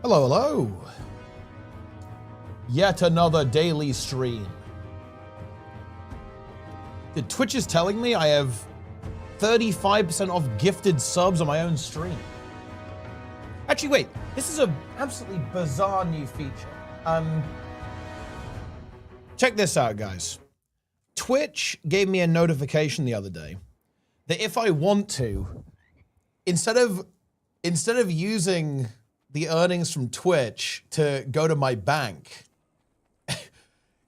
Hello, hello. Yet another daily stream. Dude, Twitch is telling me I have 35% off gifted subs on my own stream. Actually, wait. This is an absolutely bizarre new feature. Check this out, guys. Twitch gave me a notification the other day that if I want to, instead of using the earnings from Twitch to go to my bank,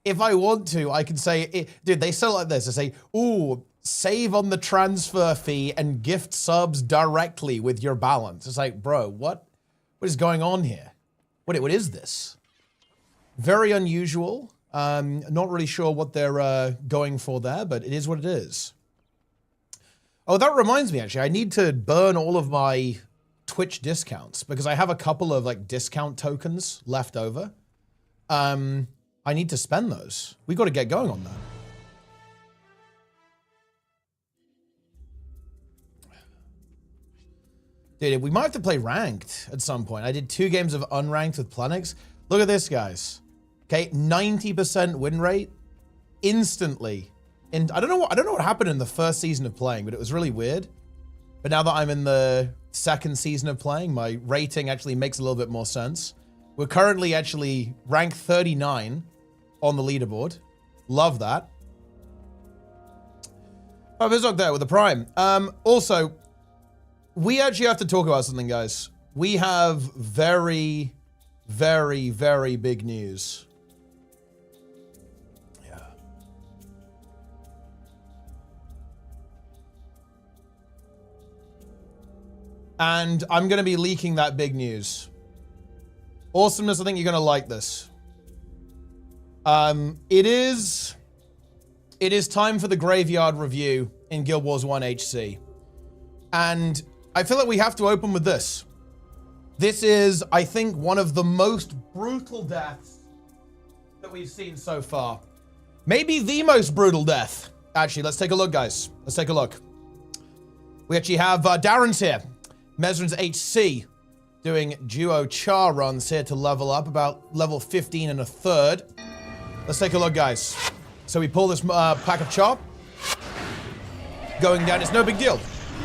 if I want to, I can say, dude, they sell it like this. They say, ooh, save on the transfer fee and gift subs directly with your balance. It's like, bro, what is going on here? What is this? Very unusual. Not really sure what they're going for there, but it is what it is. Oh, that reminds me, actually, I need to burn all of my Twitch discounts because I have a couple of like discount tokens left over. I need to spend those. We got to get going on that. Dude, we might have to play ranked at some point. I did 2 games of unranked with Planix. Look at this, guys. Okay, 90% win rate instantly. And I don't know what happened in the first season of playing, but it was really weird. But now that I'm in the second season of playing, my rating actually makes a little bit more sense. We're currently actually ranked 39 on the leaderboard. Love that. Oh, Vizok there with the Prime. Also, we actually have to talk about something, guys. We have very, very, very big news. Yeah. And I'm going to be leaking that big news. Awesomeness, I think you're going to like this. It is time for the graveyard review in Guild Wars 1 HC. And I feel like we have to open with this. This is, I think, one of the most brutal deaths that we've seen so far. Maybe the most brutal death. Actually, let's take a look, guys. Let's take a look. We actually have Darren's here. Mesrin's HC doing duo char runs here to level up, about level 15 and a third. Let's take a look, guys. So we pull this pack of char. Going down, it's no big deal.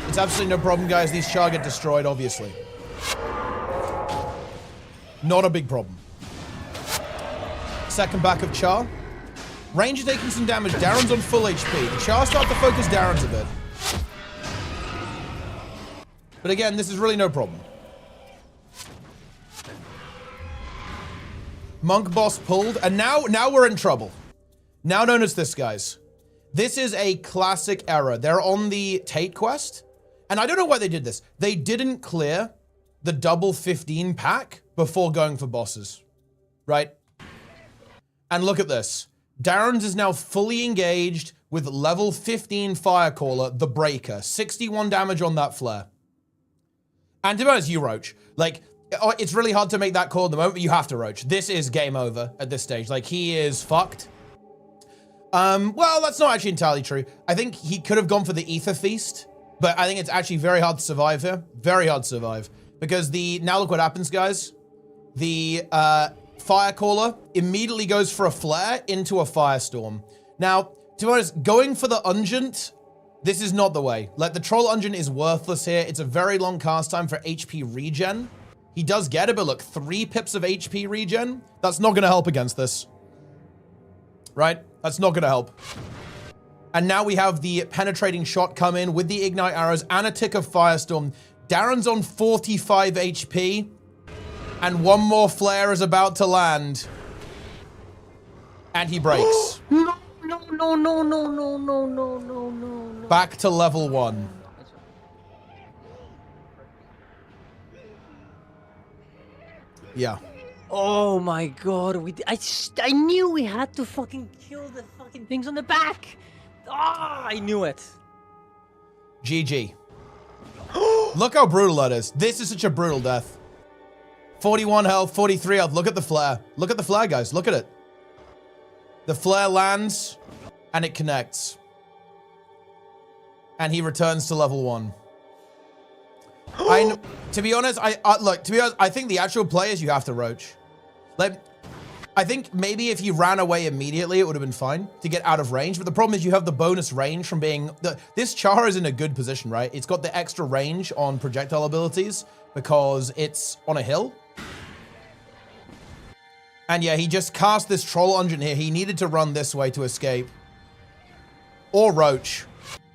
It's absolutely no problem, guys. These char get destroyed, obviously. Not a big problem. Second pack of char. Ranger taking some damage. Darren's on full HP. The char start to focus Darren's a bit. But again, this is really no problem. Monk boss pulled, and now we're in trouble. Now notice this, guys. This is a classic error. They're on the Tate quest, and I don't know why they did this. They didn't clear the double 15 pack before going for bosses, right? And look at this. Darren's is now fully engaged with level 15 Firecaller, the Breaker. 61 damage on that flare. And to be honest, you Roach. Like, it's really hard to make that call at the moment, but you have to Roach. This is game over at this stage. Like, he is fucked. Well, that's not actually entirely true. I think he could have gone for the Ether Feast, but I think it's actually very hard to survive here. Very hard to survive. Because now look what happens, guys. The Firecaller immediately goes for a flare into a Firestorm. Now, to be honest, going for the Ungent, this is not the way. Like, the Troll Ungent is worthless here. It's a very long cast time for HP regen. He does get it, but look, 3 pips of HP regen. That's not going to help against this. Right? That's not going to help. And now we have the penetrating shot come in with the Ignite arrows and a tick of Firestorm. Darren's on 45 HP. And one more flare is about to land. And he breaks. No. Back to level 1. Yeah. Oh my god, I knew we had to fucking kill the fucking things on the back. Ah, I knew it. GG. Look how brutal that is. This is such a brutal death. 41 health, 43 health. Look at the flare. Look at the flare, guys. Look at it. The flare lands, and it connects. And he returns to level 1. To be honest, I think the actual players you have to roach. Like, I think maybe if you ran away immediately, it would have been fine to get out of range. But the problem is you have the bonus range from being... This Char is in a good position, right? It's got the extra range on projectile abilities because it's on a hill. And yeah, he just cast this Troll Engine here. He needed to run this way to escape. Or roach.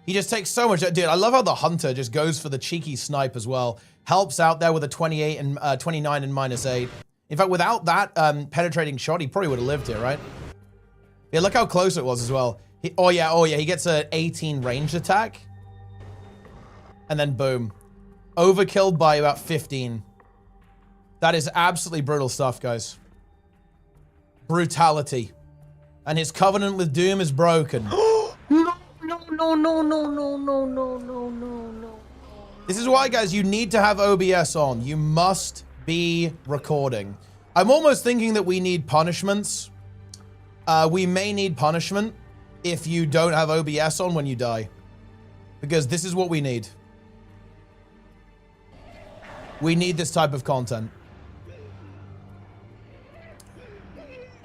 He just takes so much... Dude, I love how the Hunter just goes for the cheeky snipe as well. Helps out there with a 28 and 29 and -8. In fact, without that penetrating shot, he probably would have lived here, right? Yeah, look how close it was as well. Oh yeah, he gets an 18 ranged attack. And then boom. Overkilled by about 15. That is absolutely brutal stuff, guys. Brutality. And his covenant with Doom is broken. No. This is why, guys, you need to have OBS on. You must be recording. I'm almost thinking that we need punishments. We may need punishment if you don't have OBS on when you die. Because this is what we need. We need this type of content.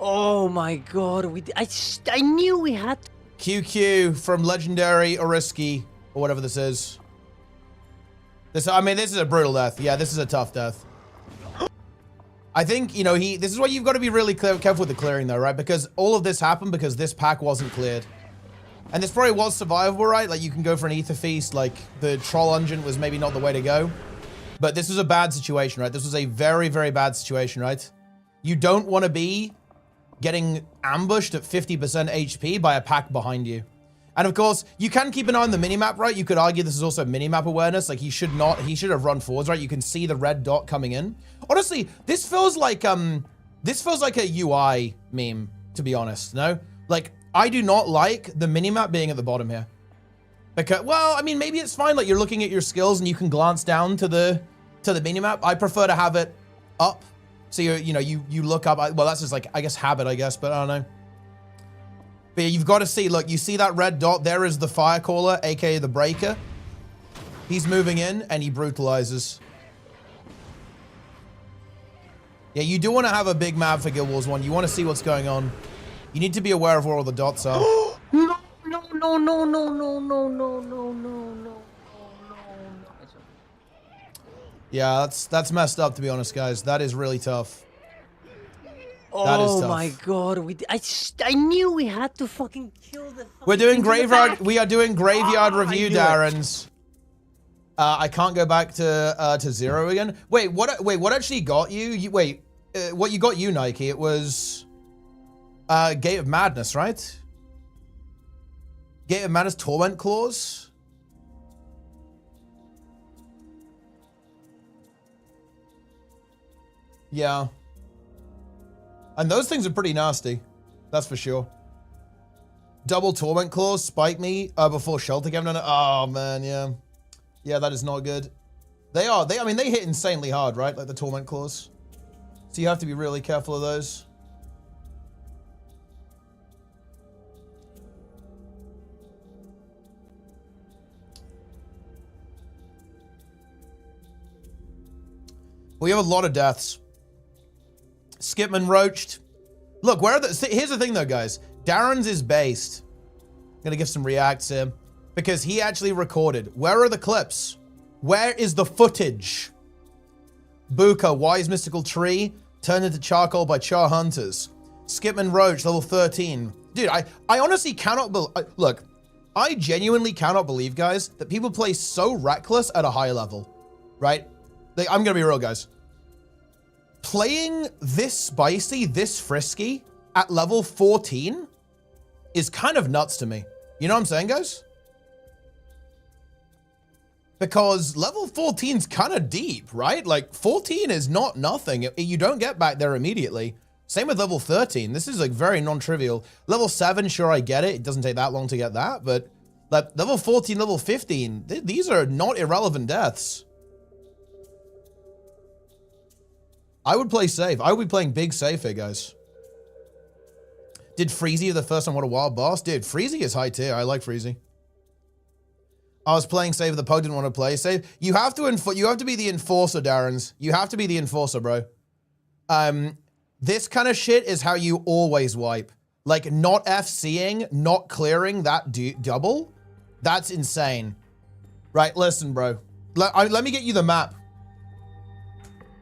Oh my god, I knew we had to. QQ from Legendary Oriski, or whatever this is. I mean, this is a brutal death. Yeah, this is a tough death. I think, you know, this is why you've got to be really careful with the clearing though, right? Because all of this happened because this pack wasn't cleared. And this probably was survivable, right? Like, you can go for an Ether Feast, like, the Troll Engine was maybe not the way to go. But this was a bad situation, right? This was a very, very bad situation, right? You don't want to be getting ambushed at 50% HP by a pack behind you. And of course, you can keep an eye on the minimap, right? You could argue this is also minimap awareness. Like, he should have run forwards, right? You can see the red dot coming in. Honestly, this feels like a UI meme, to be honest, no? Like, I do not like the minimap being at the bottom here. Because, well, I mean, maybe it's fine. Like, you're looking at your skills and you can glance down to the minimap. I prefer to have it up. So you look up, well, that's just like, I guess, habit, I guess, but I don't know. But yeah, you've got to see, look, you see that red dot? There is the Firecaller, aka the Breaker. He's moving in and he brutalizes. Yeah, you do want to have a big map for Guild Wars 1. You want to see what's going on. You need to be aware of where all the dots are. No. Yeah, that's messed up, to be honest, guys. That is really tough. That is tough. Oh my god, I knew we had to fucking kill the We're doing graveyard. We are doing graveyard review, Darrens. I can't go back to 0 again. Wait, what actually got you? What you got you, Nike? It was Gate of Madness, right? Gate of Madness Torment Clause. Yeah. And those things are pretty nasty. That's for sure. Double Torment Claws spike me before Shelter came down. Oh, man, yeah. Yeah, that is not good. I mean, they hit insanely hard, right? Like the Torment Claws. So you have to be really careful of those. We have a lot of deaths. Skipman roached. Look, here's the thing though, guys. Darren's is based. I'm gonna give some reacts here. Because he actually recorded. Where are the clips? Where is the footage? Buka, Wise Mystical Tree, turned into charcoal by Char Hunters. Skipman Roach, level 13. Dude, I honestly cannot look, I genuinely cannot believe, guys, that people play so reckless at a high level. Right? Like, I'm gonna be real, guys. Playing this spicy, this frisky at level 14 is kind of nuts to me. You know what I'm saying, guys? Because level 14's kind of deep, right? Like, 14 is not nothing. You don't get back there immediately. Same with level 13. This is, like, very non-trivial. Level 7, sure, I get it. It doesn't take that long to get that. But, like, level 14, level 15, these are not irrelevant deaths. I would play safe. I would be playing big safe here, guys. Did Freezy the first time? What a wild boss. Dude, Freezy is high tier. I like Freezy. I was playing save, the Pogue didn't want to play save. You have to be the enforcer, Darrens. You have to be the enforcer, bro. This kind of shit is how you always wipe. Like, not FCing, not clearing that double. That's insane. Right, listen, bro. Let me get you the map.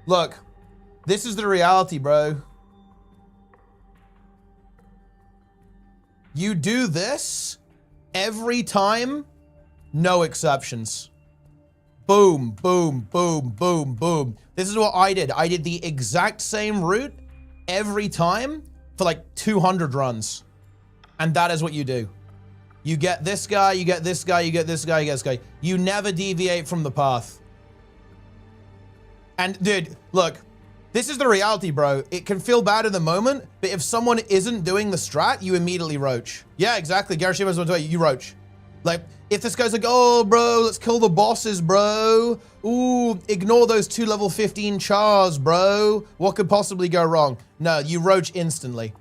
Look, this is the reality, bro. You do this every time, no exceptions. Boom, boom, boom, boom, boom. This is what I did. I did the exact same route every time for like 200 runs. And that is what you do. You get this guy, you get this guy, you get this guy, you get this guy. You never deviate from the path. And dude, look, this is the reality, bro. It can feel bad in the moment, but if someone isn't doing the strat, you immediately roach. Yeah, exactly. Garashima's what you roach. Like, if this guy's like, oh, bro, let's kill the bosses, bro. Ooh, ignore those 2 level 15 chars, bro. What could possibly go wrong? No, you roach instantly.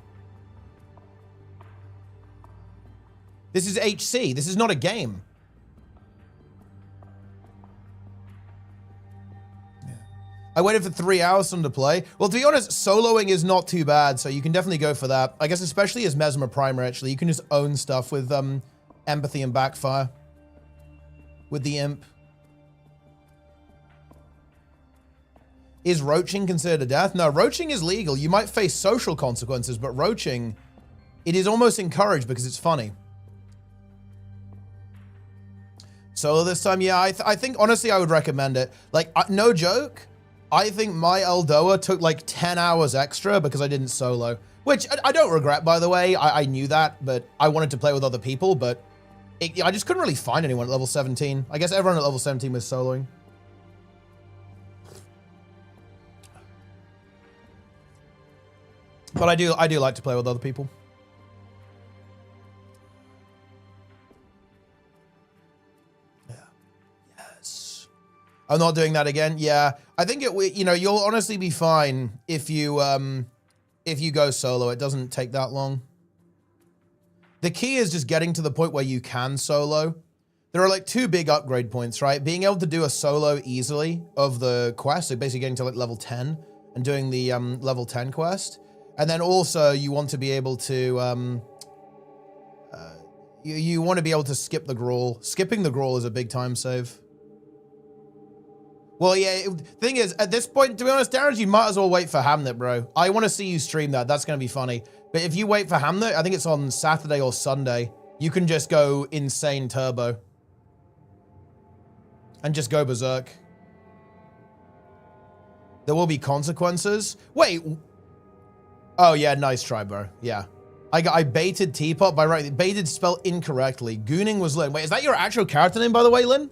This is HC. This is not a game. I waited for 3 hours for them to play. Well, to be honest, soloing is not too bad, so you can definitely go for that. I guess especially as Mesmer Primer, actually. You can just own stuff with empathy and backfire. With the imp. Is roaching considered a death? No, roaching is legal. You might face social consequences, but roaching, it is almost encouraged because it's funny. Solo this time, yeah, I think, honestly, I would recommend it. Like, no joke. I think my Eldoa took like 10 hours extra because I didn't solo, which I don't regret, by the way. I knew that, but I wanted to play with other people, but I just couldn't really find anyone at level 17. I guess everyone at level 17 was soloing. But I do like to play with other people. I'm not doing that again. Yeah, I think you'll honestly be fine if you go solo. It doesn't take that long. The key is just getting to the point where you can solo. There are like 2 big upgrade points, right? Being able to do a solo easily of the quest, so basically getting to like level 10 and doing the level 10 quest. And then also you want to be able to you want to be able to skip the Grawl. Skipping the Grawl is a big time save. Well, yeah, the thing is, at this point, to be honest, Darren, you might as well wait for Hamnet, bro. I want to see you stream that. That's going to be funny. But if you wait for Hamnet, I think it's on Saturday or Sunday, you can just go insane turbo. And just go berserk. There will be consequences. Wait. Oh, yeah, nice try, bro. Yeah. I baited Teapot by right. Baited spelled incorrectly. Gooning was Lynn. Wait, is that your actual character name, by the way, Lynn?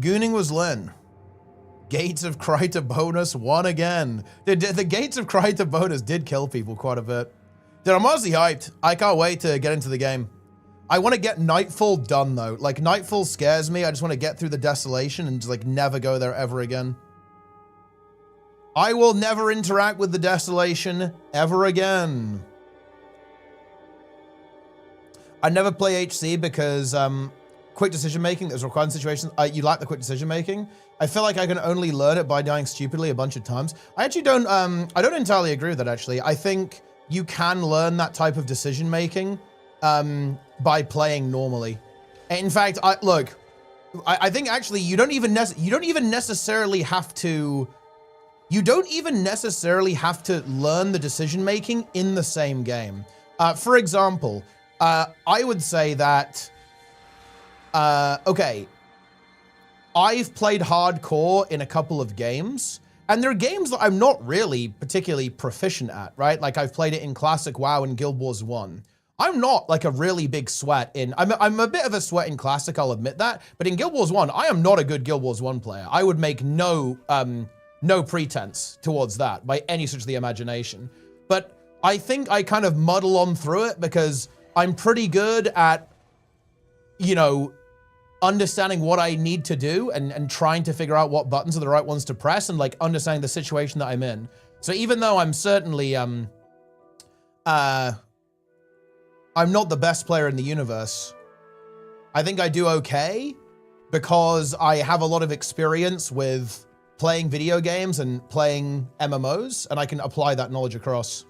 Gooning was Lynn. Gates of Kryta bonus won again. The Gates of Kryta bonus did kill people quite a bit. Dude, I'm honestly hyped. I can't wait to get into the game. I want to get Nightfall done, though. Like, Nightfall scares me. I just want to get through the Desolation and just, like, never go there ever again. I will never interact with the Desolation ever again. I never play HC because, quick decision making that's required in situations. You like the quick decision making. I feel like I can only learn it by dying stupidly a bunch of times. I actually don't, I don't entirely agree with that, actually. I think you can learn that type of decision making by playing normally. In fact, I think actually you don't even necessarily have to learn the decision making in the same game. For example, I would say that okay, I've played hardcore in a couple of games, and they're games that I'm not really particularly proficient at, right? Like, I've played it in Classic WoW and Guild Wars 1. I'm not like a really big sweat in, I'm a bit of a sweat in Classic, I'll admit that, but in Guild Wars 1, I am not a good Guild Wars 1 player. I would make no pretense towards that by any stretch of the imagination. But I think I kind of muddle on through it because I'm pretty good at, you know, understanding what I need to do and trying to figure out what buttons are the right ones to press and like understanding the situation that I'm in. So even though I'm certainly I'm not the best player in the universe. I think I do okay because I have a lot of experience with playing video games and playing MMOs, and I can apply that knowledge across.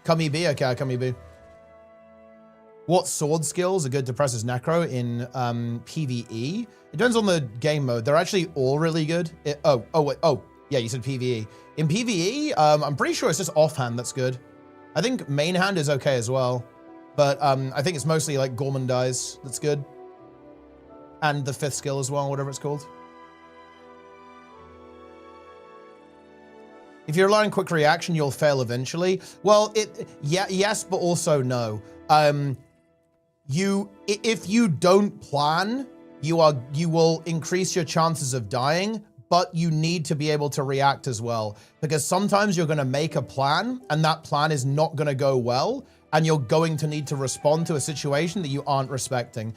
Come EB, okay, come EB. What sword skills are good to press as Necro in PvE? It depends on the game mode. They're actually all really good. Yeah, you said PvE. In PvE, I'm pretty sure it's just offhand that's good. I think main hand is okay as well, but I think it's mostly like Gormandize that's good. And the 5th skill as well, whatever it's called. If you're allowing quick reaction, you'll fail eventually. Well, yes, but also no. If you don't plan, you will increase your chances of dying, but you need to be able to react as well, because sometimes you're going to make a plan and that plan is not going to go well, and you're going to need to respond to a situation that you aren't expecting.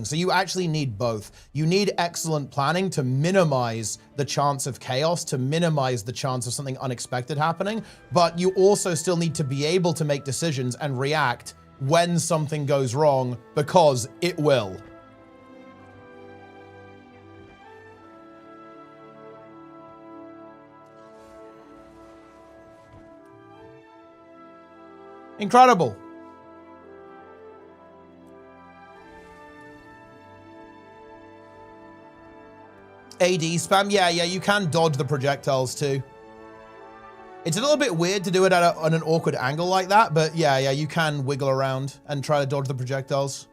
So you actually need both. You need excellent planning to minimize the chance of chaos, to minimize the chance of something unexpected happening, but you also still need to be able to make decisions and react when something goes wrong, because it will. Incredible. AD spam, yeah, you can dodge the projectiles too. It's a little bit weird to do it at on an awkward angle like that, but yeah, you can wiggle around and try to dodge the projectiles.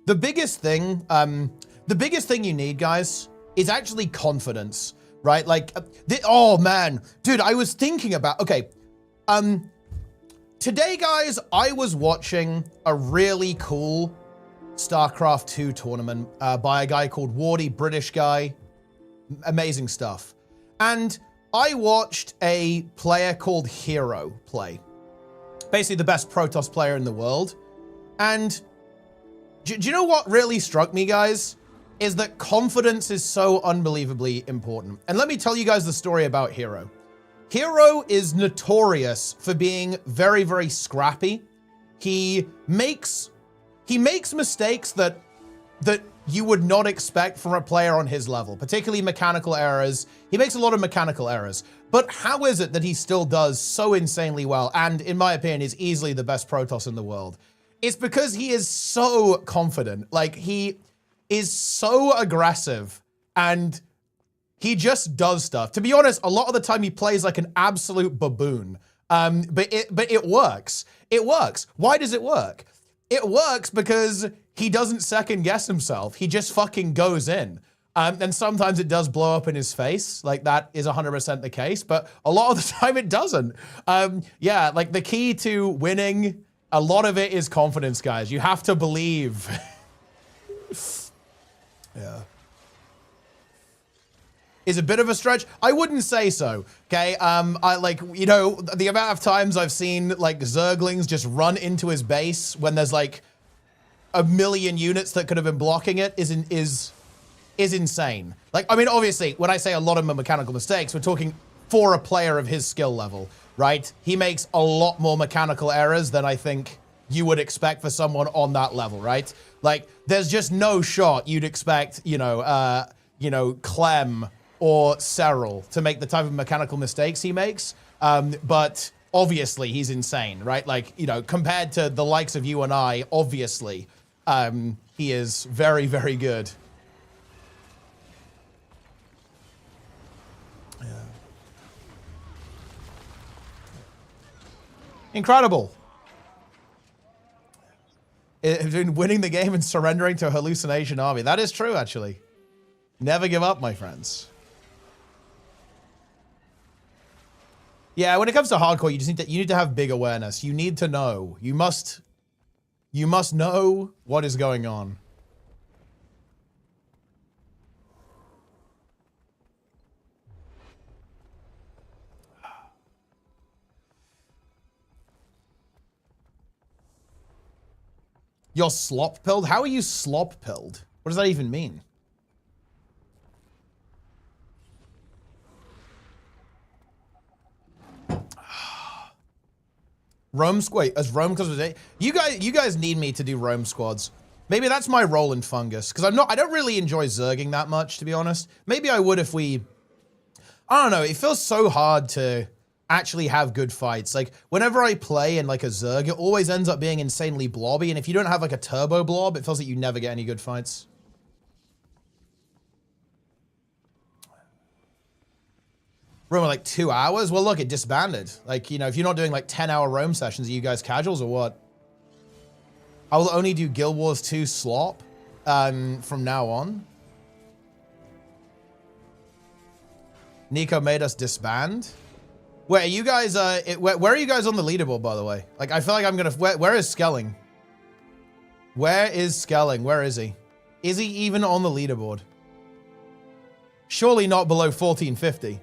The biggest thing you need, guys, is actually confidence, right? Like, oh man, dude, I was thinking about, okay, today, guys, I was watching a really cool StarCraft 2 tournament by a guy called Wardy, British guy, amazing stuff. And I watched a player called Hero play, basically the best Protoss player in the world. And do you know what really struck me, guys? Is that confidence is so unbelievably important. And let me tell you guys the story about Hero. Hero is notorious for being very, very scrappy. He makes mistakes that you would not expect from a player on his level, particularly mechanical errors. He makes a lot of mechanical errors. But how is it that he still does so insanely well, and in my opinion is easily the best Protoss in the world? It's because he is so confident. Like, he is so aggressive and he just does stuff. To be honest, a lot of the time he plays like an absolute baboon. But it works. It works. Why does it work? It works because he doesn't second guess himself. He just fucking goes in. And sometimes it does blow up in his face. Like, that is 100% the case, but a lot of the time it doesn't. Yeah, like the key to winning, a lot of it is confidence, guys. You have to believe. Yeah. Is a bit of a stretch? I wouldn't say so, okay? I like, you know, the amount of times I've seen like Zerglings just run into his base when there's like a million units that could have been blocking it is insane. Like, I mean, obviously, when I say a lot of mechanical mistakes, we're talking for a player of his skill level, right? He makes a lot more mechanical errors than I think you would expect for someone on that level, right? Like, there's just no shot you'd expect, Clem or Cyril to make the type of mechanical mistakes he makes. But obviously, he's insane, right? Like, compared to the likes of you and I, obviously, he is very, very good. Yeah. Incredible. Winning the game and surrendering to a hallucination army. That is true, actually. Never give up, my friends. Yeah, when it comes to hardcore, you need to have big awareness. You need to know. You must know what is going on. You're slop pilled? How are you slop pilled? What does that even mean? Roam squad. Wait, as Roam because you guys need me to do Roam squads. Maybe that's my role in Fungus, because I don't really enjoy zerging that much, to be honest. Maybe I would if we, I don't know, it feels so hard to actually have good fights. Like, whenever I play in like a zerg, it always ends up being insanely blobby, and if you don't have like a turbo blob, it feels like you never get any good fights. Roam like 2 hours? Well, look, it disbanded. Like, you know, if you're not doing like 10-hour Roam sessions, are you guys casuals or what? I will only do Guild Wars 2 slop from now on. Nico made us disband. Wait, are you guys, where are you guys on the leaderboard, by the way? Like, I feel like I'm gonna, where is Skelling? Where is Skelling? Where is he? Is he even on the leaderboard? Surely not below 1450.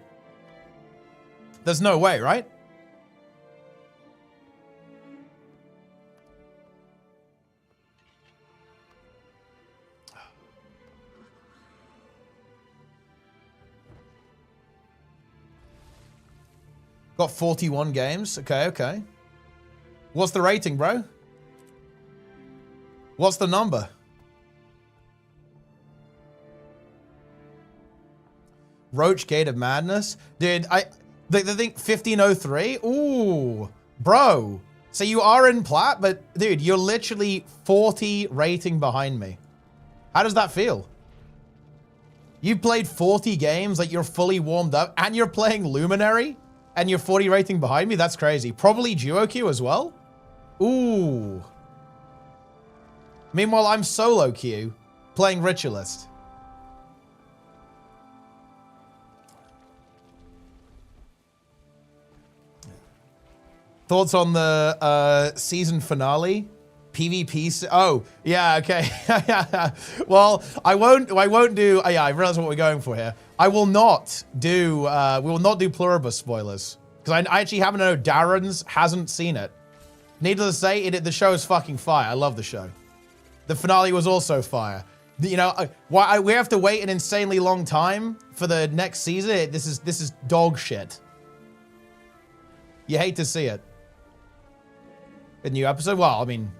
There's no way, right? Got 41 games. Okay, okay. What's the rating, bro? What's the number? Roach Gate of Madness? Dude, they think 1503? Ooh, bro. So you are in plat, but dude, you're literally 40 rating behind me. How does that feel? You've played 40 games, like you're fully warmed up, and you're playing Luminary? And you're 40 rating behind me? That's crazy. Probably duo queue as well? Ooh. Meanwhile, I'm solo queue, playing Ritualist. Thoughts on the season finale? PvP? Oh, yeah, okay. Well, I won't do, yeah, I realize what we're going for here. I will not do, we will not do Pluribus spoilers. Because I actually happen to know Darren's hasn't seen it. Needless to say, the show is fucking fire. I love the show. The finale was also fire. You know, we have to wait an insanely long time for the next season. This is dog shit. You hate to see it. A new episode? Well, I mean,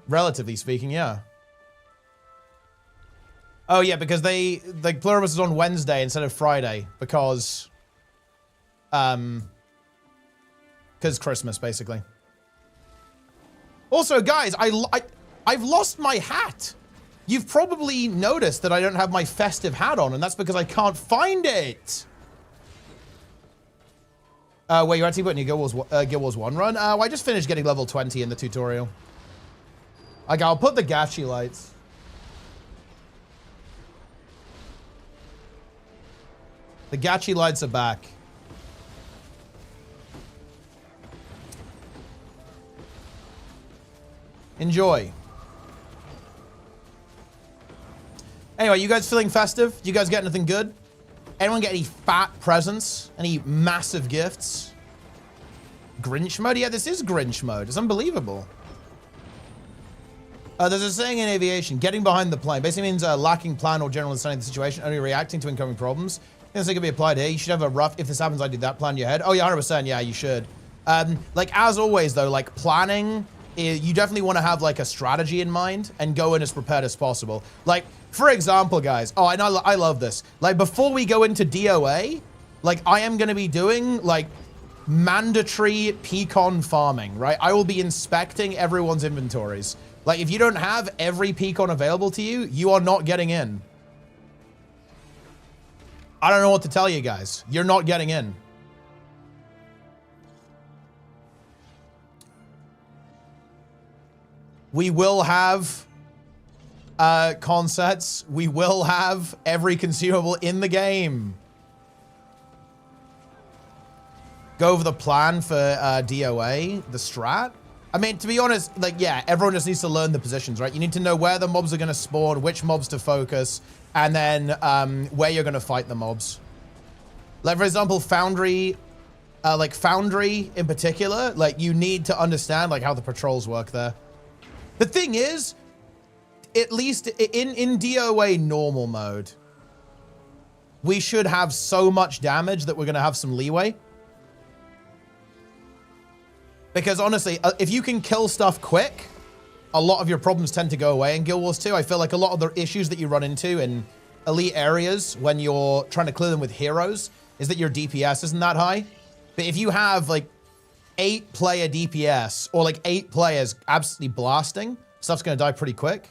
relatively speaking, yeah. Oh yeah, because the Pluribus is on Wednesday instead of Friday because Christmas, basically. Also, guys, I've lost my hat. You've probably noticed that I don't have my festive hat on, and that's because I can't find it. Wait, you're actually putting your Guild Wars 1 run? I just finished getting level 20 in the tutorial. Like, I'll put the Gachi lights. The Gachi lights are back. Enjoy. Anyway, you guys feeling festive? You guys get anything good? Anyone get any fat presents? Any massive gifts? Grinch mode? Yeah, this is Grinch mode. It's unbelievable. There's a saying in aviation, getting behind the plane. Basically means lacking plan or general understanding of the situation, only reacting to incoming problems. This can be applied here. You should have a rough, if this happens, I do that plan in your head. Oh yeah, 100%, yeah, you should. Like, as always though, like planning, you definitely want to have like a strategy in mind and go in as prepared as possible. Like, for example, guys, oh, I know, I love this. Like, before we go into DOA, like, I am going to be doing like mandatory pecan farming, right? I will be inspecting everyone's inventories. Like, if you don't have every pecan available to you, you are not getting in. I don't know what to tell you guys. You're not getting in. We will have consets. We will have every consumable in the game. Go over the plan for DOA, the strat. I mean, to be honest, like, yeah, everyone just needs to learn the positions, right? You need to know where the mobs are going to spawn, which mobs to focus, and then where you're going to fight the mobs. Like, for example, Foundry, Foundry in particular, like, you need to understand, like, how the patrols work there. The thing is, at least in DOA normal mode, we should have so much damage that we're going to have some leeway. Because honestly, if you can kill stuff quick, a lot of your problems tend to go away in Guild Wars 2. I feel like a lot of the issues that you run into in elite areas when you're trying to clear them with heroes is that your DPS isn't that high. But if you have like 8-player DPS or like 8 players absolutely blasting, stuff's going to die pretty quick.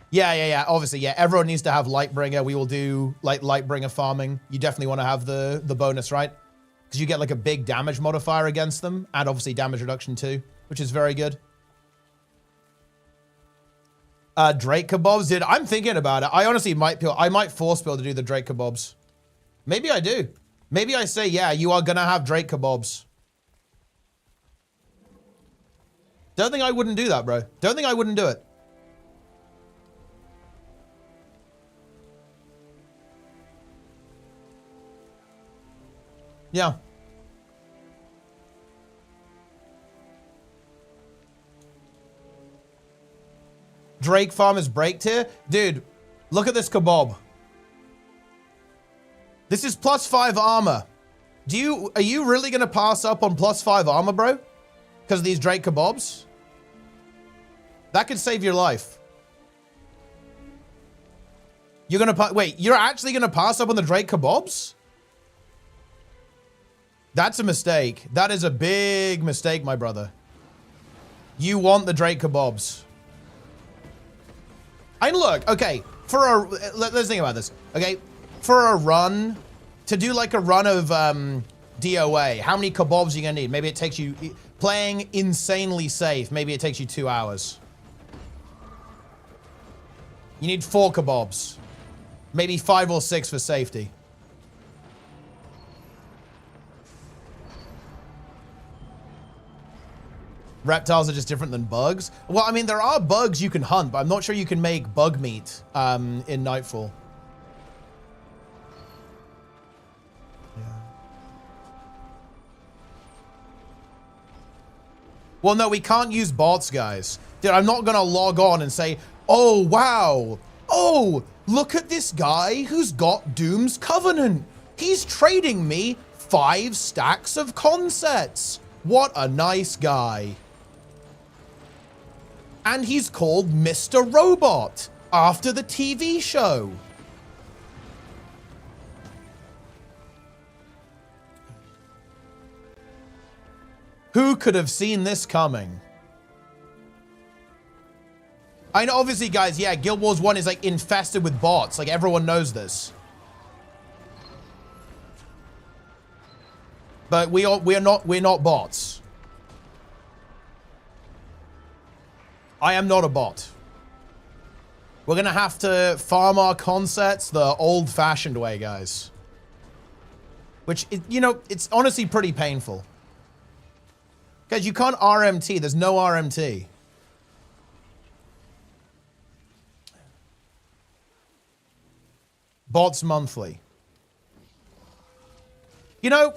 Yeah. Obviously, yeah. Everyone needs to have Lightbringer. We will do like Lightbringer farming. You definitely want to have the bonus, right? Because you get like a big damage modifier against them, and obviously damage reduction too, which is very good. Drake kebabs, dude. I'm thinking about it. I honestly might force Bill to do the Drake kebabs. Maybe I do. Maybe I say, yeah, you are gonna have Drake kebabs. Don't think I wouldn't do that, bro. Don't think I wouldn't do it. Yeah. Drake farm is breaked here. Dude, look at this kebab. This is +5 armor. Are you really gonna pass up on +5 armor, bro? Because of these Drake kebabs? That could save your life. You're gonna wait, you're actually gonna pass up on the Drake kebabs? That's a mistake. That is a big mistake, my brother. You want the Drake kebabs. And look, okay, let's think about this. Okay, for a run, to do like a run of DOA, how many kebabs are you gonna need? Maybe it takes you, playing insanely safe, maybe it takes you 2 hours. You need 4 kebabs. Maybe 5 or 6 for safety. Reptiles are just different than bugs. Well, I mean, there are bugs you can hunt, but I'm not sure you can make bug meat in Nightfall. Yeah. Well, no, we can't use bots, guys. Dude, I'm not gonna log on and say, oh, wow. Oh, look at this guy who's got Doom's Covenant. He's trading me 5 stacks of consets. What a nice guy. And he's called Mr. Robot, after the TV show. Who could have seen this coming? I know, obviously, guys, yeah, Guild Wars 1 is, like, infested with bots. Like, everyone knows this. But we're not bots. I am not a bot. We're gonna have to farm our consets the old-fashioned way, guys. Which, you know, it's honestly pretty painful. Guys, you can't RMT. There's no RMT. Bots monthly. You know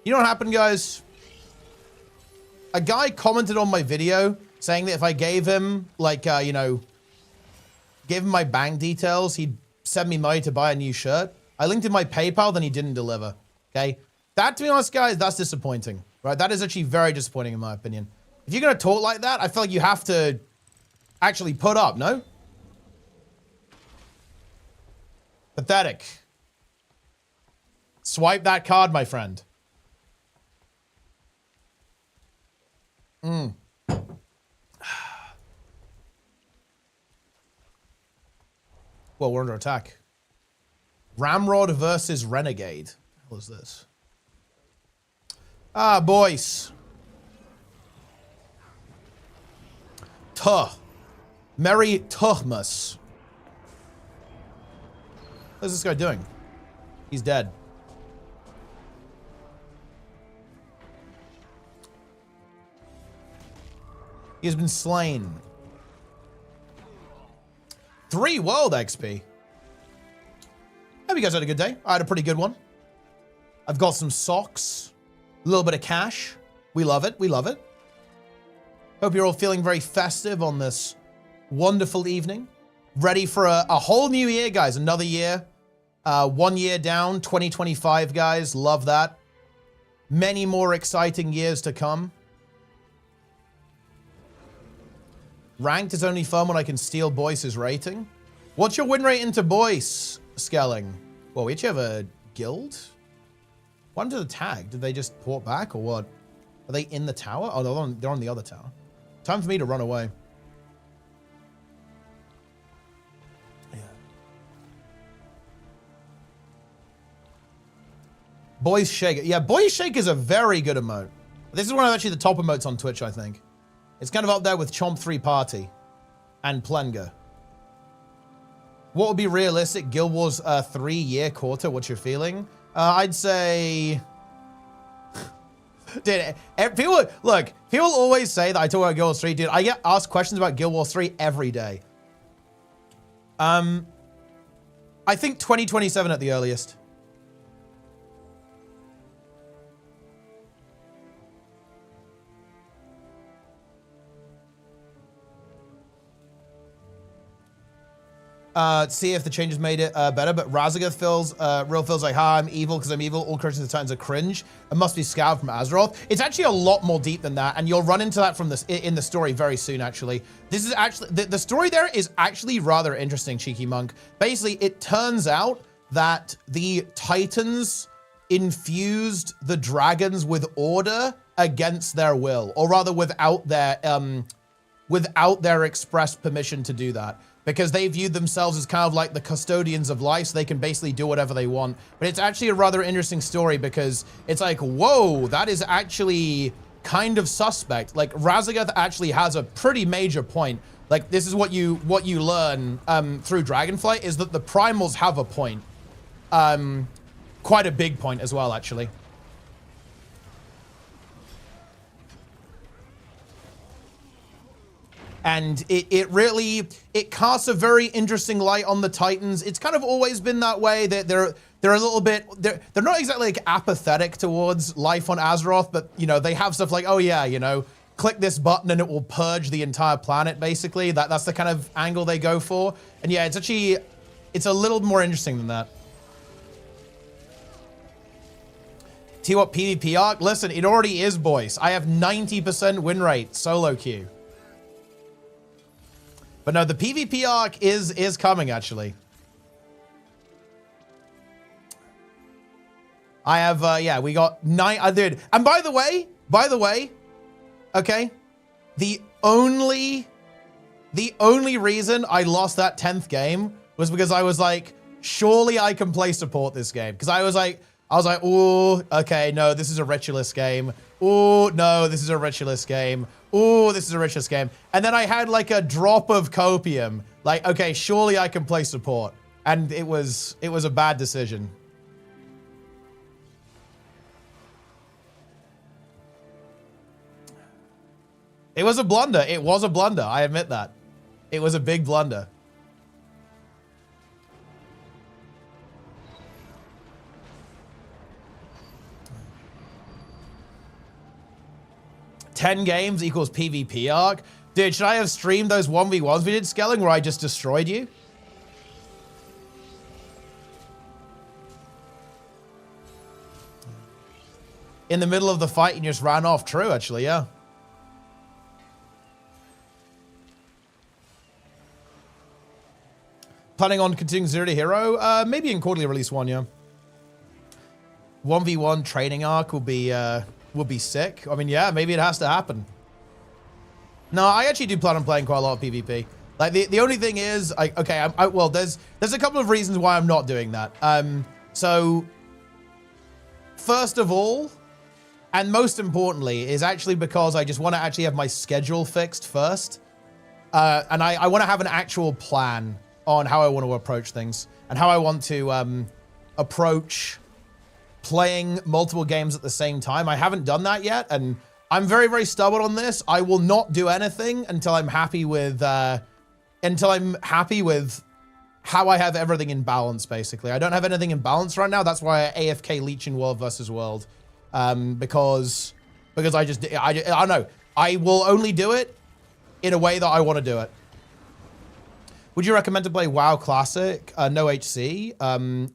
what happened, guys? A guy commented on my video saying that if I gave him, like, you know, gave him my bank details, he'd send me money to buy a new shirt. I linked in my PayPal, then he didn't deliver. Okay? That, to be honest, guys, that's disappointing. Right? That is actually very disappointing, in my opinion. If you're going to talk like that, I feel like you have to actually put up, no? Pathetic. Swipe that card, my friend. Well, we're under attack. Ramrod versus Renegade. What is this? Ah, boys. Tuh. Merry Tuhmas. What's this guy doing? He's dead. He has been slain. 3 world XP. Hope you guys had a good day. I had a pretty good one. I've got some socks. A little bit of cash. We love it. We love it. Hope you're all feeling very festive on this wonderful evening. Ready for a whole new year, guys. Another year. 1 year down, 2025, guys. Love that. Many more exciting years to come. Ranked is only fun when I can steal Boyce's rating. What's your win rate into Boyce, Skelling? Well, we actually have a guild. What happened to the tag? Did they just port back or what? Are they in the tower? Oh, they're on the other tower. Time for me to run away. Yeah. Boys Shake. Yeah, Boys Shake is a very good emote. This is one of actually the top emotes on Twitch, I think. It's kind of up there with Chomp 3 Party and Plenga. What would be realistic? Guild Wars 3-year quarter. What's your feeling? I'd say... Dude, people always say that I talk about Guild Wars 3. Dude, I get asked questions about Guild Wars 3 every day. I think 2027 at the earliest. See if the changes made it better, but Razagath feels like, ha, I'm evil because I'm evil. All Christians at times are cringe. It must be scoured from Azeroth. It's actually a lot more deep than that, and you'll run into that from this in the story very soon. Actually, this is actually the story there is actually rather interesting, Cheeky Monk. Basically, it turns out that the Titans infused the dragons with order against their will, or rather without their express permission to do that. Because they viewed themselves as kind of like the custodians of life, so they can basically do whatever they want. But it's actually a rather interesting story because it's like, whoa, that is actually kind of suspect. Like, Razagath actually has a pretty major point. Like, this is what you learn through Dragonflight, is that the primals have a point. Quite a big point as well, actually. And it casts a very interesting light on the Titans. It's kind of always been that way. They're a little bit, they're not exactly like apathetic towards life on Azeroth, but you know, they have stuff like, oh yeah, you know, click this button and it will purge the entire planet, basically. That's the kind of angle they go for. And yeah, it's a little more interesting than that. T-What PvP arc? Listen, it already is, boys. I have 90% win rate, solo queue. But no, the PvP arc is coming, actually. I have, yeah, we got 9, I did. And by the way, okay, the only reason I lost that 10th game was because I was like, surely I can play support this game. Because I was like, oh, okay, no, this is a ritualist game. Oh, no, this is a ritualist game. Oh, this is a ritualist game. And then I had like a drop of copium. Like, okay, surely I can play support. And it was a bad decision. It was a blunder. It was a blunder. I admit that. It was a big blunder. $10 games equals PvP arc. Dude, should I have streamed those 1v1s we did, Skelling, where I just destroyed you? In the middle of the fight, you just ran off. True, actually, yeah. Planning on continuing Zero to Hero? Maybe in quarterly release 1, yeah. 1v1 training arc will be sick. I mean, yeah, maybe it has to happen. No, I actually do plan on playing quite a lot of PvP. Like, the only thing is, well, there's a couple of reasons why I'm not doing that. So, first of all, and most importantly, is actually because I just want to actually have my schedule fixed first. And I want to have an actual plan on how I want to approach things and how I want to approach playing multiple games at the same time. I haven't done that yet, and I'm very, very stubborn on this. I will not do anything until I'm happy with how I have everything in balance, basically. I don't have anything in balance right now. That's why I AFK Leech in World versus World. Because I don't know. I will only do it in a way that I want to do it. Would you recommend to play WoW Classic? No HC. When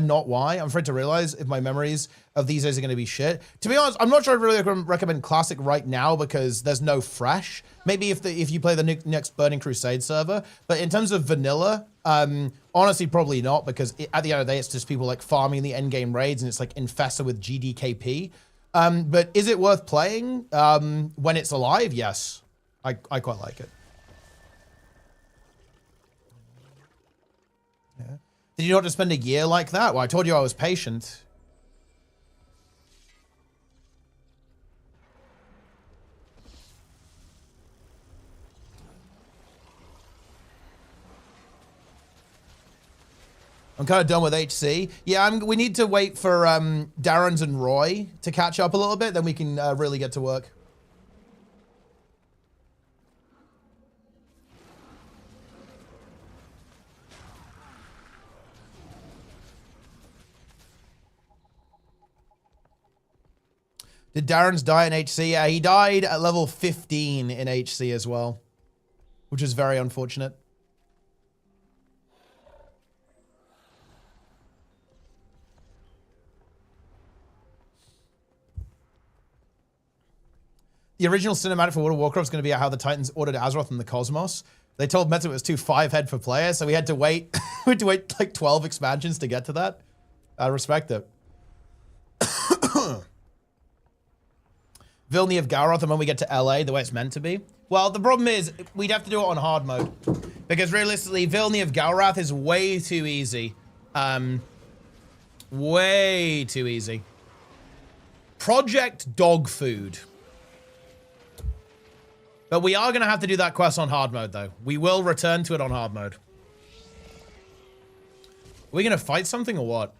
not, why? I'm afraid to realize if my memories of these days are going to be shit. To be honest, I'm not sure I'd really recommend Classic right now because there's no fresh. Maybe if you play the next Burning Crusade server. But in terms of vanilla, honestly, probably not, because at the end of the day, it's just people like farming the endgame raids and it's like infested with GDKP. But is it worth playing when it's alive? Yes. I quite like it. Yeah. Did you not just spend a year like that? Well, I told you I was patient. I'm kind of done with HC. Yeah, we need to wait for Darren's and Roy to catch up a little bit, then we can really get to work. Did Darren's die in HC? Yeah, he died at level 15 in HC as well, which is very unfortunate. The original cinematic for World of Warcraft is going to be how the Titans ordered Azeroth and the Cosmos. They told Meta it was too 5-head for players, so we had to wait. We had to wait like 12 expansions to get to that. I respect it. Vilni of Galroth, and when we get to LA, the way it's meant to be. Well, the problem is we'd have to do it on hard mode, because realistically, Vilni of Galroth is way too easy. Way too easy. Project Dog Food. But we are going to have to do that quest on hard mode, though. We will return to it on hard mode. Are we going to fight something or what?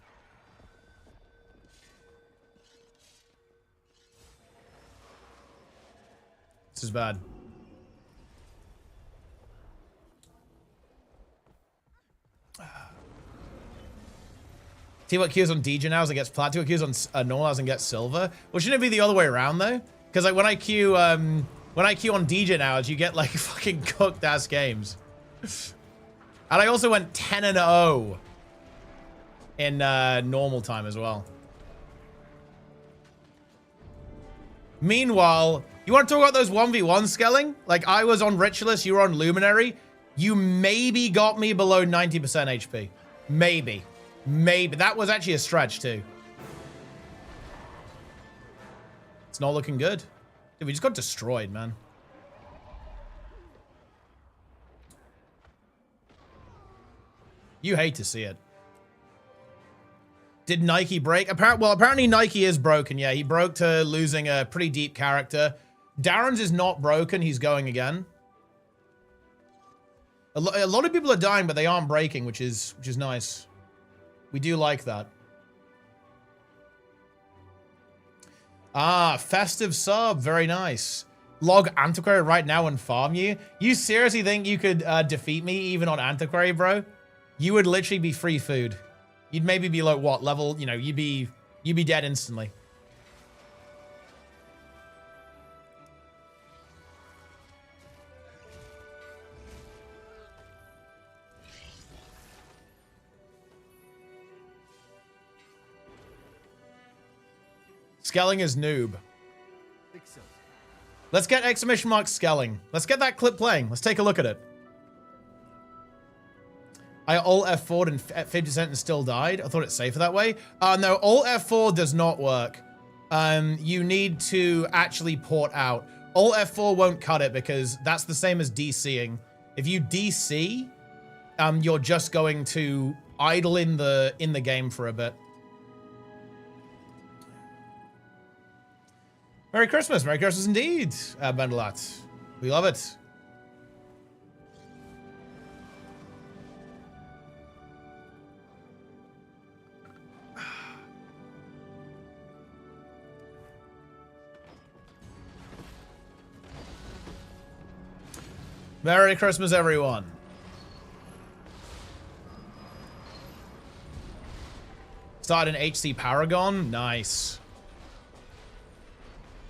This is bad. Teapot queues on DJ now as it gets plat. Teapot queues on normal as it gets silver. Well, shouldn't it be the other way around, though? Because like when I queue on DJ now, you get like fucking cooked ass games. And I also went 10-0 in normal time as well. Meanwhile, you want to talk about those 1v1 scaling? Like I was on Ritualist, you were on Luminary. You maybe got me below 90% HP. Maybe. Maybe. That was actually a stretch too. It's not looking good. Dude, we just got destroyed, man. You hate to see it. Did Nike break? Apparently Nike is broken. Yeah, he broke to losing a pretty deep character. Darren's is not broken. He's going again. A lot of people are dying, but they aren't breaking, which is nice. We do like that. Ah, festive sub. Very nice. Log Antiquary right now and farm you. You seriously think you could defeat me even on Antiquary, bro? You would literally be free food. You'd maybe be like, what, level, you know, you'd be dead instantly. Skelling is noob. Let's get exclamation mark Skelling. Let's get that clip playing. Let's take a look at it. I alt F4'd and at 50% and still died. I thought it's safer that way. No, alt F4 does not work. You need to actually port out. Alt F4 won't cut it because that's the same as DCing. If you DC, you're just going to idle in the game for a bit. Merry Christmas. Merry Christmas indeed, Bendelat. We love it. Merry Christmas, everyone. Started an HC Paragon. Nice.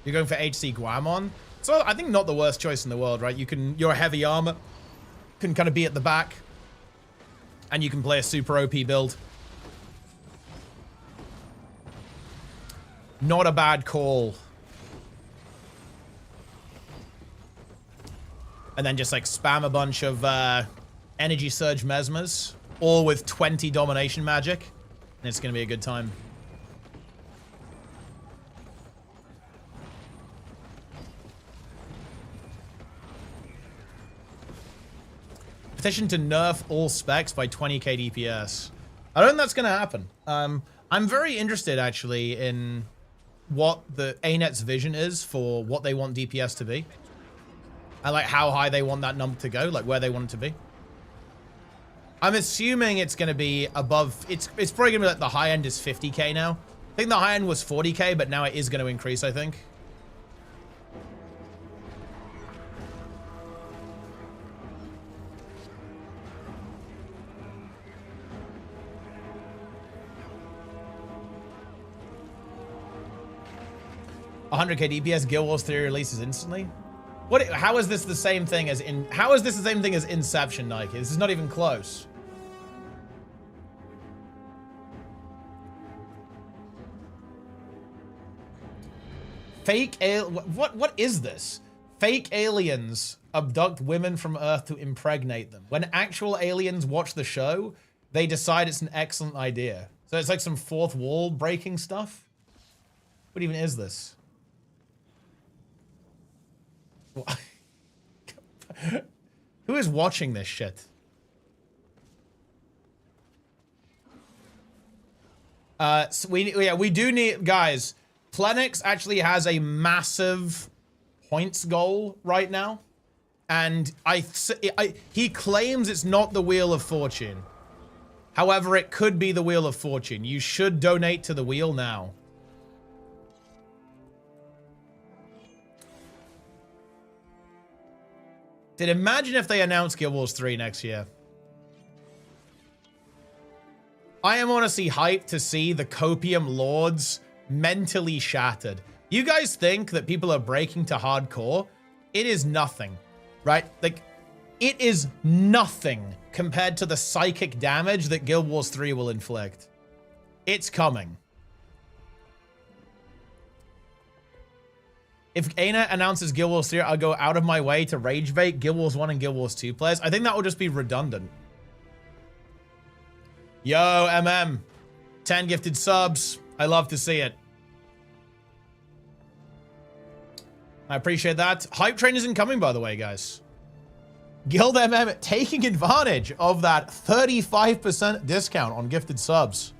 You're going for HC Guamon. So I think not the worst choice in the world, right? Your heavy armor can kind of be at the back. And you can play a super OP build. Not a bad call. And then just like spam a bunch of energy surge mesmers, all with 20 domination magic, and it's gonna be a good time. Petition to nerf all specs by 20k DPS. I don't think that's gonna happen. I'm very interested actually in what the ArenaNet's vision is for what they want DPS to be. And like how high they want that number to go, like where they want it to be. I'm assuming it's going to be above, it's probably going to be like the high end is 50k now. I think the high end was 40k, but now it is going to increase, I think. $100k DPS, Guild Wars 3 releases instantly. What? How is this the same thing as how is this the same thing as Inception, Nike? This is not even close. What is this? Fake aliens abduct women from Earth to impregnate them. When actual aliens watch the show, they decide it's an excellent idea. So it's like some fourth wall breaking stuff. What even is this? Who is watching this shit? So we do need, guys. Plenix actually has a massive points goal right now, and he claims it's not the Wheel of Fortune. However, it could be the Wheel of Fortune. You should donate to the wheel now. Dude, imagine if they announced Guild Wars 3 next year. I am honestly hyped to see the Copium Lords mentally shattered. You guys think that people are breaking to hardcore? It is nothing, right? Like, it is nothing compared to the psychic damage that Guild Wars 3 will inflict. It's coming. If ArenaNet announces Guild Wars 3, I'll go out of my way to rage bait Guild Wars 1 and Guild Wars 2 players. I think that will just be redundant. Yo, MM. 10 gifted subs. I love to see it. I appreciate that. Hype train isn't coming, by the way, guys. Guild MM taking advantage of that 35% discount on gifted subs.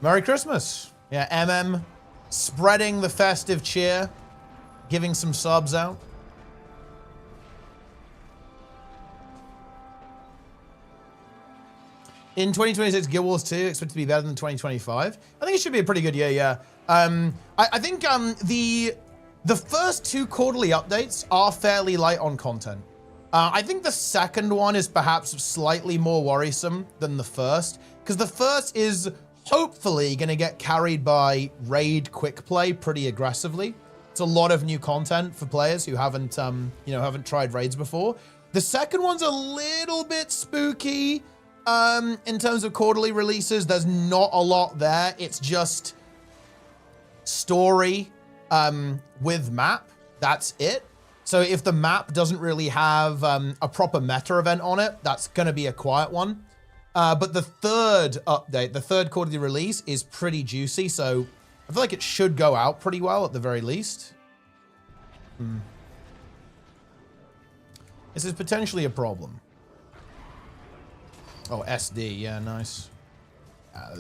Merry Christmas. Yeah, MM spreading the festive cheer, giving some subs out. In 2026, Guild Wars 2 expected to be better than 2025. I think it should be a pretty good year, yeah. I think the first two quarterly updates are fairly light on content. I think the second one is perhaps slightly more worrisome than the first, because the first is hopefully going to get carried by raid quick play pretty aggressively. It's a lot of new content for players who haven't, haven't tried raids before. The second one's a little bit spooky in terms of quarterly releases. There's not a lot there. It's just story with map. That's it. So if the map doesn't really have a proper meta event on it, that's going to be a quiet one. But the third update, the third quarterly release is pretty juicy, so I feel like it should go out pretty well at the very least. This is potentially a problem. Oh, SD, yeah, nice.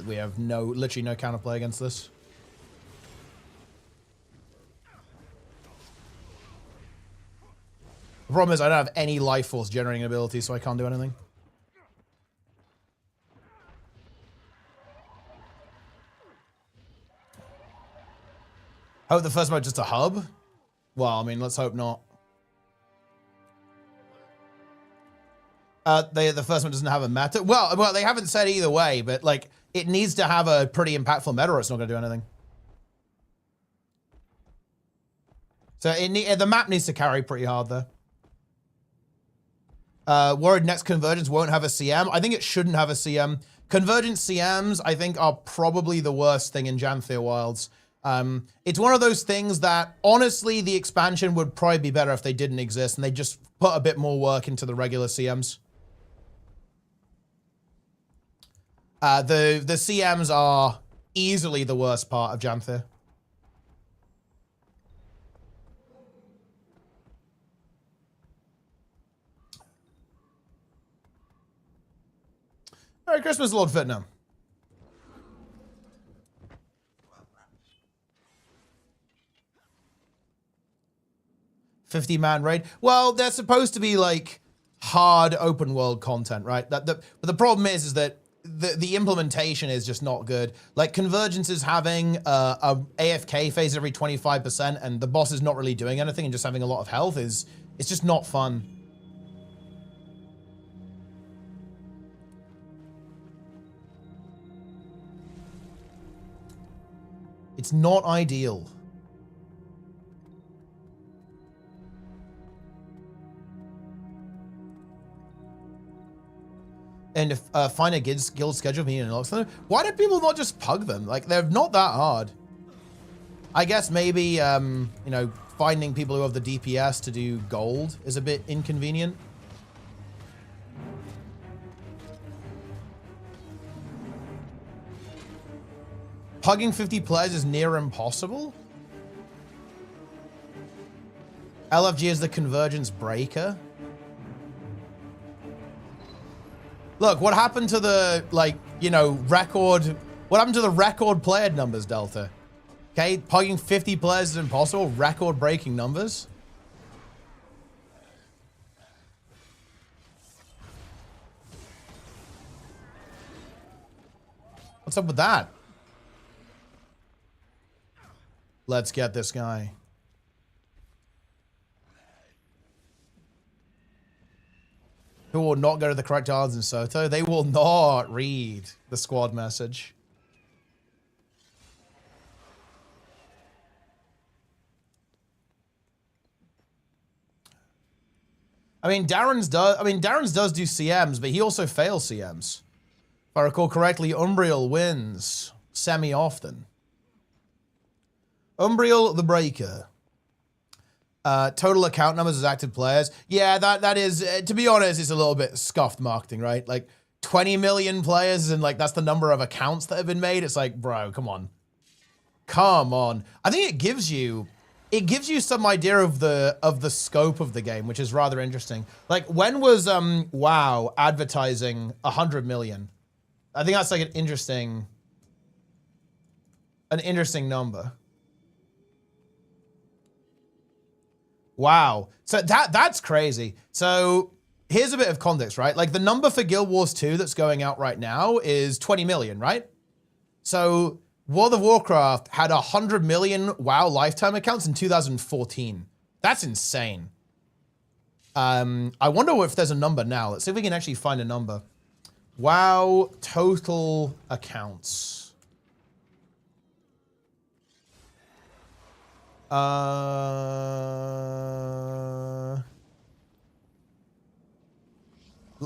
We have literally no counterplay against this. The problem is I don't have any life force generating ability, so I can't do anything. Hope the first mode's just a hub? Well, I mean, let's hope not. The first one doesn't have a meta. Well, they haven't said either way, but like it needs to have a pretty impactful meta or it's not going to do anything. So the map needs to carry pretty hard there. Worried next Convergence won't have a CM. I think it shouldn't have a CM. Convergence CMs, I think, are probably the worst thing in Janthea Wilds. It's one of those things that, honestly, the expansion would probably be better if they didn't exist and they just put a bit more work into the regular CMs. The CMs are easily the worst part of Janthea. Merry Christmas, Lord Fitnam. $50-man raid. Well, they're supposed to be like hard open world content, right? But the problem is that the implementation is just not good. Like Convergence is having a AFK phase every 25%, and the boss is not really doing anything and just having a lot of health it's just not fun. It's not ideal. And if find a guild schedule me and why do people not just pug them? Like they're not that hard. I guess maybe you know, finding people who have the DPS to do gold is a bit inconvenient. Pugging 50 players is near impossible. LFG is the Convergence breaker. Look, what happened to the, like, you know, what happened to the record player numbers, Delta? Okay, pugging 50 players is impossible, record-breaking numbers. What's up with that? Let's get this guy. Who will not go to the correct islands in Soto? They will not read the squad message. I mean, Darren's does do CMs, but he also fails CMs. If I recall correctly, Umbriel wins semi-often. Umbriel the Breaker. Total account numbers as active players. Yeah, that is, to be honest, it's a little bit scuffed marketing, right? Like 20 million players and like that's the number of accounts that have been made. It's like, bro, come on. Come on. I think it gives you some idea of the scope of the game, which is rather interesting. Like when was WoW advertising 100 million? I think that's like an interesting number. Wow. So that's crazy. So here's a bit of context, right? Like the number for Guild Wars 2 that's going out right now is 20 million, right? So World of Warcraft had 100 million WoW lifetime accounts in 2014. That's insane. I wonder if there's a number now. Let's see if we can actually find a number. WoW total accounts.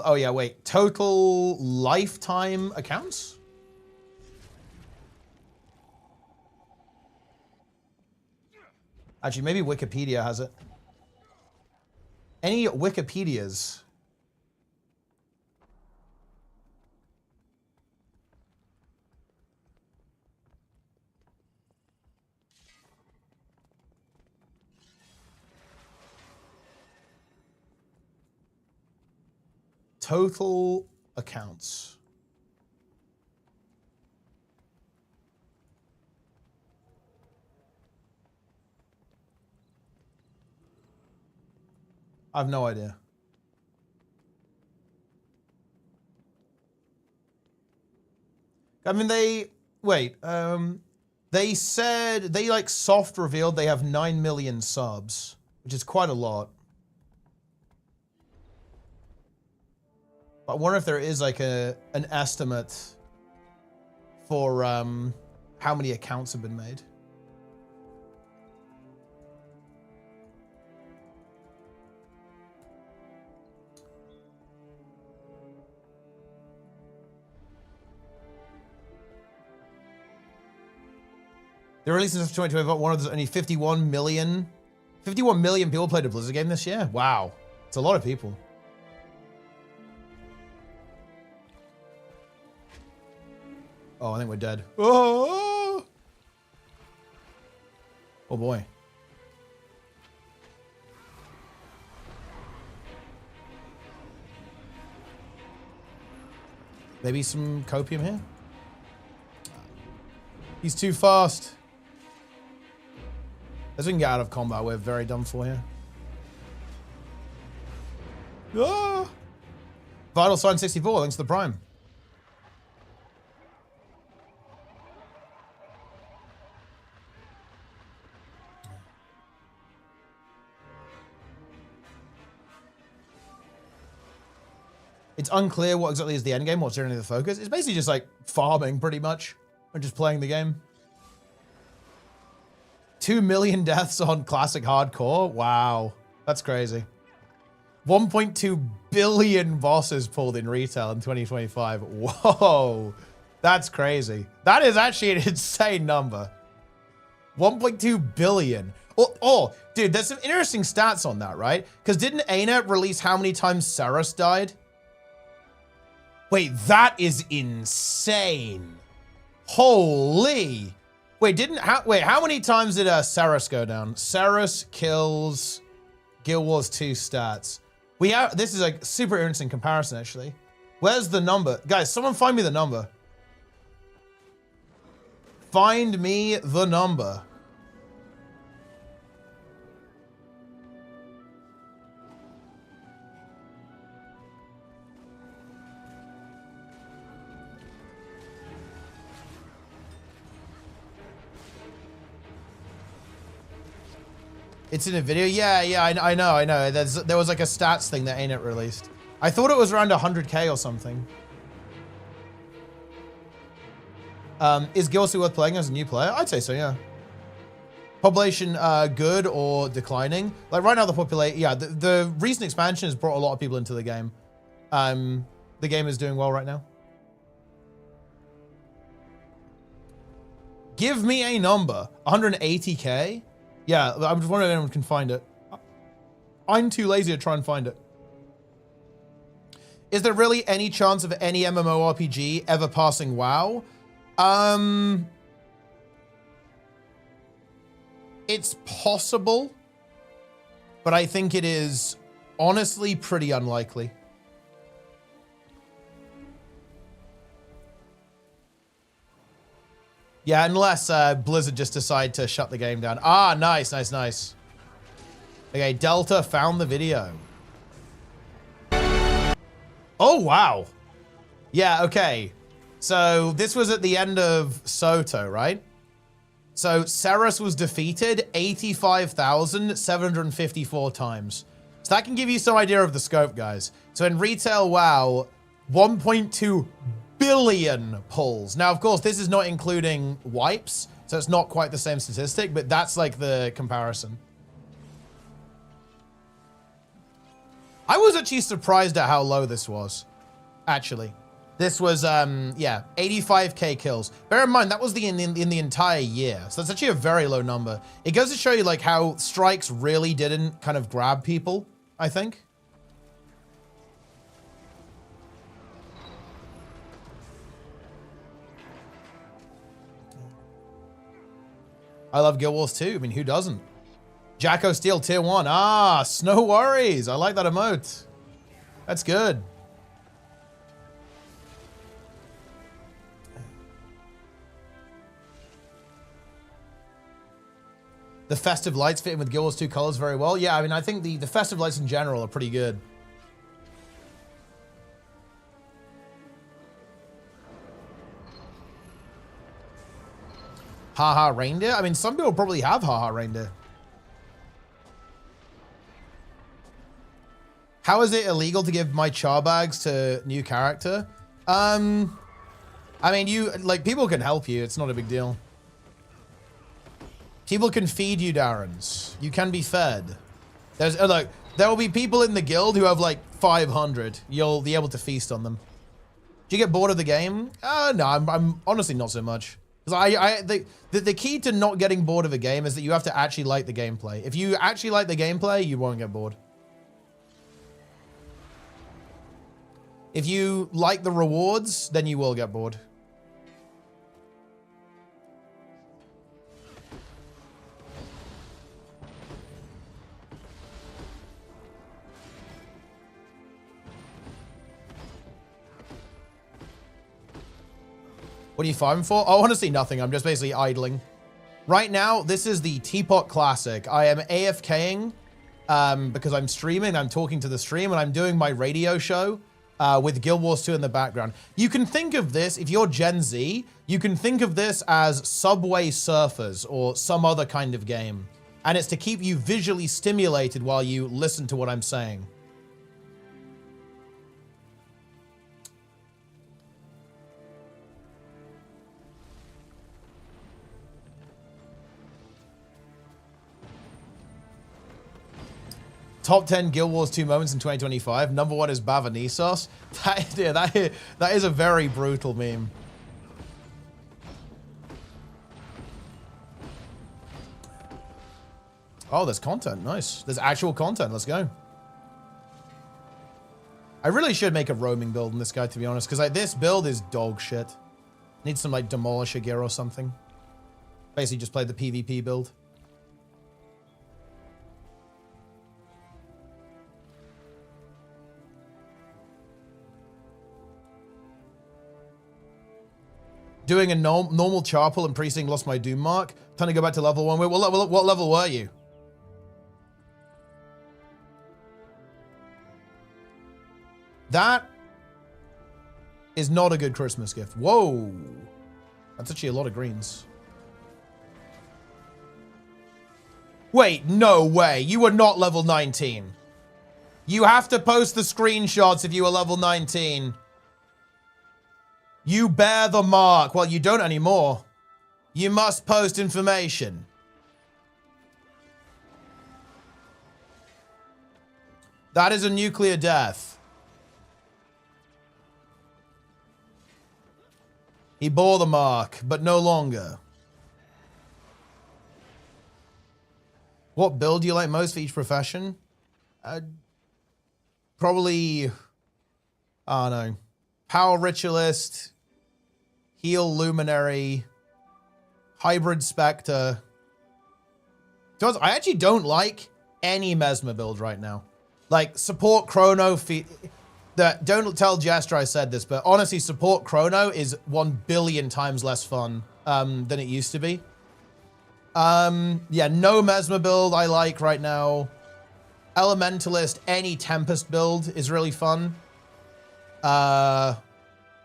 Oh yeah, wait. Total lifetime accounts? Actually, maybe Wikipedia has it. Any Wikipedias? Total accounts. I have no idea. I mean, they said, they like soft revealed they have 9 million subs, which is quite a lot. I wonder if there is like an estimate for how many accounts have been made. The release in 2020, one of those only 51 million people played a Blizzard game this year. Wow, it's a lot of people. Oh, I think we're dead. Oh, oh boy. Maybe some copium here? He's too fast. As we can get out of combat, we're very done for here. Ah! Vital Sign 64, thanks to the Prime. It's unclear what exactly is the end game, what's generally the focus. It's basically just like farming pretty much, and just playing the game. 2 million deaths on classic hardcore. Wow, that's crazy. 1.2 billion bosses pulled in retail in 2025. Whoa, that's crazy. That is actually an insane number. 1.2 billion. Oh, dude, there's some interesting stats on that, right? Because didn't ArenaNet release how many times Ceres died? Wait, that is insane. Holy. Wait, how many times did Ceres go down? Ceres kills Guild Wars 2 stats. This is a super interesting comparison, actually. Where's the number? Guys, someone find me the number. Find me the number. It's in a video? Yeah, I know. There was like a stats thing that ArenaNet released. I thought it was around 100K or something. Is Guild Wars 2 worth playing as a new player? I'd say so, yeah. Population good or declining? Like right now the population, yeah, the recent expansion has brought a lot of people into the game. The game is doing well right now. Give me a number. 180K? Yeah, I'm just wondering if anyone can find it. I'm too lazy to try and find it. Is there really any chance of any MMORPG ever passing WoW? It's possible, but I think it is honestly pretty unlikely. Yeah, unless Blizzard just decide to shut the game down. Ah, nice. Okay, Delta found the video. Oh, wow. Yeah, okay. So this was at the end of Soto, right? So Ceres was defeated 85,754 times. So that can give you some idea of the scope, guys. So in retail WoW, 1.2 billion pulls. Now, of course, this is not including wipes, so it's not quite the same statistic, but that's like the comparison. I was actually surprised at how low this was, actually. This was, yeah, 85K kills. Bear in mind, that was in the entire year, so that's actually a very low number. It goes to show you, like, how strikes really didn't kind of grab people, I think. I love Guild Wars 2. I mean, who doesn't? Jacko Steel Tier 1. Ah, no worries. I like that emote. That's good. The festive lights fit in with Guild Wars 2 colors very well. Yeah, I mean, I think the festive lights in general are pretty good. Haha reindeer? I mean, some people probably have haha reindeer. How is it illegal to give my char bags to new character? I mean, people can help you. It's not a big deal. People can feed you, Darrens. You can be fed. There's look, there will be people in the guild who have like 500. You'll be able to feast on them. Do you get bored of the game? No, I'm honestly not so much. Because the key to not getting bored of a game is that you have to actually like the gameplay. If you actually like the gameplay, you won't get bored. If you like the rewards, then you will get bored. What are you farming for? Oh, honestly, nothing. I'm just basically idling. Right now, this is the Teapot Classic. I am AFKing because I'm streaming. I'm talking to the stream, and I'm doing my radio show with Guild Wars 2 in the background. You can think of this, if you're Gen Z, you can think of this as Subway Surfers or some other kind of game. And it's to keep you visually stimulated while you listen to what I'm saying. Top 10 Guild Wars 2 moments in 2025. Number 1 is Bavanisos. That is a very brutal meme. Oh, there's content. Nice. There's actual content. Let's go. I really should make a roaming build in this guy, to be honest, because like this build is dog shit. Need some like demolisher gear or something. Basically just play the PvP build. Doing a normal char pull and precinct lost my doom mark. Time to go back to level 1. Wait, what level were you? That is not a good Christmas gift. Whoa. That's actually a lot of greens. Wait, no way. You were not level 19. You have to post the screenshots if you were level 19. You bear the mark. Well, you don't anymore. You must post information. That is a nuclear death. He bore the mark, but no longer. What build do you like most for each profession? Probably, I don't know. Power Ritualist, Heal Luminary, Hybrid Spectre. I actually don't any Mesmer build right now. Like, support Chrono. Don't tell Jester I said this, but honestly, support Chrono is 1 billion times less fun than it used to be. Yeah, no Mesmer build I like right now. Elementalist, any Tempest build is really fun.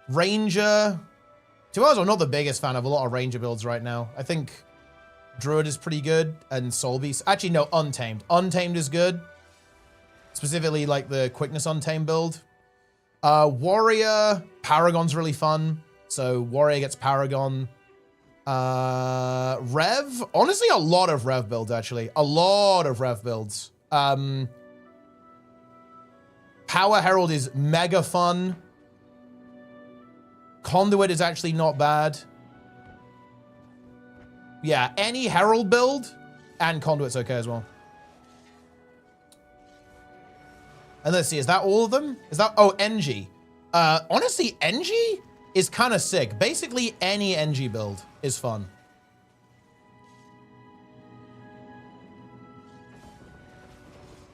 Ranger. To us, I'm not the biggest fan of a lot of Ranger builds right now. I think Druid is pretty good, and Soul Beast. Actually, no, Untamed. Untamed is good. Specifically, like the Quickness Untamed build. Warrior. Paragon's really fun. So, Warrior gets Paragon. Rev. Honestly, a lot of Rev builds, actually. A lot of Rev builds. Power Herald is mega fun. Conduit is actually not bad. Yeah, any Herald build and Conduit's okay as well. And let's see, is that all of them? Is that, oh, NG. Honestly, NG is kind of sick. Basically, any NG build is fun.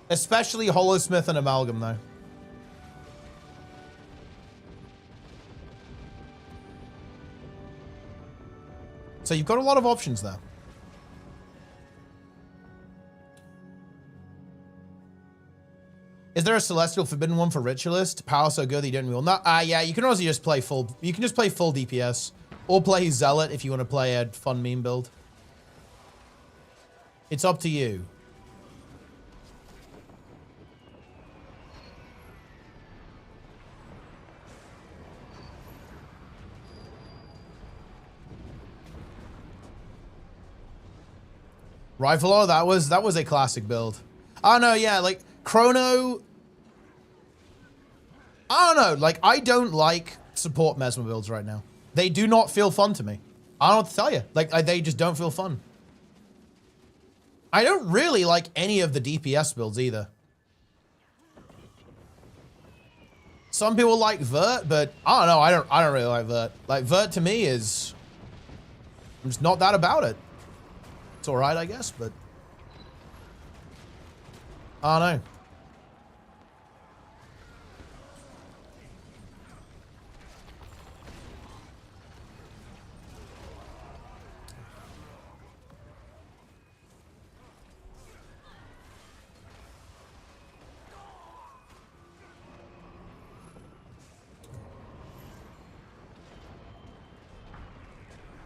Especially Hollowsmith and Amalgam, though. So you've got a lot of options there. Is there a Celestial Forbidden one for Ritualist? Power so good that you don't real. No, yeah, you can also just play full. You can just play full DPS, or play Zealot if you want to play a fun meme build. It's up to you. Rifle, oh, that was a classic build. Oh no, yeah, like Chrono. I don't know, like I don't like support Mesmer builds right now. They do not feel fun to me. I don't know what to tell you. Like they just don't feel fun. I don't really like any of the DPS builds either. Some people like Vert, but I don't know. I don't really like Vert. Like Vert to me is, I'm just not that about it. It's all right, I guess, but I don't know.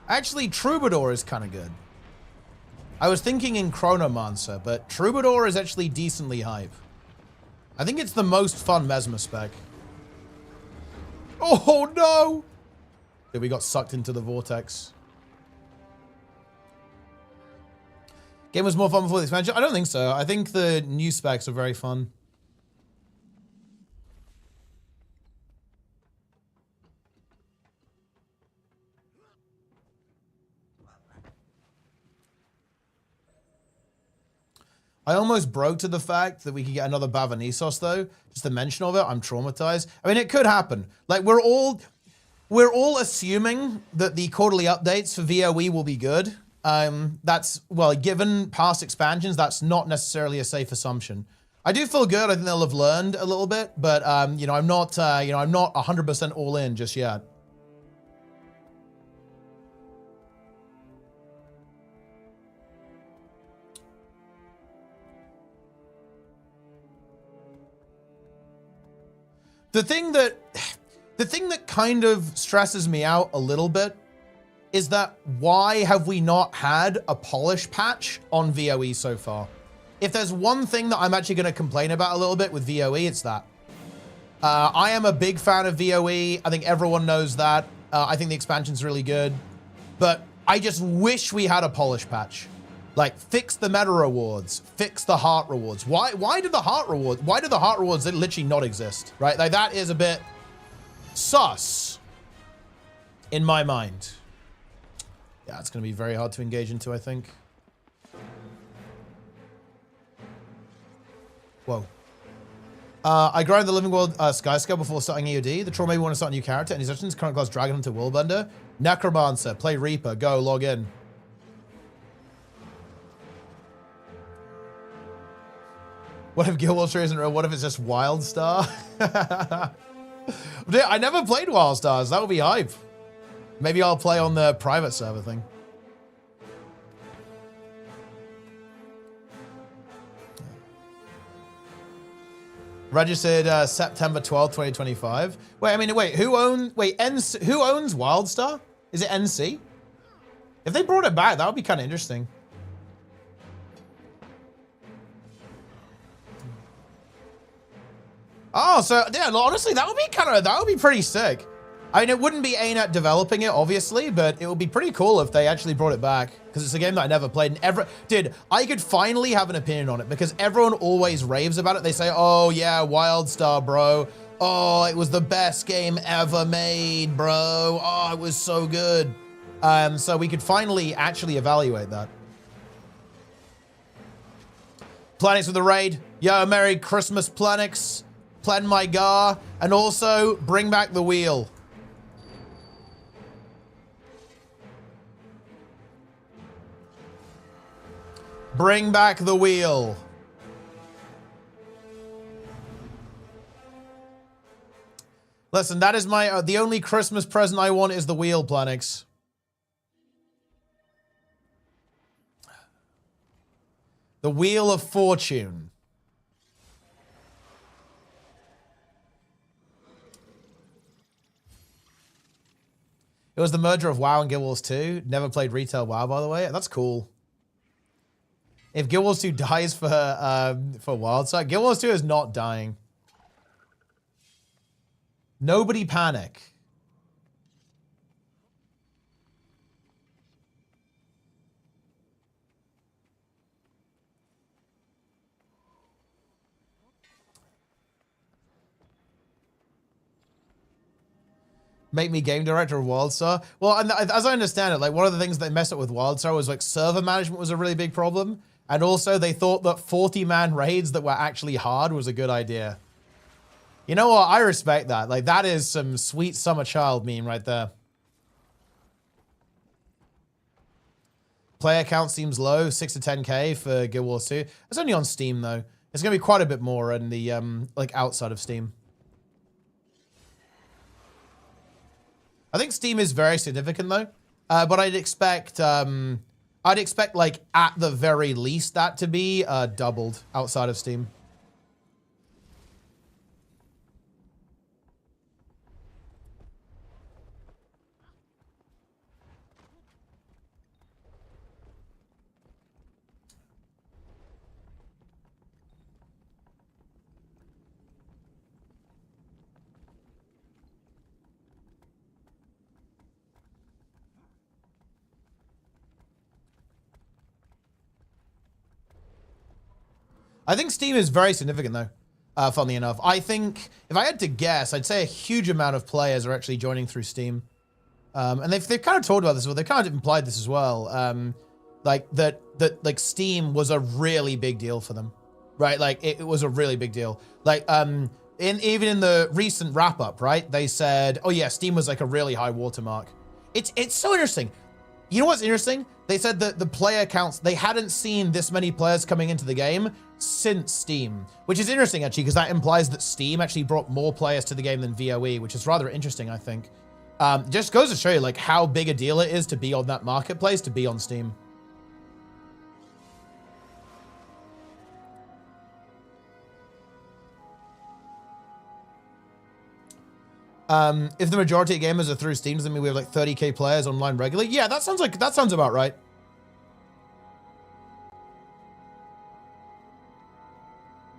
Actually, Troubadour is kind of good. I was thinking in Chronomancer, but Troubadour is actually decently hype. I think it's the most fun Mesmer spec. Oh no! Dude, we got sucked into the vortex. Game was more fun before the expansion? I don't think so. I think the new specs are very fun. I almost broke to the fact that we could get another Bavanisos though. Just the mention of it, I'm traumatized. I mean, it could happen. Like we're all assuming that the quarterly updates for VOE will be good. That's, well, given past expansions, that's not necessarily a safe assumption. I do feel good. I think they'll have learned a little bit, but you know, I'm not 100% all in just yet. The thing that kind of stresses me out a little bit is that why have we not had a polish patch on VOE so far? If there's one thing that I'm actually going to complain about a little bit with VOE, it's that. I am a big fan of VOE. I think everyone knows that. I think the expansion's really good. But I just wish we had a polish patch. Like, fix the meta rewards, fix the heart rewards. Why do the heart rewards literally not exist, right? Like, that is a bit sus in my mind. Yeah, it's going to be very hard to engage into, I think. Whoa. I grind the Living World Sky Scale before starting EOD. The troll maybe want to start a new character. Any suggestions? Current class Dragon Hunter Willbender. Necromancer. Play Reaper. Go, log in. What if Guild Wars 3 isn't real? What if it's just Wildstar? Dude, I never played Wildstars. That would be hype. Maybe I'll play on the private server thing. Registered September 12th, 2025. Who owns Wildstar? Is it NC? If they brought it back, that would be kind of interesting. Oh, so yeah, honestly, that would be pretty sick. I mean, it wouldn't be ArenaNet developing it, obviously, but it would be pretty cool if they actually brought it back, because it's a game that I never played. And dude, I could finally have an opinion on it, because everyone always raves about it. They say, oh yeah, Wildstar, bro. Oh, it was the best game ever made, bro. Oh, it was so good. So we could finally actually evaluate that. Planix with the raid. Yo, Merry Christmas, Planix. Plan my gar, and also bring back the wheel. Bring back the wheel. Listen, that is my the only Christmas present I want is the wheel, Planix. The Wheel of Fortune. It was the merger of WoW and Guild Wars 2. Never played retail WoW, by the way. That's cool. If Guild Wars 2 dies for Wildstar, Guild Wars 2 is not dying. Nobody panic. Make me game director of WildStar. Well, and as I understand it, like one of the things they messed up with WildStar was like server management was a really big problem. And also they thought that 40-man raids that were actually hard was a good idea. You know what? I respect that. Like that is some sweet summer child meme right there. Player count seems low, 6 to 10K for Guild Wars 2. It's only on Steam though. It's gonna be quite a bit more in the like outside of Steam. I think Steam is very significant though, but I'd expect like at the very least that to be doubled outside of Steam. I think Steam is very significant though, funnily enough. I think, if I had to guess, I'd say a huge amount of players are actually joining through Steam. And they've kind of talked about this, well, they've kind of implied this as well. Like that like Steam was a really big deal for them, right? Like it was a really big deal. Like even in the recent wrap up, right? They said, oh yeah, Steam was like a really high watermark. It's so interesting. You know what's interesting? They said that the player counts, they hadn't seen this many players coming into the game since Steam, which is interesting actually, because that implies that Steam actually brought more players to the game than VOE, which is rather interesting, I think. Just goes to show you like how big a deal it is to be on that marketplace, to be on Steam. If the majority of gamers are through Steam, does that mean we have like 30K players online regularly? Yeah, that sounds about right.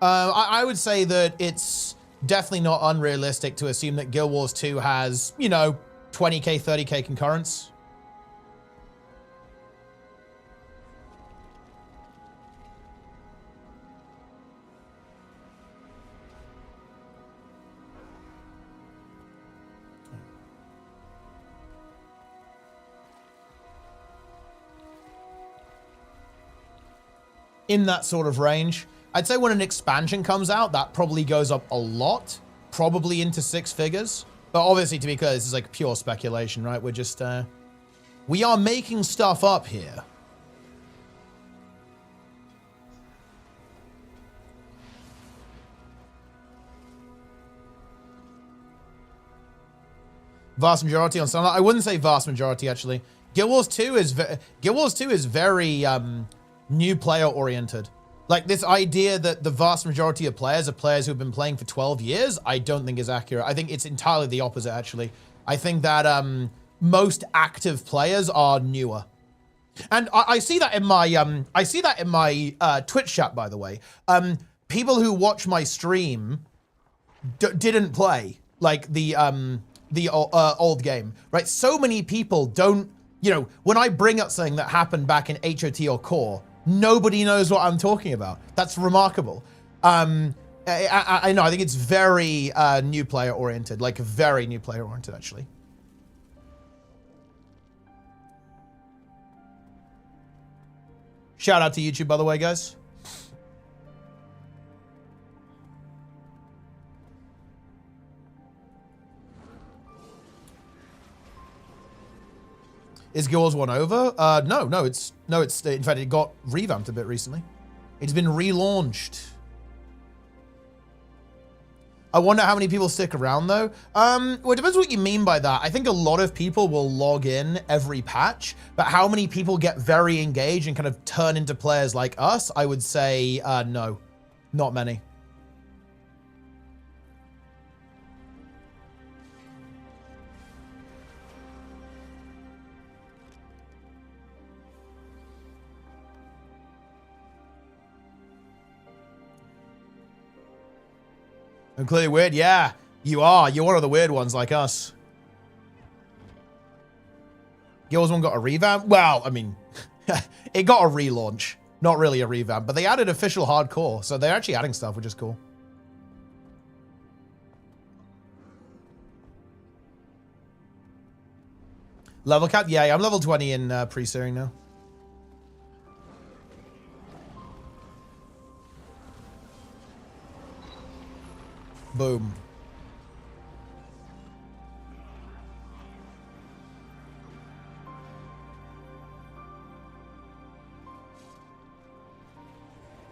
I would say that it's definitely not unrealistic to assume that Guild Wars 2 has, you know, 20K, 30K concurrents. In that sort of range. I'd say when an expansion comes out, that probably goes up a lot, probably into 6 figures. But obviously, to be clear, this is like pure speculation, right? We're just, we are making stuff up here. Vast majority on Sunlight. I wouldn't say vast majority, actually. Guild Wars 2 is very new player oriented. Like this idea that the vast majority of players are players who've been playing for 12 years, I don't think is accurate. I think it's entirely the opposite, actually. I think that most active players are newer. And I see that in my Twitch chat, by the way. People who watch my stream didn't play like the old game, right? So many people don't, you know, when I bring up something that happened back in HOT or Core, nobody knows what I'm talking about. That's remarkable. I know, I think it's very new player oriented, like very new player oriented, actually. Shout out to YouTube, by the way, guys. Is Guild Wars 1 over? No, it's in fact, it got revamped a bit recently. It's been relaunched. I wonder how many people stick around though. Well, it depends what you mean by that. I think a lot of people will log in every patch, but how many people get very engaged and kind of turn into players like us? I would say no, not many. I'm clearly weird. Yeah, you are. You're one of the weird ones like us. Guild Wars 1 got a revamp? Well, I mean, it got a relaunch. Not really a revamp, but they added official hardcore. So they're actually adding stuff, which is cool. Level cap? Yeah, I'm level 20 in pre-searing now. Boom.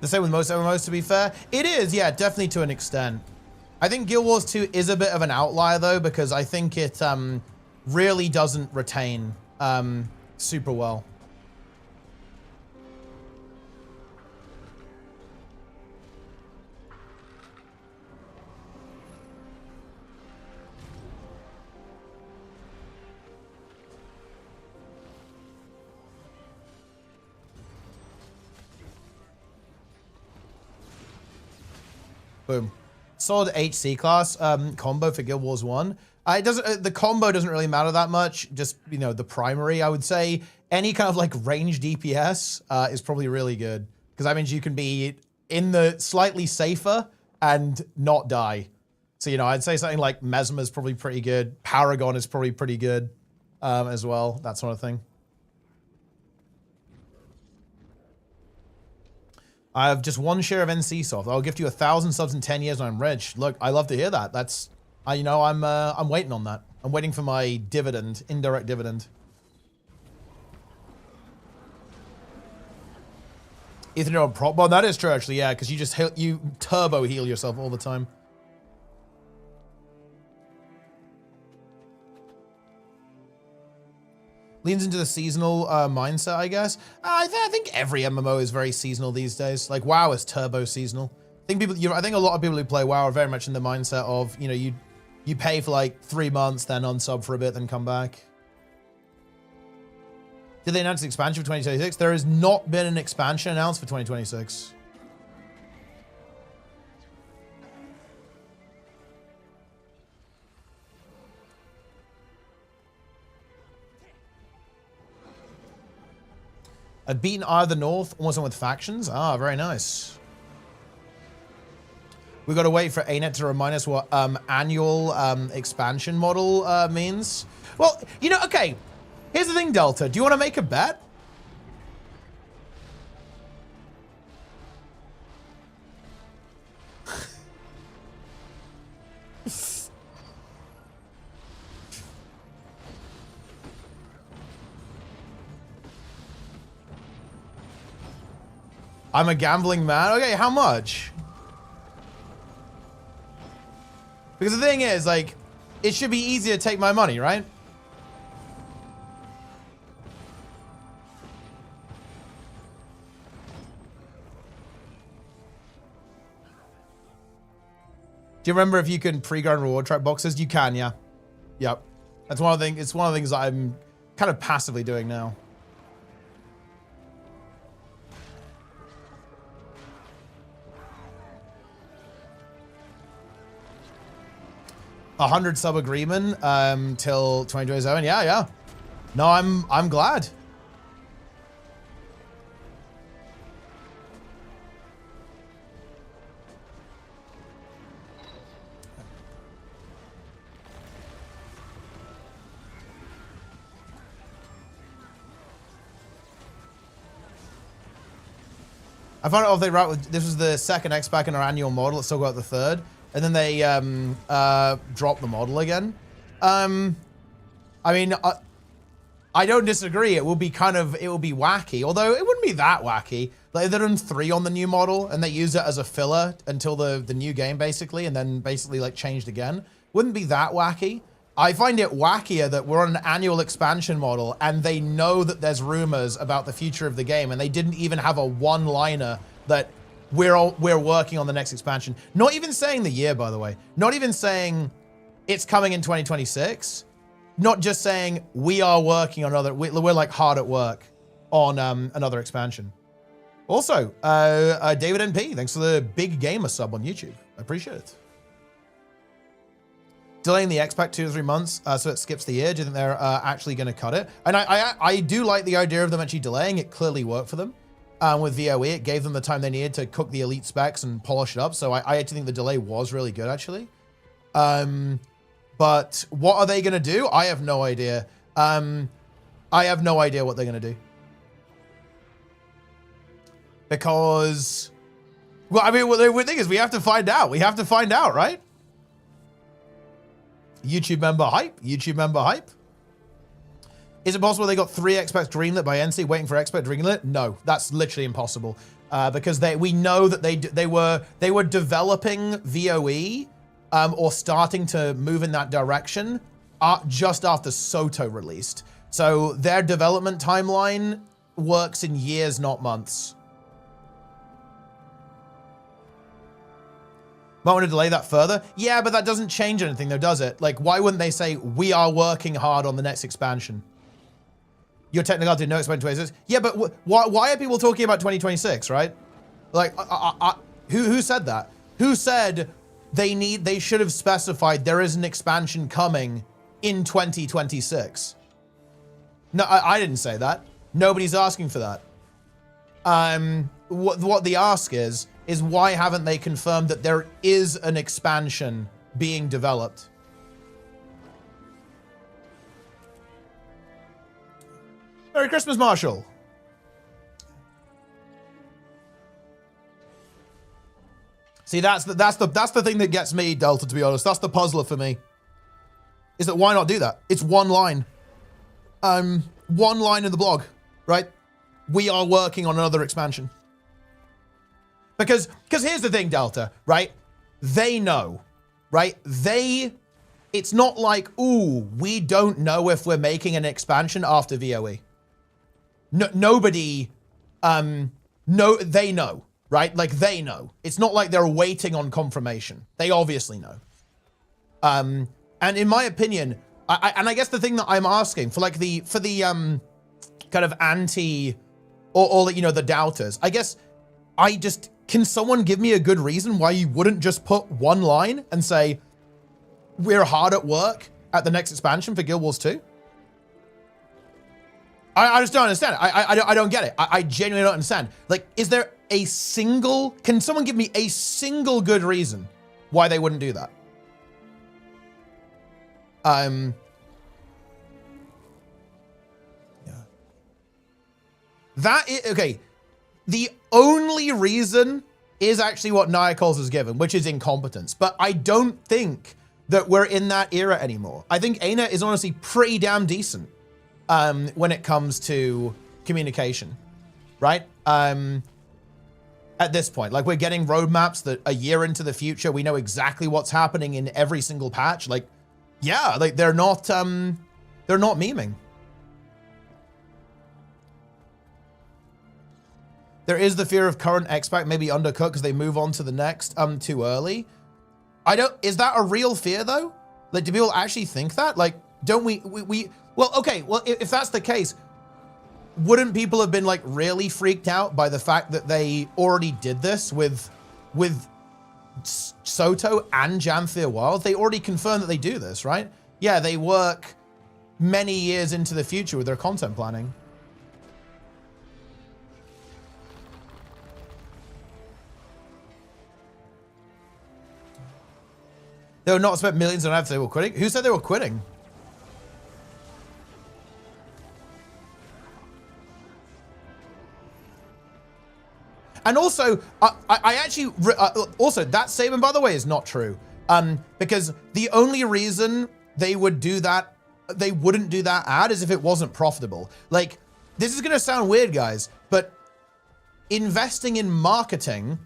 The same with most MMOs, to be fair. It is, yeah, definitely to an extent. I think Guild Wars 2 is a bit of an outlier, though, because I think it really doesn't retain super well. Boom. Solid HC class combo for Guild Wars 1. It doesn't. The combo doesn't really matter that much. Just, you know, the primary, I would say. Any kind of like range DPS is probably really good. Because that means you can be in the slightly safer and not die. So, you know, I'd say something like Mesmer is probably pretty good. Paragon is probably pretty good as well. That sort of thing. I have just one share of NCSoft. I'll gift you 1,000 subs in 10 years when I'm rich. Look, I love to hear that. That's, you know, I'm waiting on that. I'm waiting for my dividend, indirect dividend. Ethan on prop. Well, that is true actually, yeah, because you just you turbo heal yourself all the time. Leans into the seasonal mindset, I guess. I think every MMO is very seasonal these days. Like WoW is turbo seasonal. I think I think a lot of people who play WoW are very much in the mindset of, you know, you pay for like 3 months, then unsub for a bit, then come back. Did they announce an expansion for 2026? There has not been an expansion announced for 2026. I've beaten Eye of the North, almost on with factions. Ah, very nice. We've got to wait for ArenaNet to remind us what annual expansion model means. Well, you know, okay. Here's the thing, Delta. Do you want to make a bet? I'm a gambling man. Okay, how much? Because the thing is, like, it should be easy to take my money, right? Do you remember if you can pre-grind reward track boxes? You can, yeah. Yep. That's one of the things. It's one of the things that I'm kind of passively doing now. A 100 sub agreement till 2027. Yeah. No, I'm glad. I found out if they route with this was the second X pack in our annual model. It's still got the third. And then they drop the model again. I mean, I don't disagree. It will be wacky, although it wouldn't be that wacky. Like, they're done 3 on the new model, and they use it as a filler until the new game, basically, and then basically like changed again. Wouldn't be that wacky. I find it wackier that we're on an annual expansion model, and they know that there's rumors about the future of the game, and they didn't even have a one-liner that we're working on the next expansion. Not even saying the year, by the way. Not even saying it's coming in 2026. Not just saying we are working on we're like hard at work on another expansion. Also, David NP, thanks for the big gamer sub on YouTube. I appreciate it. Delaying the X-Pack 2 to 3 months so it skips the year. Do you think they're actually going to cut it? And I do like the idea of them actually delaying. It clearly worked for them. With VOE, it gave them the time they needed to cook the elite specs and polish it up. So I actually think the delay was really good, actually. But what are they going to do? I have no idea. I have no idea what they're going to do. Because, well, I mean, the thing is, we have to find out. We have to find out, right? YouTube member hype. YouTube member hype. Is it possible they got 3 experts greenlit by NC waiting for expert greenlit? No, that's literally impossible. Because we know that they were developing VOE or starting to move in that direction just after Soto released. So their development timeline works in years, not months. Might want to delay that further. Yeah, but that doesn't change anything though, does it? Like, why wouldn't they say, we are working hard on the next expansion? Your technical did no expansion 26. Yeah, but why are people talking about 2026, right? Like, who said that? Who said they should have specified there is an expansion coming in 2026? No, I didn't say that. Nobody's asking for that. What the ask is why haven't they confirmed that there is an expansion being developed? Merry Christmas, Marshall. See, that's the thing that gets me, Delta, to be honest. That's the puzzler for me. Is that why not do that? It's one line. One line in the blog, right? We are working on another expansion. Because here's the thing, Delta, right? They know, right? It's not like, ooh, we don't know if we're making an expansion after VOE. No, nobody, no, they know, right? Like they know. It's not like they're waiting on confirmation. They obviously know. And in my opinion, I guess the thing that I'm asking for the kind of anti or you know, the doubters, I guess can someone give me a good reason why you wouldn't just put one line and say, we're hard at work at the next expansion for Guild Wars 2? I just don't understand it. I don't get it. I genuinely don't understand. Like, is there can someone give me a single good reason why they wouldn't do that? Yeah. Okay. The only reason is actually what Niacals has given, which is incompetence. But I don't think that we're in that era anymore. I think ArenaNet is honestly pretty damn decent when it comes to communication, right? At this point, like, we're getting roadmaps that a year into the future, we know exactly what's happening in every single patch. Like, yeah, like they're not memeing. There is the fear of current expat maybe undercut because they move on to the next too early. Is that a real fear though? Like, do people actually think that? Like, don't we well, okay, well, if that's the case, wouldn't people have been like really freaked out by the fact that they already did this with Soto and Janthea Wild? They already confirmed that they do this, right? Yeah, they work many years into the future with their content planning. They would not spend millions on ads if they were quitting. Who said they were quitting? And also, I actually, also, that statement, by the way, is not true. Because the only reason they would do that, they wouldn't do that ad is if it wasn't profitable. Like, this is going to sound weird, guys, but investing in marketing,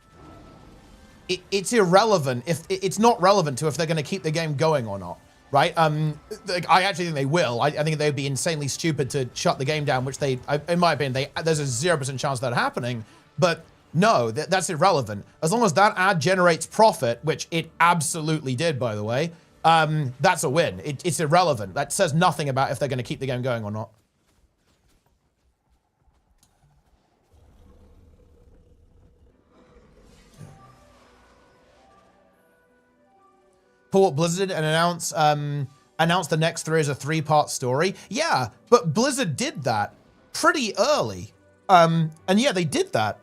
it's irrelevant if it's not relevant to if they're going to keep the game going or not, right? Like, I actually think they will. I think they'd be insanely stupid to shut the game down, which in my opinion, there's a 0% chance of that happening. But no, that's irrelevant. As long as that ad generates profit, which it absolutely did, by the way, that's a win. It's irrelevant. That says nothing about if they're going to keep the game going or not. Pull what Blizzard and announce the next 3 as a 3-part story. Yeah, but Blizzard did that pretty early. And yeah, they did that.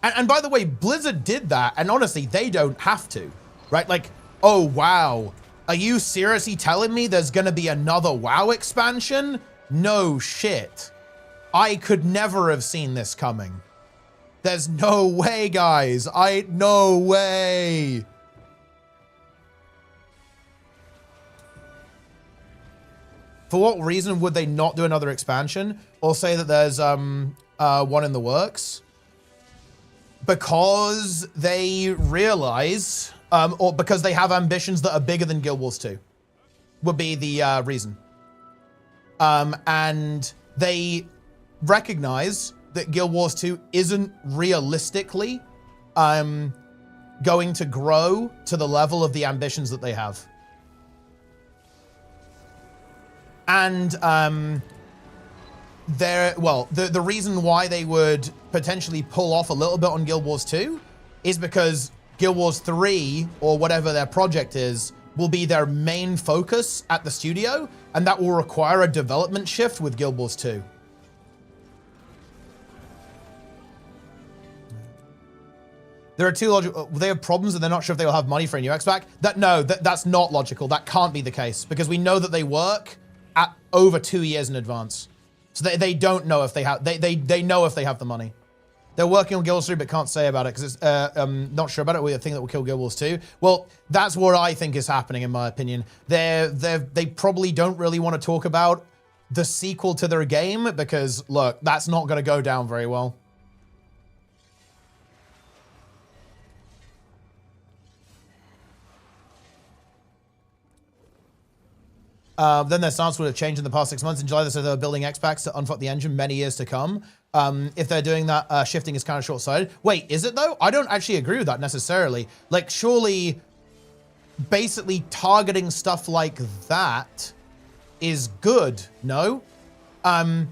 And by the way, Blizzard did that, and honestly, they don't have to, right? Like, oh, wow. Are you seriously telling me there's gonna be another WoW expansion? No shit. I could never have seen this coming. There's no way, guys. No way. For what reason would they not do another expansion or say that there's one in the works? Because they realize, or because they have ambitions that are bigger than Guild Wars 2, would be the reason. And they recognize that Guild Wars 2 isn't realistically going to grow to the level of the ambitions that they have. And the reason why they would potentially pull off a little bit on Guild Wars 2 is because Guild Wars 3, or whatever their project is, will be their main focus at the studio, and that will require a development shift with Guild Wars 2. There are two logical. They have problems and they're not sure if they will have money for a new X pack. That's not logical. That can't be the case because we know that they work at over 2 years in advance. So they don't know if they have. They know if they have the money. They're working on Guild Wars 3 but can't say about it because it's not sure about it. We think that will kill Guild Wars 2. Well, that's what I think is happening in my opinion. They probably don't really want to talk about the sequel to their game because look, that's not going to go down very well. Then their stance would have changed in the past 6 months. In July, they said they were building X-Packs to unfuck the engine many years to come. If they're doing that, shifting is kind of short-sighted. Wait, is it though? I don't actually agree with that necessarily. Like, surely, basically targeting stuff like that is good, no? And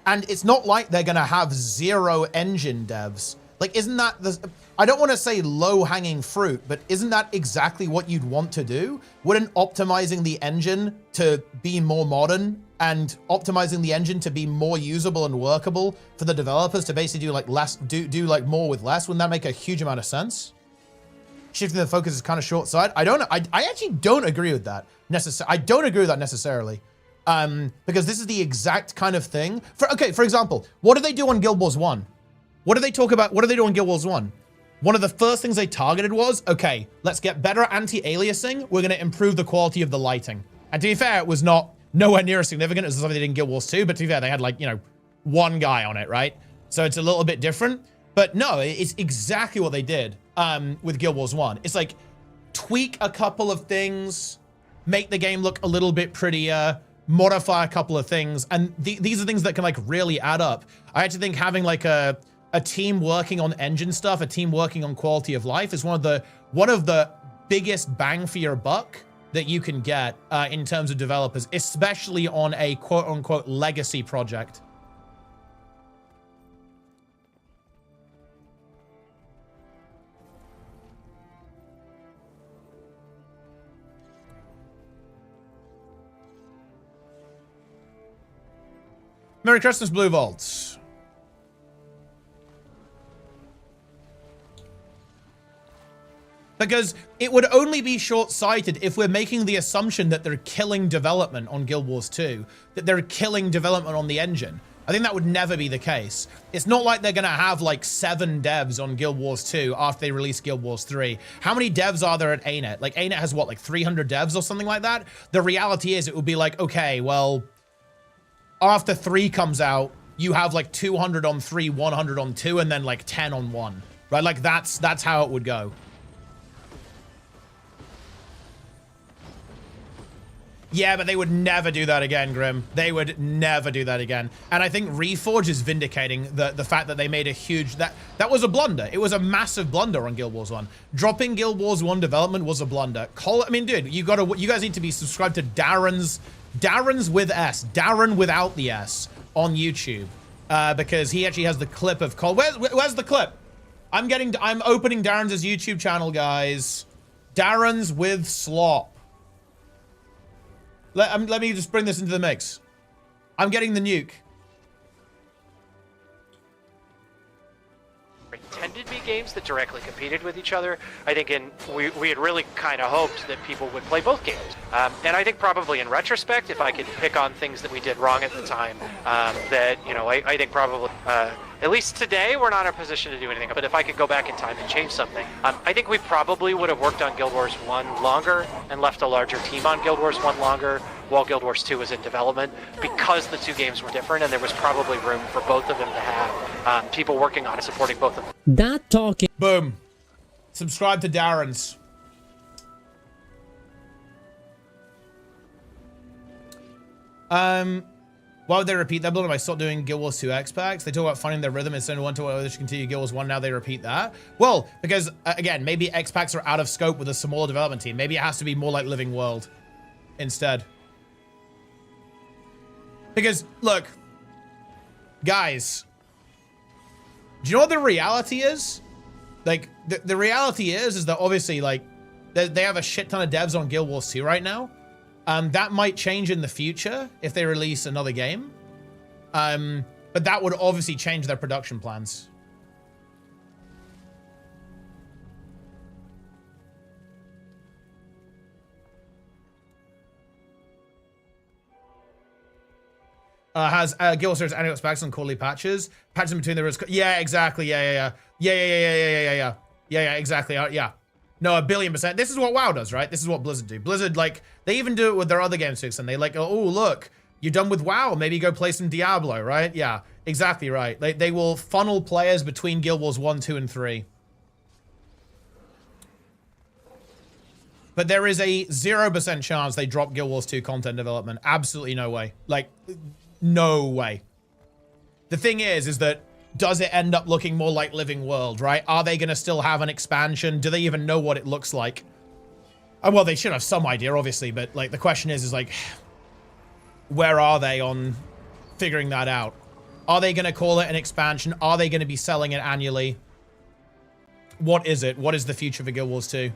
it's not like they're gonna have 0 engine devs. Like, isn't that the... I don't want to say low-hanging fruit, but isn't that exactly what you'd want to do? Wouldn't optimizing the engine to be more modern and optimizing the engine to be more usable and workable for the developers to basically do like less, do like more with less? Wouldn't that make a huge amount of sense? Shifting the focus is kind of short-sighted. I actually don't agree with that necessarily. I don't agree with that necessarily. Because this is the exact kind of thing. For example, what do they do on Guild Wars 1? What do they talk about? What do they do on Guild Wars 1? One of the first things they targeted was, okay, let's get better anti-aliasing. We're going to improve the quality of the lighting. And to be fair, it was nowhere near as significant as something they did in Guild Wars 2. But to be fair, they had like, you know, one guy on it, right? So it's a little bit different. But no, it's exactly what they did with Guild Wars 1. It's like tweak a couple of things, make the game look a little bit prettier, modify a couple of things. And these are things that can like really add up. I actually think having like a team working on engine stuff, a team working on quality of life is one of the biggest bang for your buck that you can get in terms of developers, especially on a quote unquote legacy project. Merry Christmas, Blue Vaults. Because it would only be short-sighted if we're making the assumption that they're killing development on Guild Wars 2, that they're killing development on the engine. I think that would never be the case. It's not like they're going to have like 7 devs on Guild Wars 2 after they release Guild Wars 3. How many devs are there at ArenaNet? Like ArenaNet has what, like 300 devs or something like that? The reality is it would be like, okay, well, after 3 comes out, you have like 200 on 3, 100 on 2, and then like 10 on 1, right? Like that's how it would go. Yeah, but they would never do that again, Grim. They would never do that again. And I think Reforge is vindicating the fact that they made a huge... That was a blunder. It was a massive blunder on Guild Wars 1. Dropping Guild Wars 1 development was a blunder. I mean, dude, you guys need to be subscribed to Darren's with S. Darren without the S on YouTube. Because he actually has the clip of Cole. Where's the clip? I'm opening Darren's YouTube channel, guys. Darren's with Slop. Let me just bring this into the mix. I'm getting the nuke. intended to be games that directly competed with each other. I think we had really kind of hoped that people would play both games. And I think probably in retrospect, if I could pick on things that we did wrong at the time, that, you know, I think probably, at least today, we're not in a position to do anything. But if I could go back in time and change something, I think we probably would have worked on Guild Wars 1 longer and left a larger team on Guild Wars 1 longer while Guild Wars 2 was in development, because the two games were different and there was probably room for both of them to have people working on it, supporting both of them. That talking. Boom. Subscribe to Darren's. Why would they repeat that? Blood, I stopped doing Guild Wars 2 X packs. They talk about finding their rhythm instead of one to whether they should continue Guild Wars 1. Now they repeat that. Well, because again, maybe X packs are out of scope with a smaller development team. Maybe it has to be more like Living World instead. Because look, guys, do you know what the reality is? Like the reality is that obviously like they have a shit ton of devs on Guild Wars 2 right now. That might change in the future if they release another game. But that would obviously change their production plans. Has Guild Wars Series annual specs on quarterly patches? Patches in between the risks. Yeah, exactly. Yeah, exactly. Yeah. No, 1,000,000,000%. This is what WoW does, right? This is what Blizzard do. Blizzard, like, they even do it with their other games too. And they like, oh, look, you're done with WoW. Maybe go play some Diablo, right? Yeah, exactly right. They will funnel players between Guild Wars 1, 2, and 3. But there is a 0% chance they drop Guild Wars 2 content development. Absolutely no way. Like, no way. The thing is that does it end up looking more like Living World, right? Are they going to still have an expansion? Do they even know what it looks like? Well, they should have some idea, obviously, but like the question is like, where are they on figuring that out? Are they going to call it an expansion? Are they going to be selling it annually? What is it? What is the future for Guild Wars 2?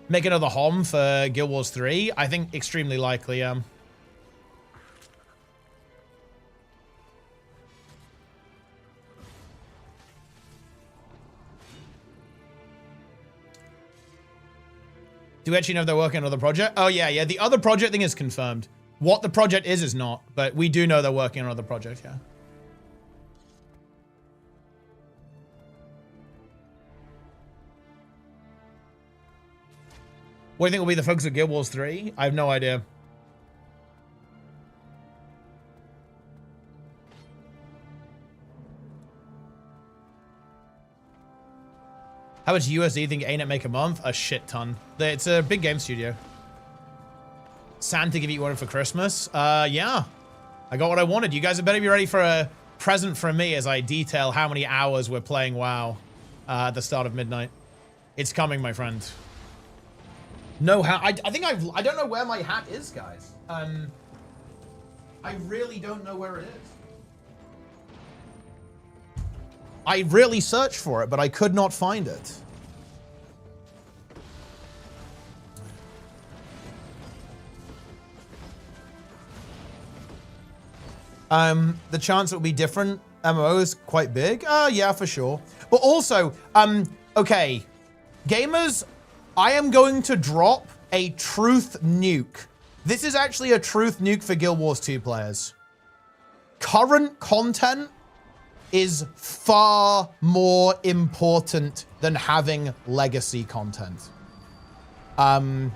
Make another HOM for Guild Wars 3? I think extremely likely, How Do we actually know if they're working on another project? Oh, yeah. The other project thing is confirmed. What the project is not, but we do know they're working on another project, yeah. What do you think will be the focus of Guild Wars 3? I have no idea. How much USD do you think ArenaNet make a month? A shit ton. It's a big game studio. Santa give you one for Christmas? Yeah. I got what I wanted. You guys had better be ready for a present from me as I detail how many hours we're playing WoW at the start of midnight. It's coming, my friend. No hat. I don't know where my hat is, guys. I really don't know where it is. I really searched for it, but I could not find it. The chance it will be different MMO is quite big. Yeah, for sure. But also, okay, gamers, I am going to drop a truth nuke. This is actually a truth nuke for Guild Wars 2 players. Current content is far more important than having legacy content. And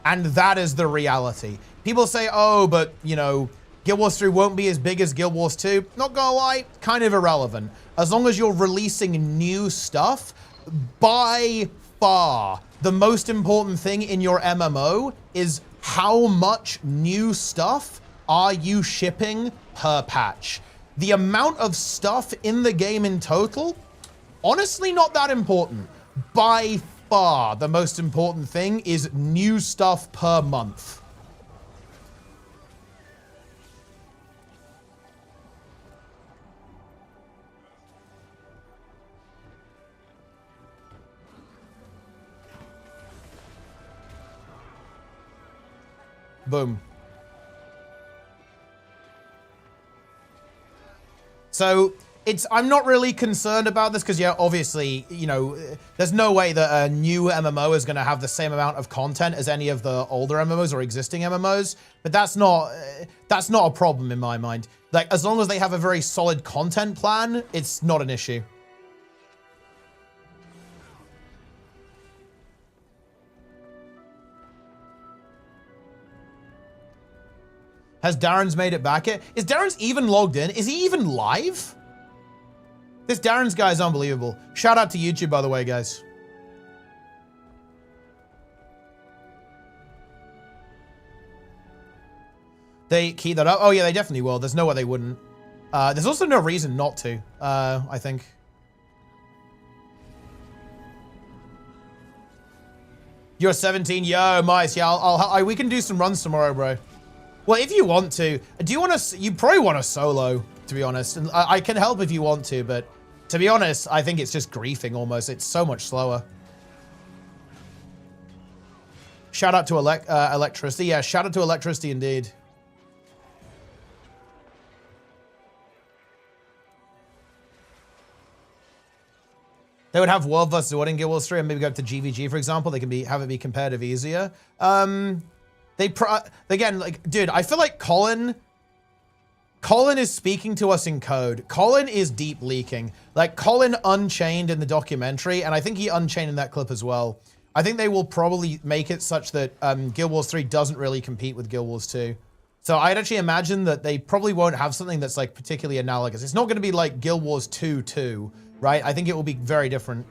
that is the reality. People say, oh, but, you know, Guild Wars 3 won't be as big as Guild Wars 2. Not gonna lie, kind of irrelevant. As long as you're releasing new stuff, by far, the most important thing in your MMO is how much new stuff are you shipping per patch. The amount of stuff in the game in total, honestly not that important. By far, the most important thing is new stuff per month. Boom. So I'm not really concerned about this because, yeah, obviously, you know, there's no way that a new MMO is going to have the same amount of content as any of the older MMOs or existing MMOs. But that's not a problem in my mind. Like, as long as they have a very solid content plan, it's not an issue. Has Darren's made it back yet? Is Darren's even logged in? Is he even live? This Darren's guy is unbelievable. Shout out to YouTube, by the way, guys. They key that up? Oh, yeah, they definitely will. There's no way they wouldn't. There's also no reason not to, I think. You're 17? Yo, Mice. Yeah, we can do some runs tomorrow, bro. Well, if you want to. Do you want to... You probably want to solo, to be honest. And I can help if you want to, but to be honest, I think it's just griefing almost. It's so much slower. Shout out to electricity. Yeah, shout out to electricity indeed. They would have World vs. World in Guild Wars 3 and maybe go up to GVG, for example. They can have it be competitive easier. Again, like, dude, I feel like Colin is speaking to us in code. Colin is deep leaking. Like, Colin unchained in the documentary, and I think he unchained in that clip as well. I think they will probably make it such that Guild Wars 3 doesn't really compete with Guild Wars 2. So I'd actually imagine that they probably won't have something that's like particularly analogous. It's not going to be like Guild Wars 2 2, right? I think it will be very different.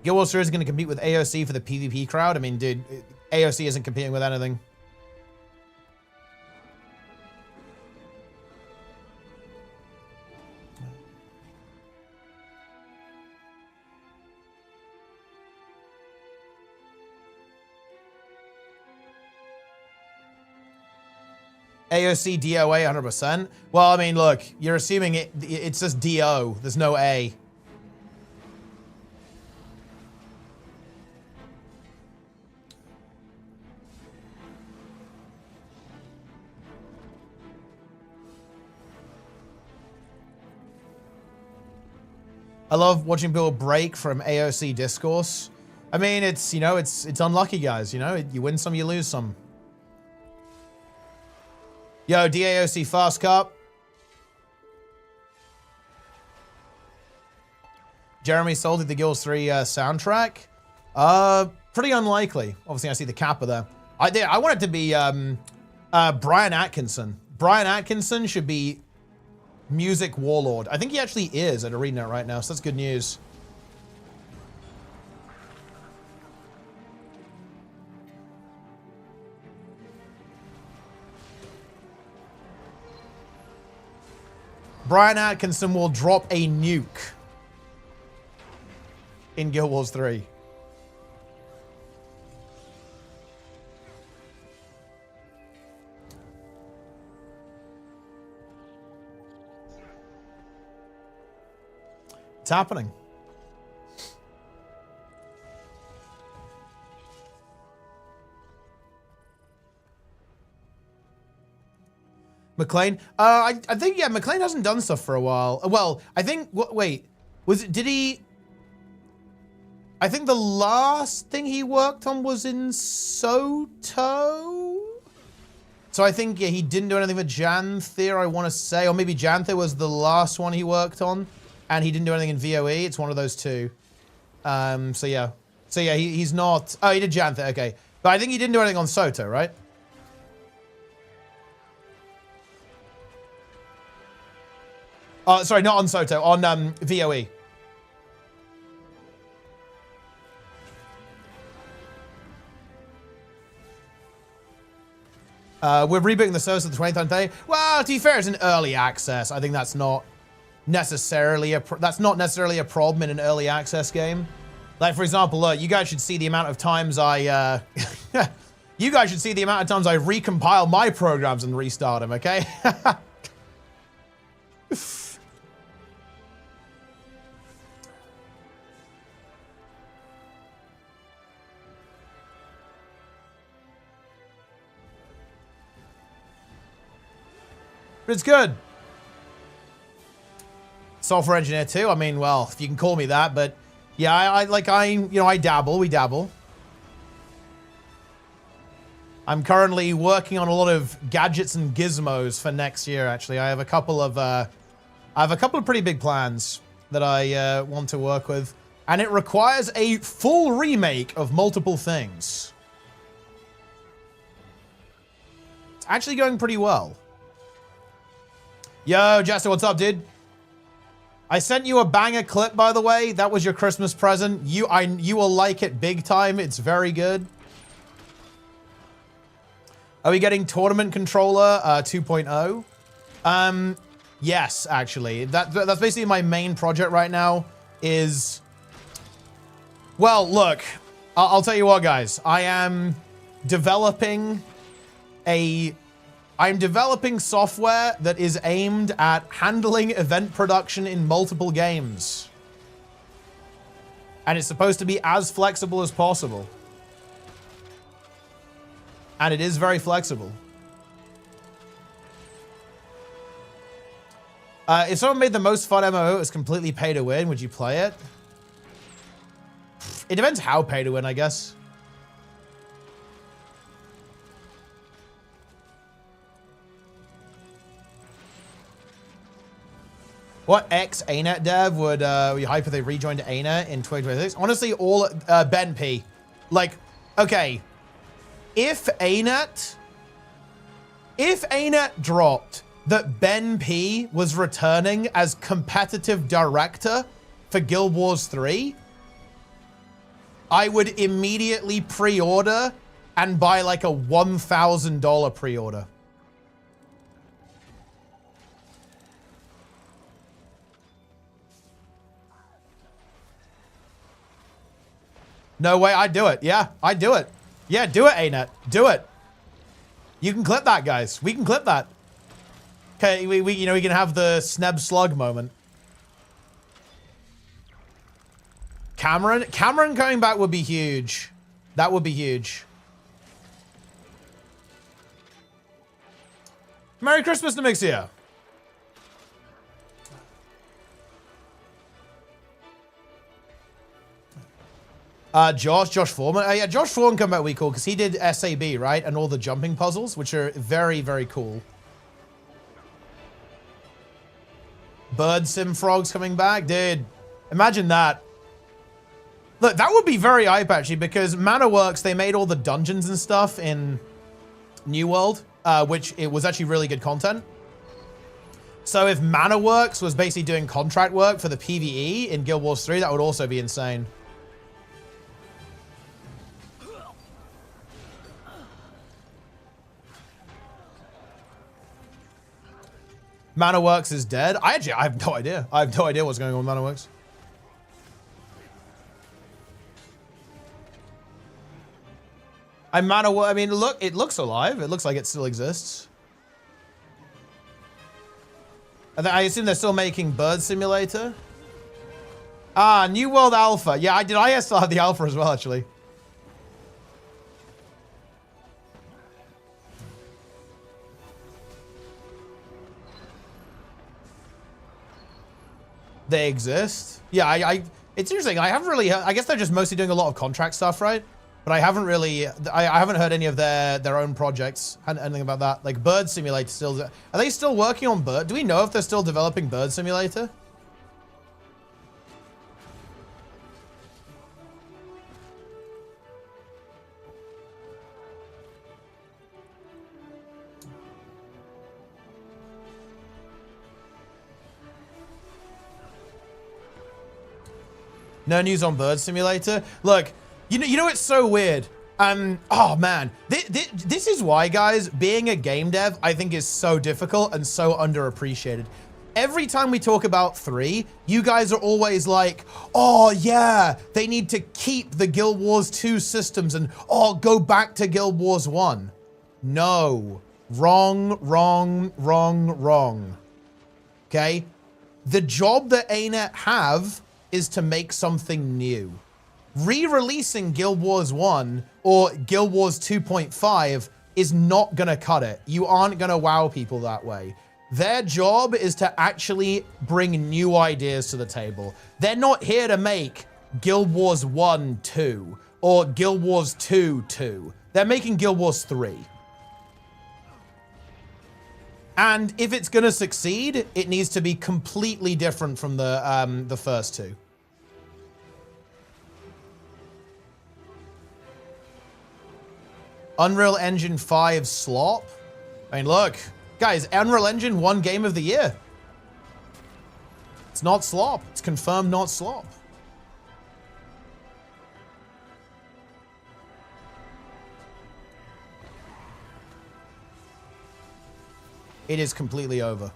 Guild Wars 3 is going to compete with AOC for the PvP crowd. I mean, dude, AOC isn't competing with anything. AOC, DOA, 100%. Well, I mean, look, you're assuming it's just DO. There's no A. I love watching people break from AOC discourse. I mean, it's, you know, it's unlucky, guys. You know, you win some, you lose some. Yo, DAOC Fast Cup. Jeremy sold the Guild 3 soundtrack. Pretty unlikely. Obviously, I see the Kappa there. I want it to be Brian Atkinson. Brian Atkinson should be Music Warlord. I think he actually is at ArenaNet right now, so that's good news. Brian Atkinson will drop a nuke in Guild Wars 3. It's happening. McLean? I think, yeah, McLean hasn't done stuff for a while. Well, I think, wait, did he? I think the last thing he worked on was in Soto. So I think, yeah, he didn't do anything for Janther, I want to say. Or maybe Janther was the last one he worked on. And he didn't do anything in VOE. It's one of those two. So yeah. So yeah, he's not... Oh, he did Janther, okay. But I think he didn't do anything on Soto, right? Oh, sorry, not on Soto, on VOE. We're rebooting the service at the 20th day. Well, to be fair, it's an early access. I think that's not necessarily a problem in an early access game. Like, for example, look, you guys should see the amount of times I you guys should see the amount of times I recompile my programs and restart them, okay? But it's good. Software engineer too. I mean, well, if you can call me that, but yeah, I dabble. We dabble. I'm currently working on a lot of gadgets and gizmos for next year. Actually, I have a couple of pretty big plans that I want to work with, and it requires a full remake of multiple things. It's actually going pretty well. Yo, Jester, what's up, dude? I sent you a banger clip, by the way. That was your Christmas present. You will like it big time. It's very good. Are we getting Tournament Controller 2.0? Yes, actually. That's basically my main project right now is... Well, look. I'll tell you what, guys. I'm developing software that is aimed at handling event production in multiple games. And it's supposed to be as flexible as possible. And it is very flexible. If someone made the most fun MMO, it was completely pay to win, would you play it? It depends how pay to win, I guess. What ex-ArenaNet dev would you hype if they rejoined ArenaNet in 2026? Honestly, all Ben P. Like, okay. If ArenaNet dropped that Ben P was returning as competitive director for Guild Wars 3, I would immediately pre-order and buy like a $1,000 pre-order. No way, I'd do it. Yeah, I'd do it. Yeah, do it, ArenaNet. Do it. You can clip that, guys. We can clip that. Okay, we can have the Sneb Slug moment. Cameron coming back would be huge. That would be huge. Merry Christmas, Nemixia. Josh Foreman. Yeah, Josh Foreman come back would be cool because he did SAB, right? And all the jumping puzzles, which are very, very cool. Bird Sim Frogs coming back. Dude, imagine that. Look, that would be very hype, actually, because ManaWorks, they made all the dungeons and stuff in New World, which it was actually really good content. So if ManaWorks was basically doing contract work for the PvE in Guild Wars 3, that would also be insane. ManaWorks is dead. I have no idea. I have no idea what's going on with ManaWorks. I mean, look, it looks alive. It looks like it still exists. I assume they're still making Bird Simulator. Ah, New World Alpha. Yeah, I still have the Alpha as well, actually. They exist. Yeah, it's interesting. I haven't really, I guess they're just mostly doing a lot of contract stuff, right? But I haven't really, I haven't heard any of their own projects, anything about that. Like Bird Simulator still, are they still working on Bird? Do we know if they're still developing Bird Simulator? No news on Bird Simulator. Look, you know it's so weird. Oh man, this is why, guys, being a game dev, I think is so difficult and so underappreciated. Every time we talk about 3, you guys are always like, oh yeah, they need to keep the Guild Wars 2 systems and oh, go back to Guild Wars 1. No, wrong. Okay, the job that ArenaNet have is to make something new. Re-releasing Guild Wars 1 or Guild Wars 2.5 is not gonna cut it. You aren't gonna wow people that way. Their job is to actually bring new ideas to the table. They're not here to make Guild Wars 1, 2, or Guild Wars 2, 2. They're making Guild Wars 3. And if it's gonna succeed, it needs to be completely different from the first two. Unreal Engine 5 slop? I mean, look, guys, Unreal Engine won Game of the Year. It's not slop. It's confirmed not slop. It is completely over.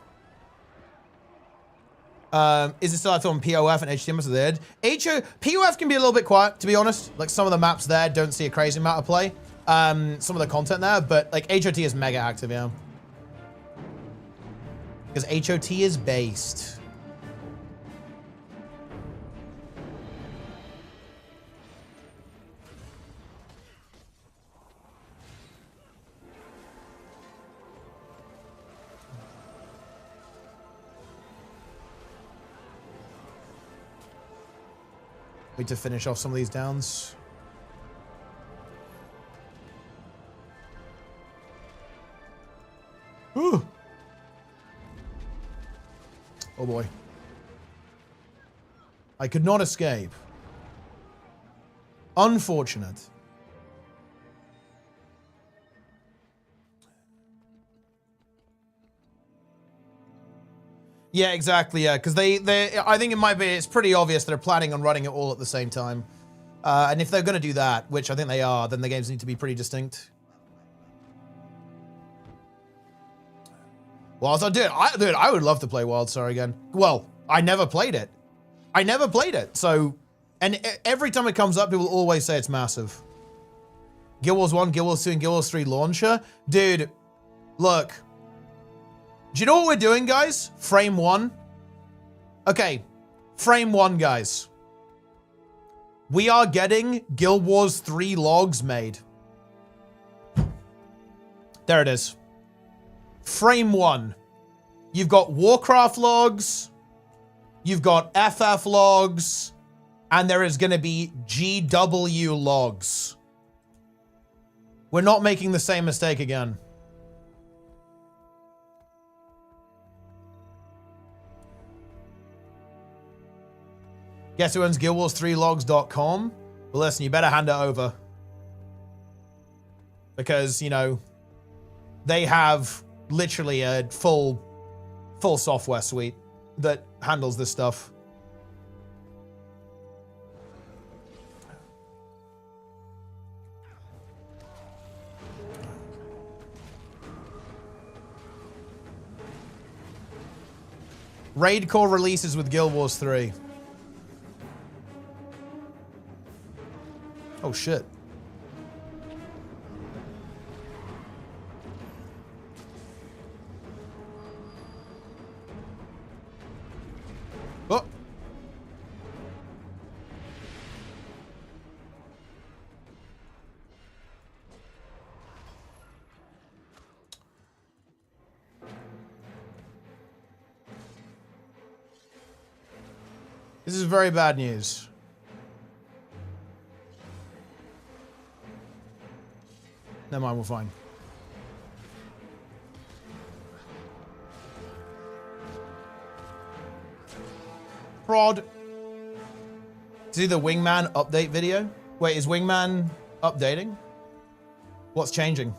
Is it still active on POF and HTML? There. POF can be a little bit quiet, to be honest. Like some of the maps there don't see a crazy amount of play. Some of the content there, but like HOT is mega active, yeah. Because HOT is based. Wait to finish off some of these downs. Ooh. Oh boy. I could not escape. Unfortunate. Yeah, exactly, yeah, because I think it's pretty obvious they're planning on running it all at the same time. And if they're going to do that, which I think they are, then the games need to be pretty distinct. Well, so dude, I would love to play WildStar again. Well, I never played it. So, and every time it comes up, people always say it's massive. Guild Wars 1, Guild Wars 2, and Guild Wars 3 launcher. Dude, look. Do you know what we're doing, guys? Frame 1. Okay, frame 1, guys. We are getting Guild Wars 3 logs made. There it is. Frame 1. You've got Warcraft logs. You've got FF logs. And there is going to be GW logs. We're not making the same mistake again. Guess who owns GuildWars3logs.com? Well, listen, you better hand it over. Because, you know, they have literally a full software suite that handles this stuff. Raid core releases with Guild Wars 3. Oh, shit. Oh. This is very bad news. Never mind, we're fine. Prod. See the Wingman update video? Wait, is Wingman updating? What's changing?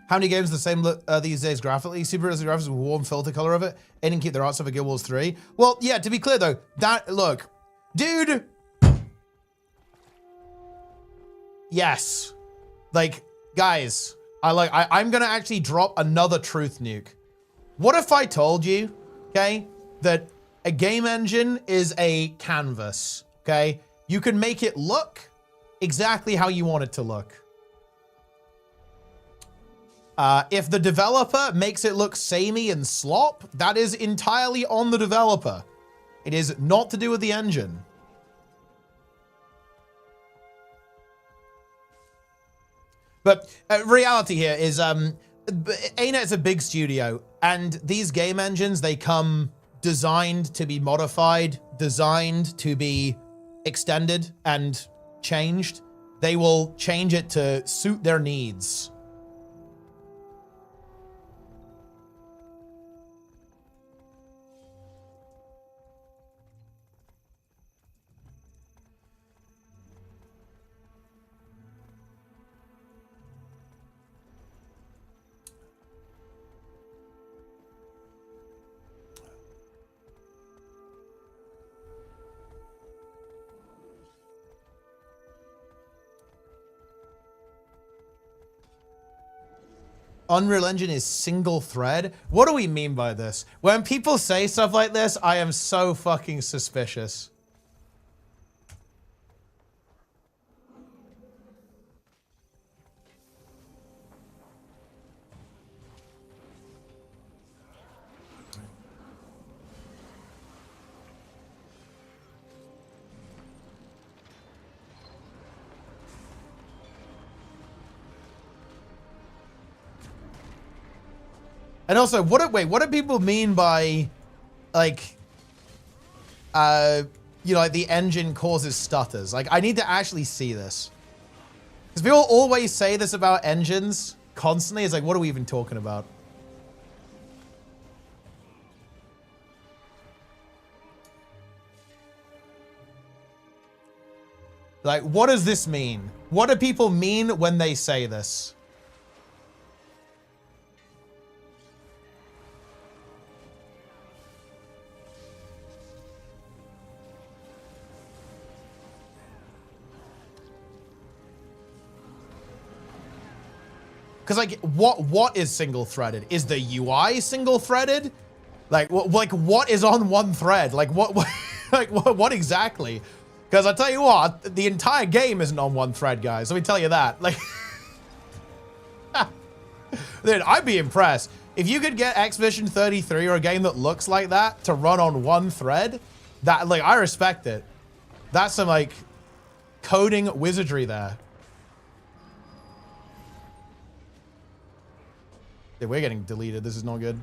How many games are the same look these days graphically? Super realistic graphics with warm filter color of it. They didn't keep their art stuff for Guild Wars 3. Well, yeah, to be clear though, that, look, dude. Yes. Like, guys, I'm gonna actually drop another truth nuke. What if I told you, okay, that a game engine is a canvas, okay? You can make it look exactly how you want it to look. If the developer makes it look samey and slop, that is entirely on the developer. It is not to do with the engine. But reality here is ArenaNet is a big studio, and these game engines, they come designed to be modified, designed to be extended and changed. They will change it to suit their needs. Unreal Engine is single thread? What do we mean by this? When people say stuff like this, I am so fucking suspicious. And also, what do people mean by, like, you know, like the engine causes stutters? Like, I need to actually see this. Because people always say this about engines constantly. It's like, what are we even talking about? Like, what does this mean? What do people mean when they say this? Because, like, what is single-threaded? Is the UI single-threaded? Like, what is on one thread? Like, what exactly? Because I tell you what, the entire game isn't on one thread, guys. Let me tell you that. Like, dude, I'd be impressed. If you could get Expedition 33 or a game that looks like that to run on one thread, that, like, I respect it. That's some, like, coding wizardry there. Dude, we're getting deleted. This is not good.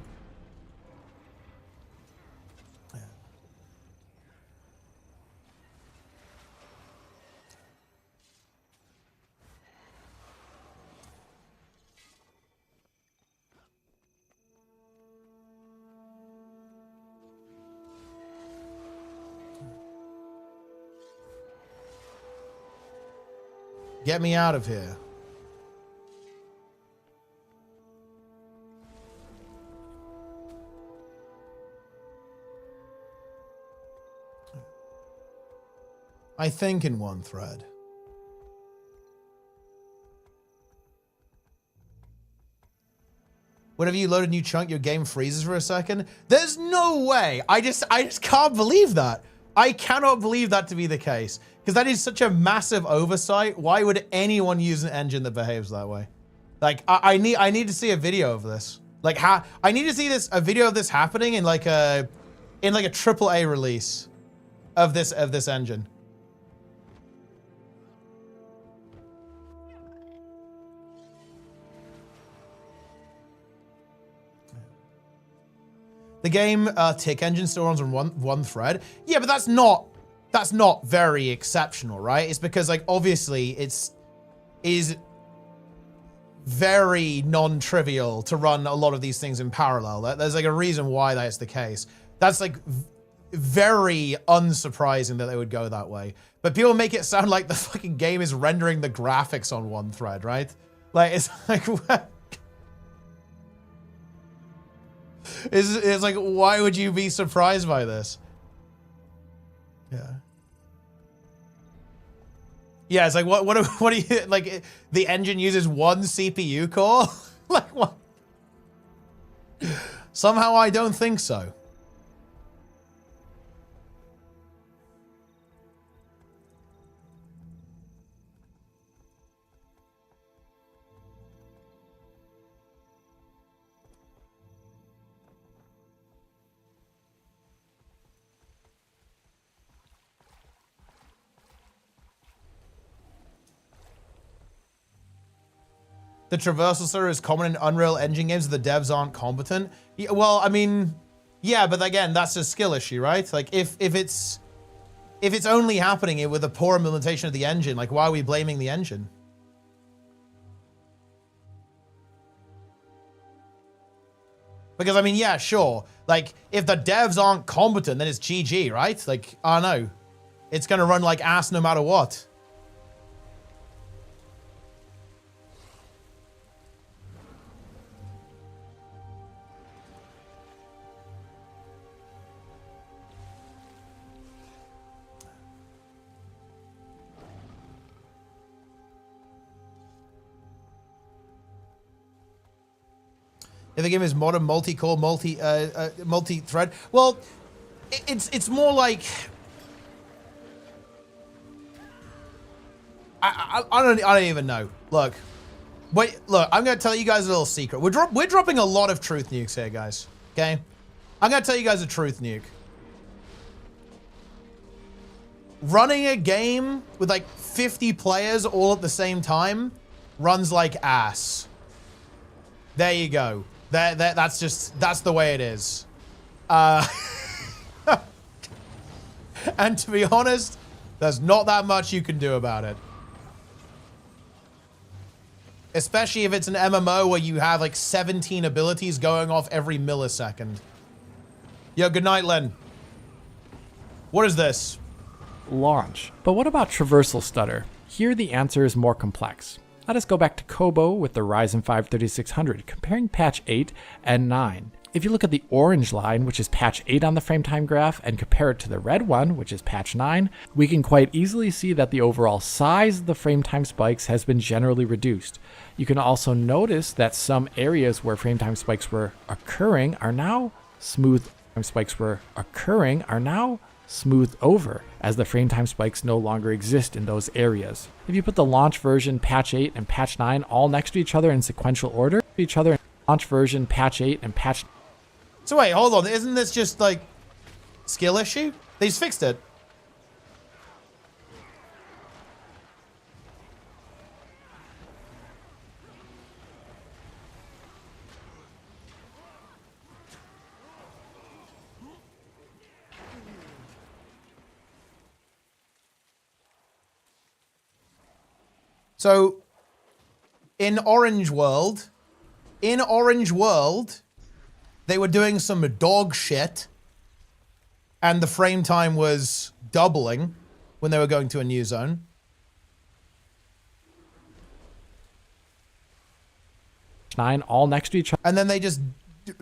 Get me out of here. I think in one thread. Whenever you load a new chunk, your game freezes for a second. There's no way. I just can't believe that. I cannot believe that to be the case. Because that is such a massive oversight. Why would anyone use an engine that behaves that way? Like, I need to see a video of this. Like, I need to see a video of this happening in like a AAA release of this engine. The game Tick Engine still runs on one thread. Yeah, but that's not very exceptional, right? It's because, like, obviously is very non-trivial to run a lot of these things in parallel. There's like a reason why that's the case. That's like very unsurprising that they would go that way. But people make it sound like the fucking game is rendering the graphics on one thread, right? Like, it's like what? It's like, why would you be surprised by this? Yeah. Yeah, it's like, what do you, like, the engine uses one CPU core? Like, what? Somehow I don't think so. the traversal stutter is common in Unreal Engine games that the devs aren't competent. Yeah, well, I mean, yeah, but again, that's a skill issue, right? Like if it's only happening with a poor implementation of the engine, like why are we blaming the engine? Because I mean, yeah, sure. Like if the devs aren't competent, then it's GG, right? Like, I don't know. It's gonna run like ass no matter what. If the game is modern, multi-core, multi-thread, well, it's more like I don't even know. Look, wait, look, I'm gonna tell you guys a little secret. We're dropping a lot of truth nukes here, guys. Okay, I'm gonna tell you guys a truth nuke. Running a game with like 50 players all at the same time runs like ass. There you go. That's the way it is. And to be honest, there's not that much you can do about it. Especially if it's an MMO where you have like 17 abilities going off every millisecond. Yo, good night, Len. What is this? Launch. But what about traversal stutter? Here the answer is more complex. Let us go back to Kobo with the Ryzen 5 3600, comparing patch 8 and 9. If you look at the orange line, which is patch 8 on the frame time graph, and compare it to the red one, which is patch 9, we can quite easily see that the overall size of the frame time spikes has been generally reduced. You can also notice that some areas where frame time spikes were occurring are now smoothed over, as the frame time spikes no longer exist in those areas. If you put the launch version patch 8 and patch 9 all next to each other in sequential order, launch version patch 8 and patch... So wait, hold on, isn't this just like skill issue? They just fixed it. So, in Orange World, they were doing some dog shit, and the frame time was doubling when they were going to a new zone. Nine all next to each other. And then they just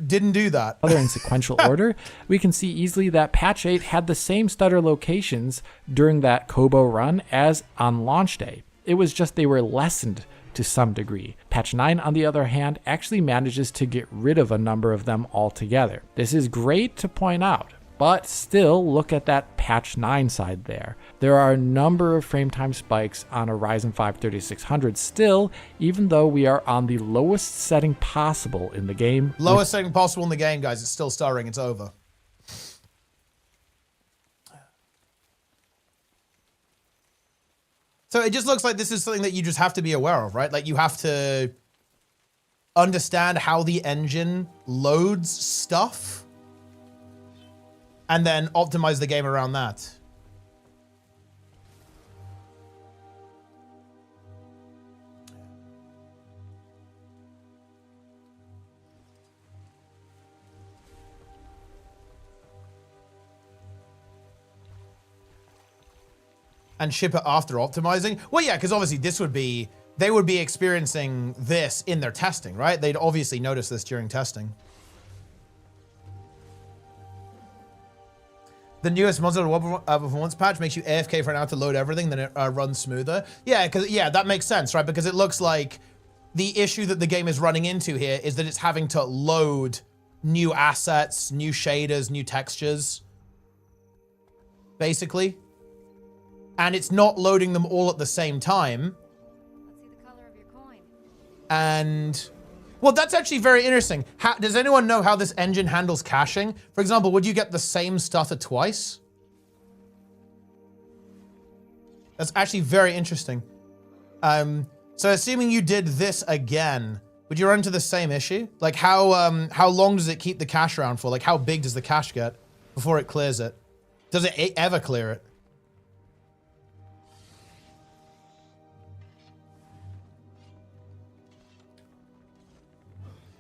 didn't do that. In sequential order, we can see easily that patch 8 had the same stutter locations during that Kobo run as on launch day. It was just they were lessened to some degree. Patch 9, on the other hand, actually manages to get rid of a number of them altogether. This is great to point out, but still look at that patch 9 side there. There are a number of frame time spikes on a Ryzen 5 3600 still, even though we are on the lowest setting possible in the game. Lowest setting possible in the game, guys. It's still stuttering. It's over. So it just looks like this is something that you just have to be aware of, right? Like you have to understand how the engine loads stuff and then optimize the game around that. And ship it after optimizing? Well, yeah, because obviously they would be experiencing this in their testing, right? They'd obviously notice this during testing. The newest modular performance patch makes you AFK for an hour to load everything, then it runs smoother. Yeah, that makes sense, right? Because it looks like the issue that the game is running into here is that it's having to load new assets, new shaders, new textures, basically. And it's not loading them all at the same time. Let's see the color of your coin. And, well, that's actually very interesting. Does anyone know how this engine handles caching? For example, would you get the same stutter twice? That's actually very interesting. So assuming you did this again, would you run into the same issue? Like how long does it keep the cache around for? Like how big does the cache get before it clears it? Does it ever clear it?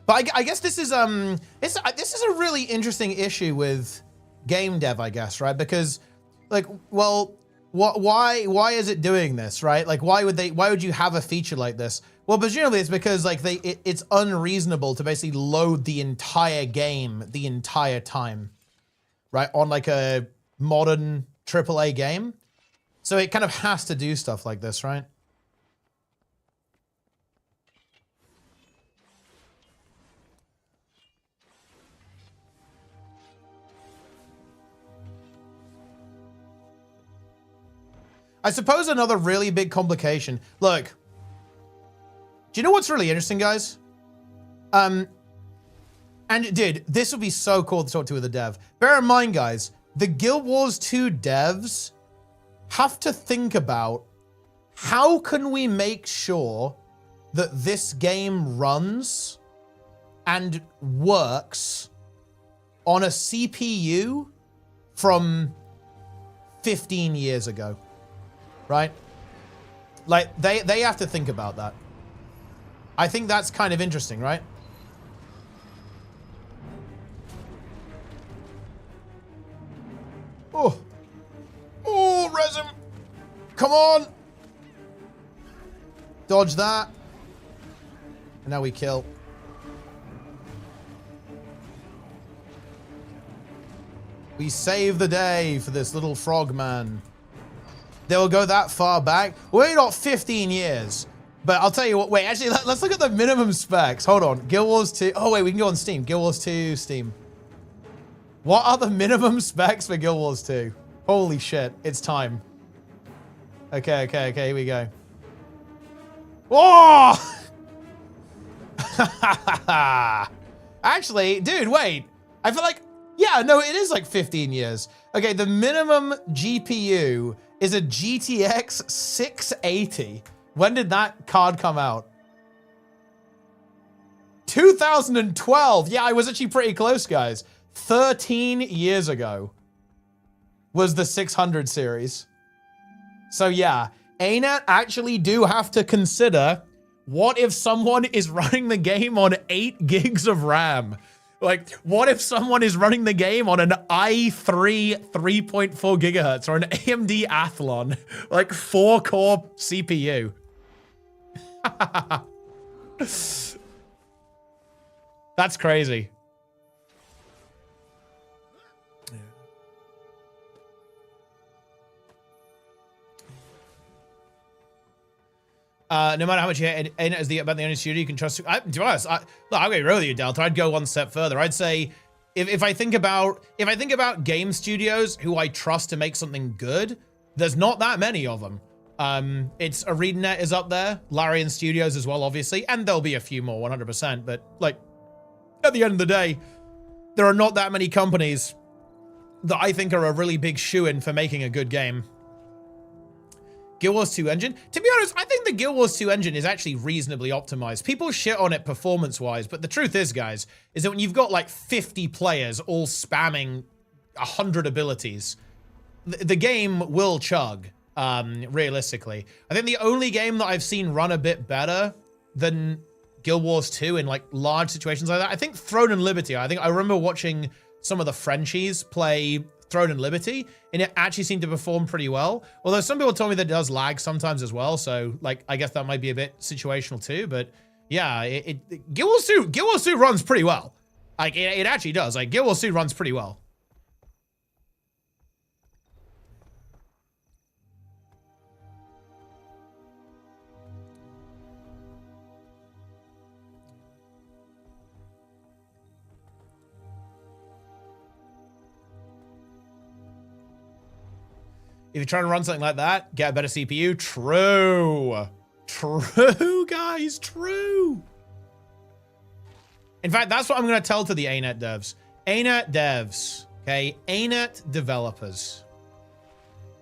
But I guess this is this is a really interesting issue with game dev, I guess, right? Because like, well, why is it doing this, right? Like why would you have a feature like this? Well, presumably it's because like it's unreasonable to basically load the entire game the entire time, right? On like a modern AAA game. So it kind of has to do stuff like this, right? I suppose another really big complication. Look, do you know what's really interesting, guys? And dude, this would be so cool to talk to with a dev. Bear in mind, guys, the Guild Wars 2 devs have to think about how can we make sure that this game runs and works on a CPU from 15 years ago. Right? Like, they have to think about that. I think that's kind of interesting, right? Oh. Oh, resin. Come on. Dodge that. And now we kill. We save the day for this little frog man. They'll go that far back. We're not 15 years. But I'll tell you what, wait, actually, let's look at the minimum specs. Hold on. Guild Wars 2. Oh, wait, we can go on Steam. Guild Wars 2, Steam. What are the minimum specs for Guild Wars 2? Holy shit, it's time. Okay, here we go. Oh! Actually, dude, wait. I feel like, yeah, no, it is like 15 years. Okay, the minimum GPU is a GTX 680. When did that card come out? 2012. Yeah, I was actually pretty close, guys. 13 years ago was the 600 series. So yeah, ArenaNet actually do have to consider, what if someone is running the game on 8 gigs of RAM? Like, what if someone is running the game on an i3 3.4 gigahertz or an AMD Athlon, like 4-core CPU? That's crazy. No matter how much you hate ArenaNet is about the only studio you can trust. To be honest, look, I'll go with you, Delta. I'd go one step further. I'd say if I think about game studios who I trust to make something good, there's not that many of them. It's ArenaNet is up there, Larian Studios as well, obviously, and there'll be a few more, 100%. But like, at the end of the day, there are not that many companies that I think are a really big shoo-in for making a good game. Guild Wars 2 engine? To be honest, I think the Guild Wars 2 engine is actually reasonably optimized. People shit on it performance-wise, but the truth is, guys, is that when you've got like 50 players all spamming 100 abilities, the game will chug, realistically. I think the only game that I've seen run a bit better than Guild Wars 2 in like large situations like that, I think Throne and Liberty. I remember watching some of the Frenchies play Throne and Liberty, and it actually seemed to perform pretty well. Although some people told me that it does lag sometimes as well, so like I guess that might be a bit situational too. But yeah, Guild Wars 2 runs pretty well. Like it actually does. Like Guild Wars 2 runs pretty well. If you're trying to run something like that, get a better CPU. True. True, guys. True. In fact, that's what I'm going to tell to the ArenaNet devs. ArenaNet devs, okay? ArenaNet developers.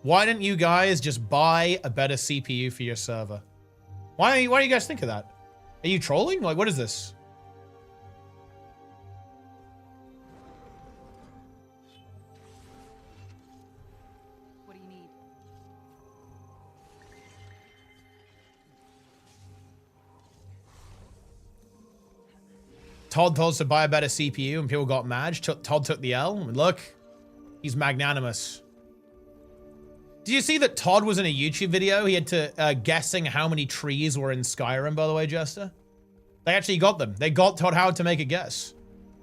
Why don't you guys just buy a better CPU for your server? Why do you guys think of that? Are you trolling? Like, what is this? What do you need? Todd told us to buy a better CPU and people got mad. Todd took the L. And look, he's magnanimous. Did you see that Todd was in a YouTube video? He had to guessing how many trees were in Skyrim, by the way, Jester. They actually got them. They got Todd Howard to make a guess.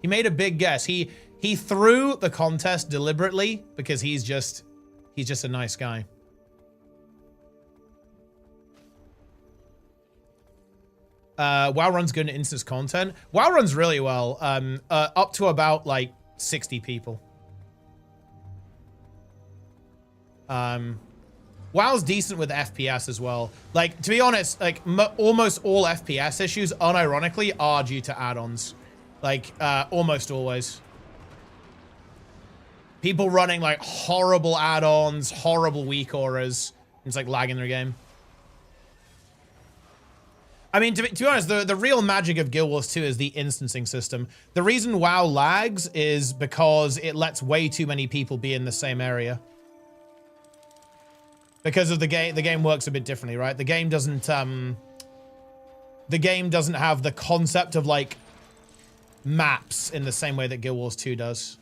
He made a big guess. He threw the contest deliberately because he's just a nice guy. WoW runs good in instance content. WoW runs really well. Up to about like 60 people. WoW's decent with FPS as well. Like, to be honest, like almost all FPS issues, unironically, are due to add-ons. Like, almost always. People running like horrible add-ons, horrible weak auras. It's like lagging their game. I mean, to be honest, the real magic of Guild Wars 2 is the instancing system. The reason WoW lags is because it lets way too many people be in the same area. Because of the game works a bit differently, right? The game doesn't have the concept of like maps in the same way that Guild Wars 2 does.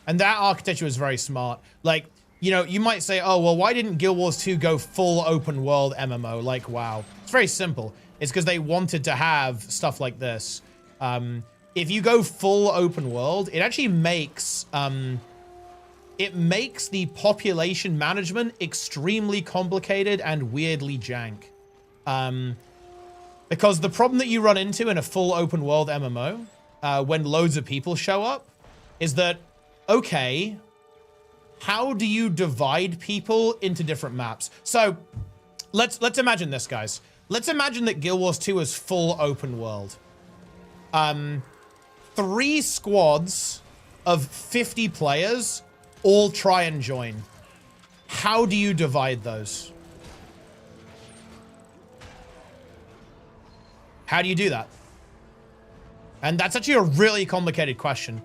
And that architecture was very smart. Like, you know, you might say, oh, well, why didn't Guild Wars 2 go full open world MMO like WoW? It's very simple. It's because they wanted to have stuff like this. If you go full open world, it actually makes the population management extremely complicated and weirdly jank. Because the problem that you run into in a full open world MMO, when loads of people show up, is that, okay, how do you divide people into different maps? So let's imagine this, guys. Let's imagine that Guild Wars 2 is full open world. 3 squads of 50 players all try and join. How do you divide those? How do you do that? And that's actually a really complicated question.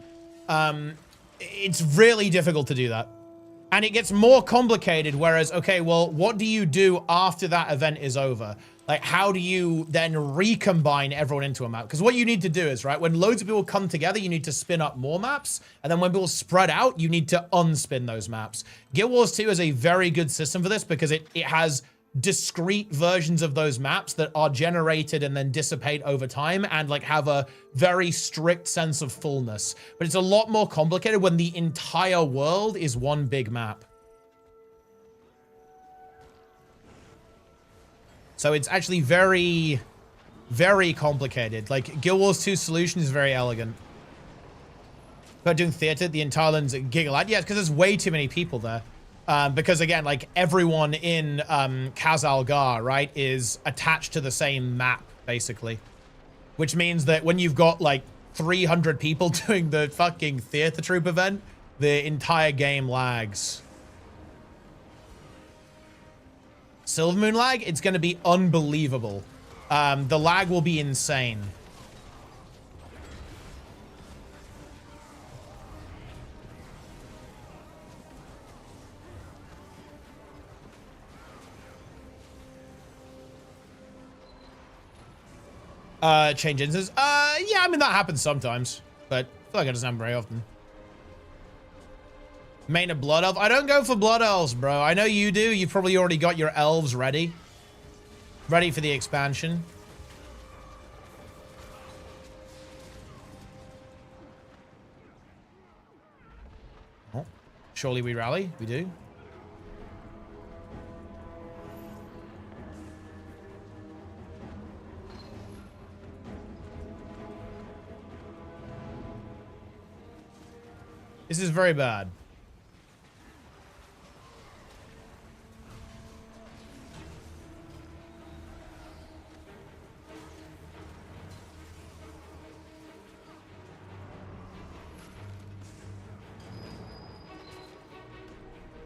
It's really difficult to do that. And it gets more complicated, whereas, okay, well, what do you do after that event is over? Like, how do you then recombine everyone into a map? Because what you need to do is, right, when loads of people come together, you need to spin up more maps. And then when people spread out, you need to unspin those maps. Guild Wars 2 is a very good system for this because it has discrete versions of those maps that are generated and then dissipate over time and like have a very strict sense of fullness. But it's a lot more complicated when the entire world is one big map. So it's actually very, very complicated. Like, Guild Wars 2 solution is very elegant. But doing theater, the entire island's a gigalite. Yeah, because there's way too many people there. Because again, like, everyone in Khazalgar, right, is attached to the same map, basically. Which means that when you've got, like, 300 people doing the fucking theater troupe event, the entire game lags. Silvermoon lag, it's going to be unbelievable. The lag will be insane. Change instances. Yeah, I mean, that happens sometimes, but I feel like it doesn't happen very often. Main a blood elf. I don't go for blood elves, bro. I know you do. You've probably already got your elves ready. Ready for the expansion. Oh, surely we rally. We do. This is very bad.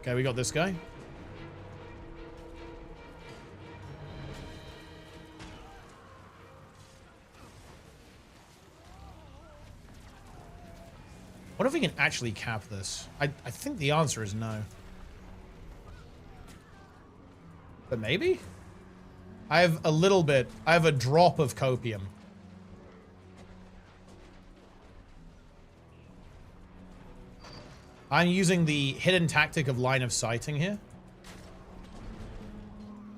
Okay, we got this guy. What if we can actually cap this? I think the answer is no. But maybe? I have a little bit. I have a drop of copium. I'm using the hidden tactic of line of sighting here.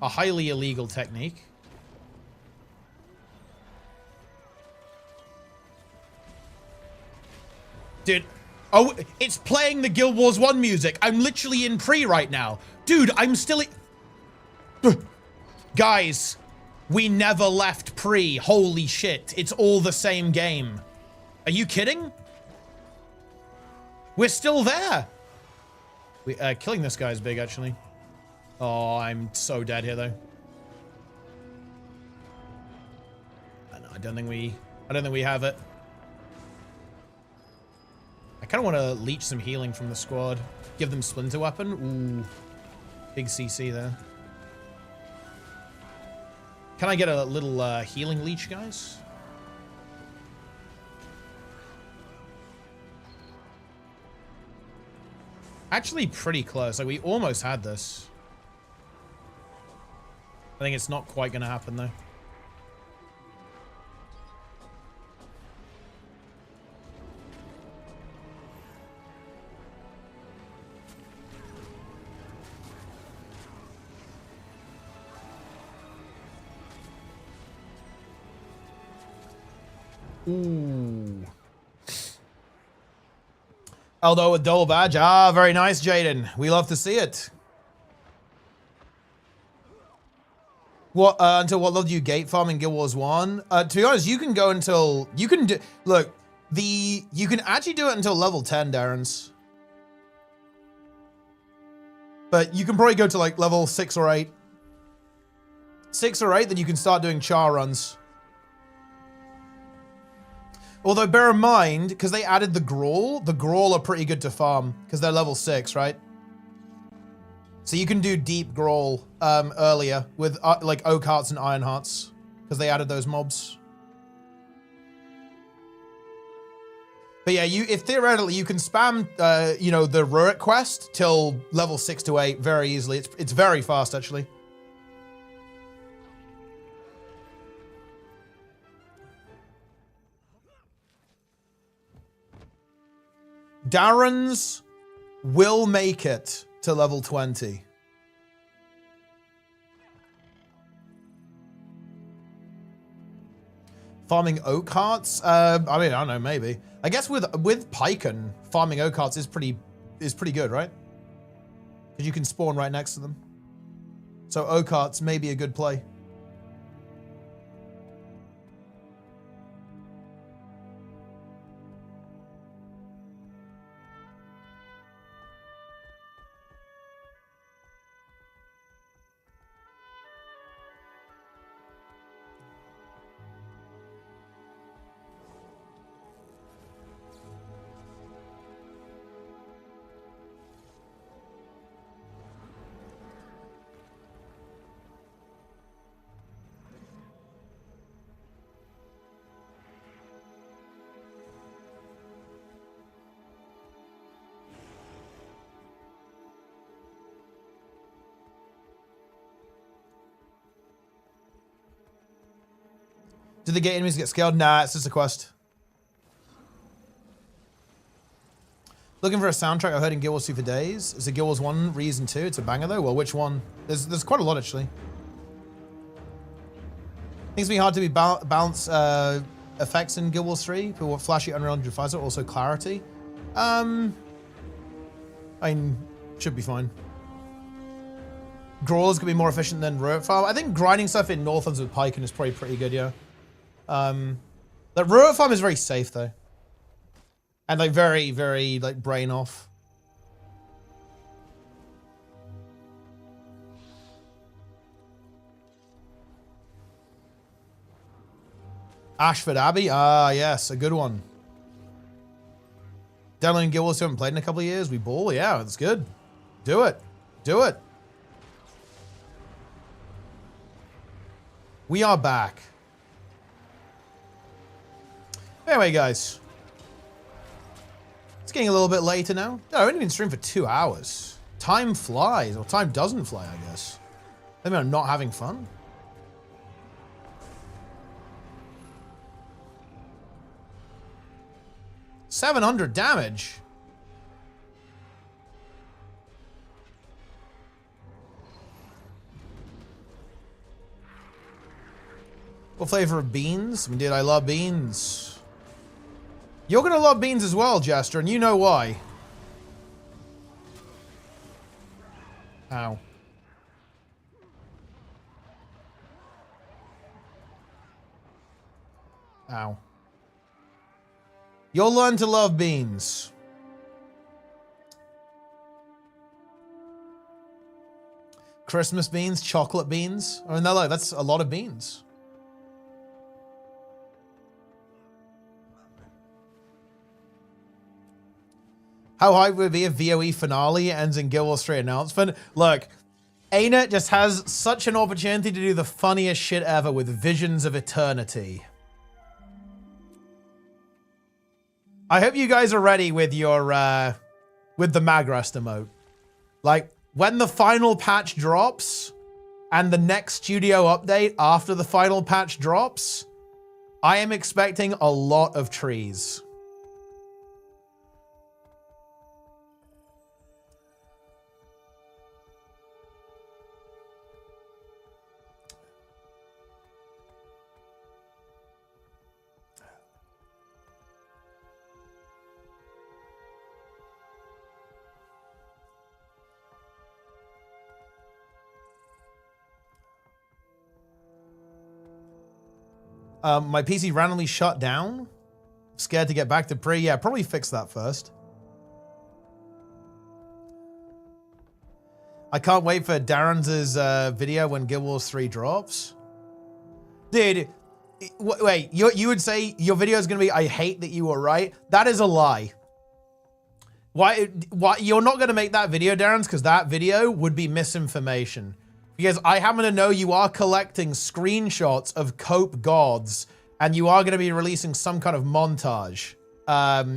A highly illegal technique. Dude. Oh, it's playing the Guild Wars 1 music. I'm literally in pre right now. Dude, I'm still... Guys, we never left pre. Holy shit. It's all the same game. Are you kidding? We're still there. Killing this guy is big, actually. Oh, I'm so dead here, though. I don't think we have it. I kind of want to leech some healing from the squad. Give them Splinter Weapon. Ooh. Big CC there. Can I get a little healing leech, guys? Actually pretty close. Like, we almost had this. I think it's not quite going to happen, though. Ooh. Although a double badge. Ah, very nice, Jaden. We love to see it. What until what level do you gate farm in Guild Wars 1? To be honest, you can go until you can do you can actually do it until level 10, Darren's. But you can probably go to like level 6 or 8. 6 or 8, then you can start doing char runs. Although, bear in mind, because they added the Grawl are pretty good to farm, because they're level 6, right? So you can do deep Grawl earlier with, like, Oak Hearts and Iron Hearts, because they added those mobs. But yeah, if theoretically, you can spam, you know, the Rurik quest till level 6 to 8 very easily. It's very fast, actually. Darren's will make it to level 20. Farming Oak Hearts? I mean, I don't know, maybe. I guess with Pyken, farming Oak Hearts is pretty good, right? Because you can spawn right next to them. So Oak Hearts may be a good play. Do the gate enemies get scaled? Nah, it's just a quest. Looking for a soundtrack I've heard in Guild Wars 2 for days. Is it Guild Wars 1 Reason 2? It's a banger though. Well, which one? There's quite a lot actually. Think it's be hard to balance effects in Guild Wars 3. People want flashy Unreal Engine 5, also clarity. I mean, should be fine. Grawlers could be more efficient than Rurik Farm. I think grinding stuff in Northlands with Pyken is probably pretty good, yeah. The Rurik Farm is very safe though. And like very, very like brain off. Ashford Abbey? Ah, yes, a good one. Downloading Guild Wars 2 haven't played in a couple of years. We ball, yeah, that's good. Do it. Do it. We are back. Anyway, guys. Let's getting a little bit later now. No, I've only been streaming for 2 hours. Time flies, or time doesn't fly, I guess. Maybe I'm not having fun. $700 damage. What flavor of beans? I mean, dude, I love beans. You're gonna love beans as well, Jester, and you know why. Ow. Ow. You'll learn to love beans. Christmas beans, chocolate beans. I mean, that's a lot of beans. How hype would it be if VOE finale ends in Guild Wars 3 announcement? Look, ArenaNet just has such an opportunity to do the funniest shit ever with Visions of Eternity. I hope you guys are ready with your, with the Magrest emote. Like, when the final patch drops, and the next studio update after the final patch drops, I am expecting a lot of trees. My PC randomly shut down. Scared to get back to pre. Yeah, probably fix that first. I can't wait for Darren's video when Guild Wars 3 drops. Dude, wait, you would say your video is going to be, I hate that you were right? That is a lie. Why you're not going to make that video, Darren's, because that video would be misinformation. Because I happen to know you are collecting screenshots of Cope gods, and you are going to be releasing some kind of montage,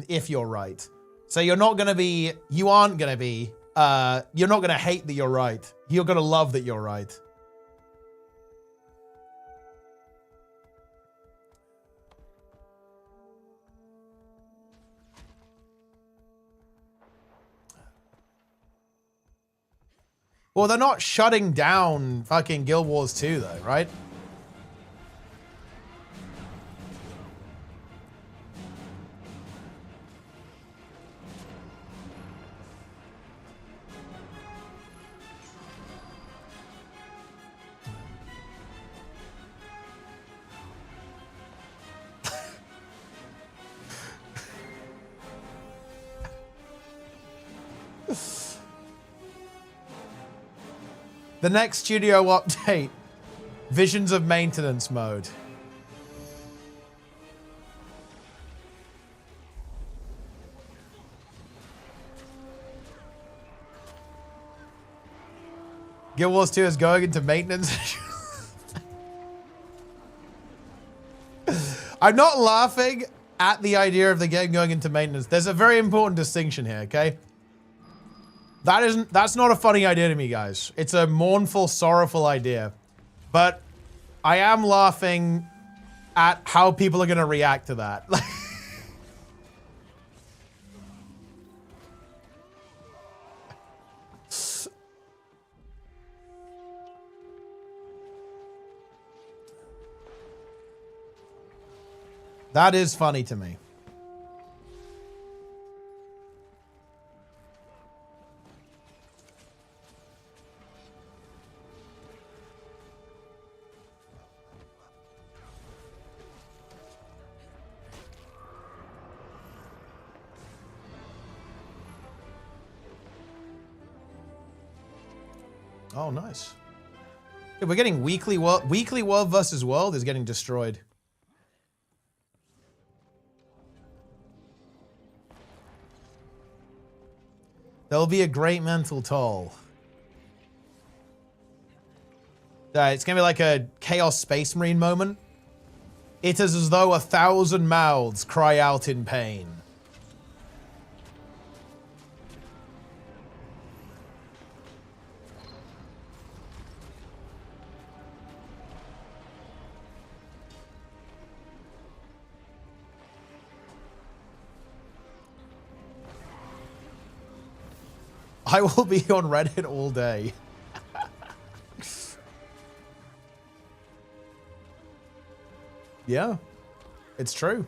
if you're right. So you're not going to be, you aren't going to be, you're not going to hate that you're right. You're going to love that you're right. Well, they're not shutting down fucking Guild Wars 2 though, right? The next studio update, Visions of Maintenance mode. Guild Wars 2 is going into maintenance. I'm not laughing at the idea of the game going into maintenance. There's a very important distinction here, okay? That's not a funny idea to me, guys. It's a mournful, sorrowful idea. But I am laughing at how people are going to react to that. That is funny to me. Oh, nice. Yeah, we're getting weekly world versus world is getting destroyed. There'll be a great mental toll. It's gonna be like a Chaos Space Marine moment. It is as though 1,000 mouths cry out in pain. I will be on Reddit all day. Yeah, it's true.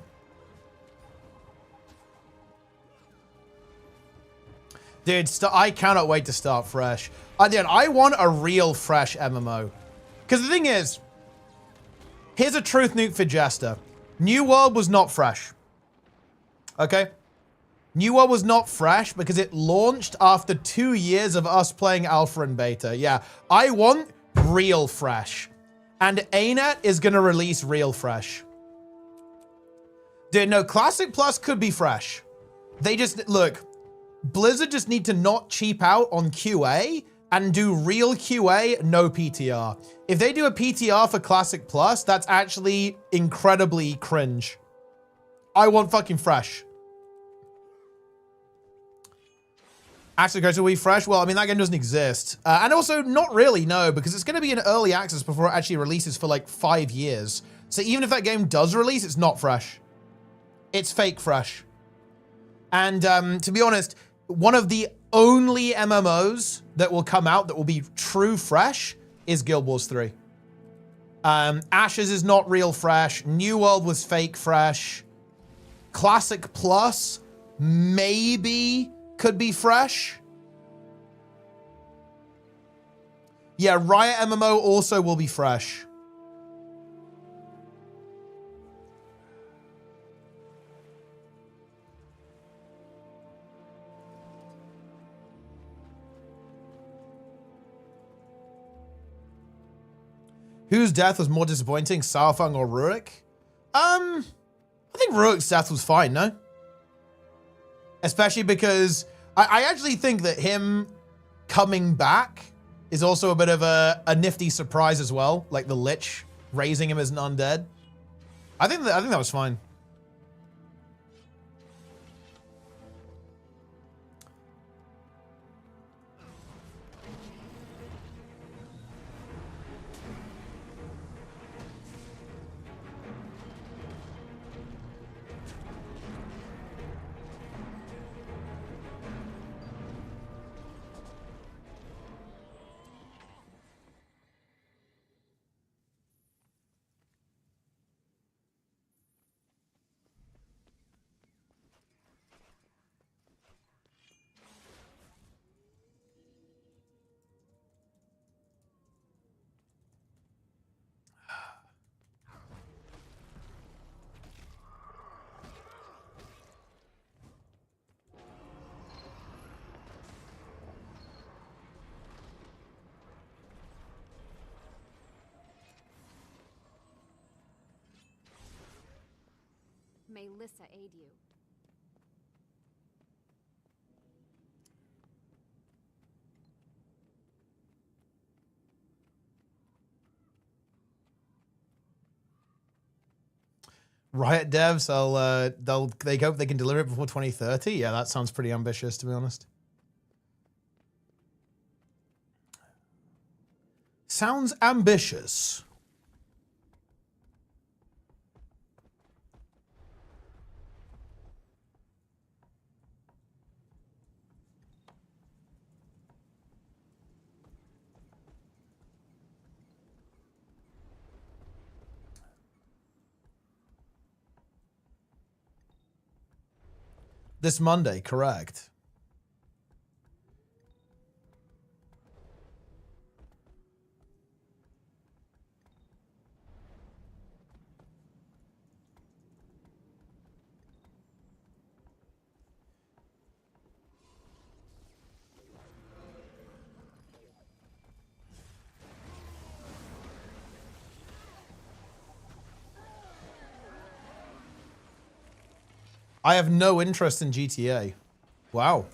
Dude, I cannot wait to start fresh. Dude, I want a real fresh MMO. Because the thing is, here's a truth nuke for Jester. New World was not fresh. Okay? New World was not fresh because it launched after 2 years of us playing alpha and beta. Yeah, I want real fresh. And ArenaNet is going to release real fresh. Dude, no, Classic Plus could be fresh. They just, look, Blizzard just need to not cheap out on QA and do real QA, no PTR. If they do a PTR for Classic Plus, that's actually incredibly cringe. I want fucking fresh. Actually, go to Wii Fresh? Well, I mean, that game doesn't exist. And also, not really, no, because it's going to be in early access before it actually releases for like 5 years. So even if that game does release, it's not fresh. It's fake fresh. And to be honest, one of the only MMOs that will come out that will be true fresh is Guild Wars 3. Ashes is not real fresh. New World was fake fresh. Classic Plus maybe could be fresh. Yeah, Riot MMO also will be fresh. Whose death was more disappointing, Saofang or Rurik? I think Ruik's death was fine, no? Especially because I actually think that him coming back is also a bit of a nifty surprise as well. Like the Lich raising him as an undead. I think that was fine. May Lissa aid you. Riot devs, they hope they can deliver it before 2030. Yeah, that sounds pretty ambitious, to be honest. Sounds ambitious. This Monday, correct. I have no interest in GTA. Wow.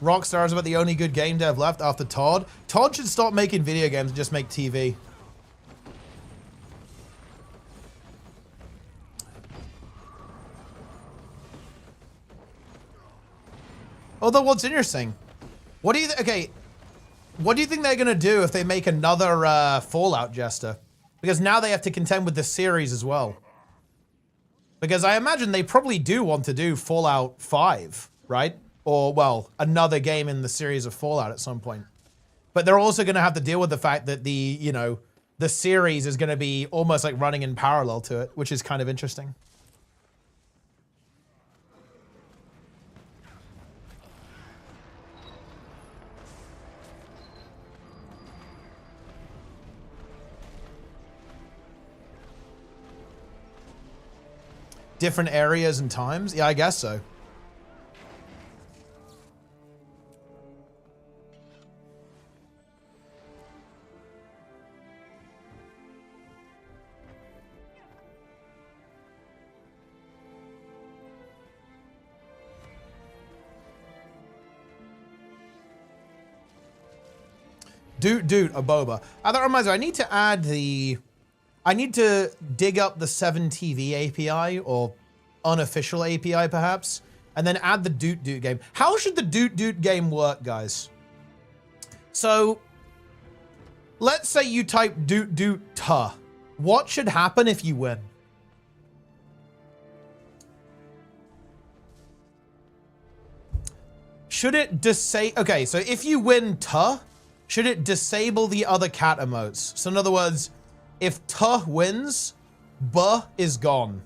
Rockstar is about the only good game dev left after Todd. Todd should stop making video games and just make TV. Although, what's interesting, what do you what do you think they're gonna do if they make another Fallout Jester? Because now they have to contend with the series as well. Because I imagine they probably do want to do Fallout 5, right? Or, well, another game in the series of Fallout at some point. But they're also gonna have to deal with the fact that the series is gonna be almost like running in parallel to it, which is kind of interesting. Different areas and times? Yeah, I guess so. Dude, a boba. That reminds me, I need to add the... I need to dig up the 7TV API, or unofficial API perhaps, and then add the Doot game. How should the Doot game work, guys? So, let's say you type Doot. What should happen if you win? Should it disable... Okay, so if you win should it disable the other cat emotes? So in other words, if wins, is gone.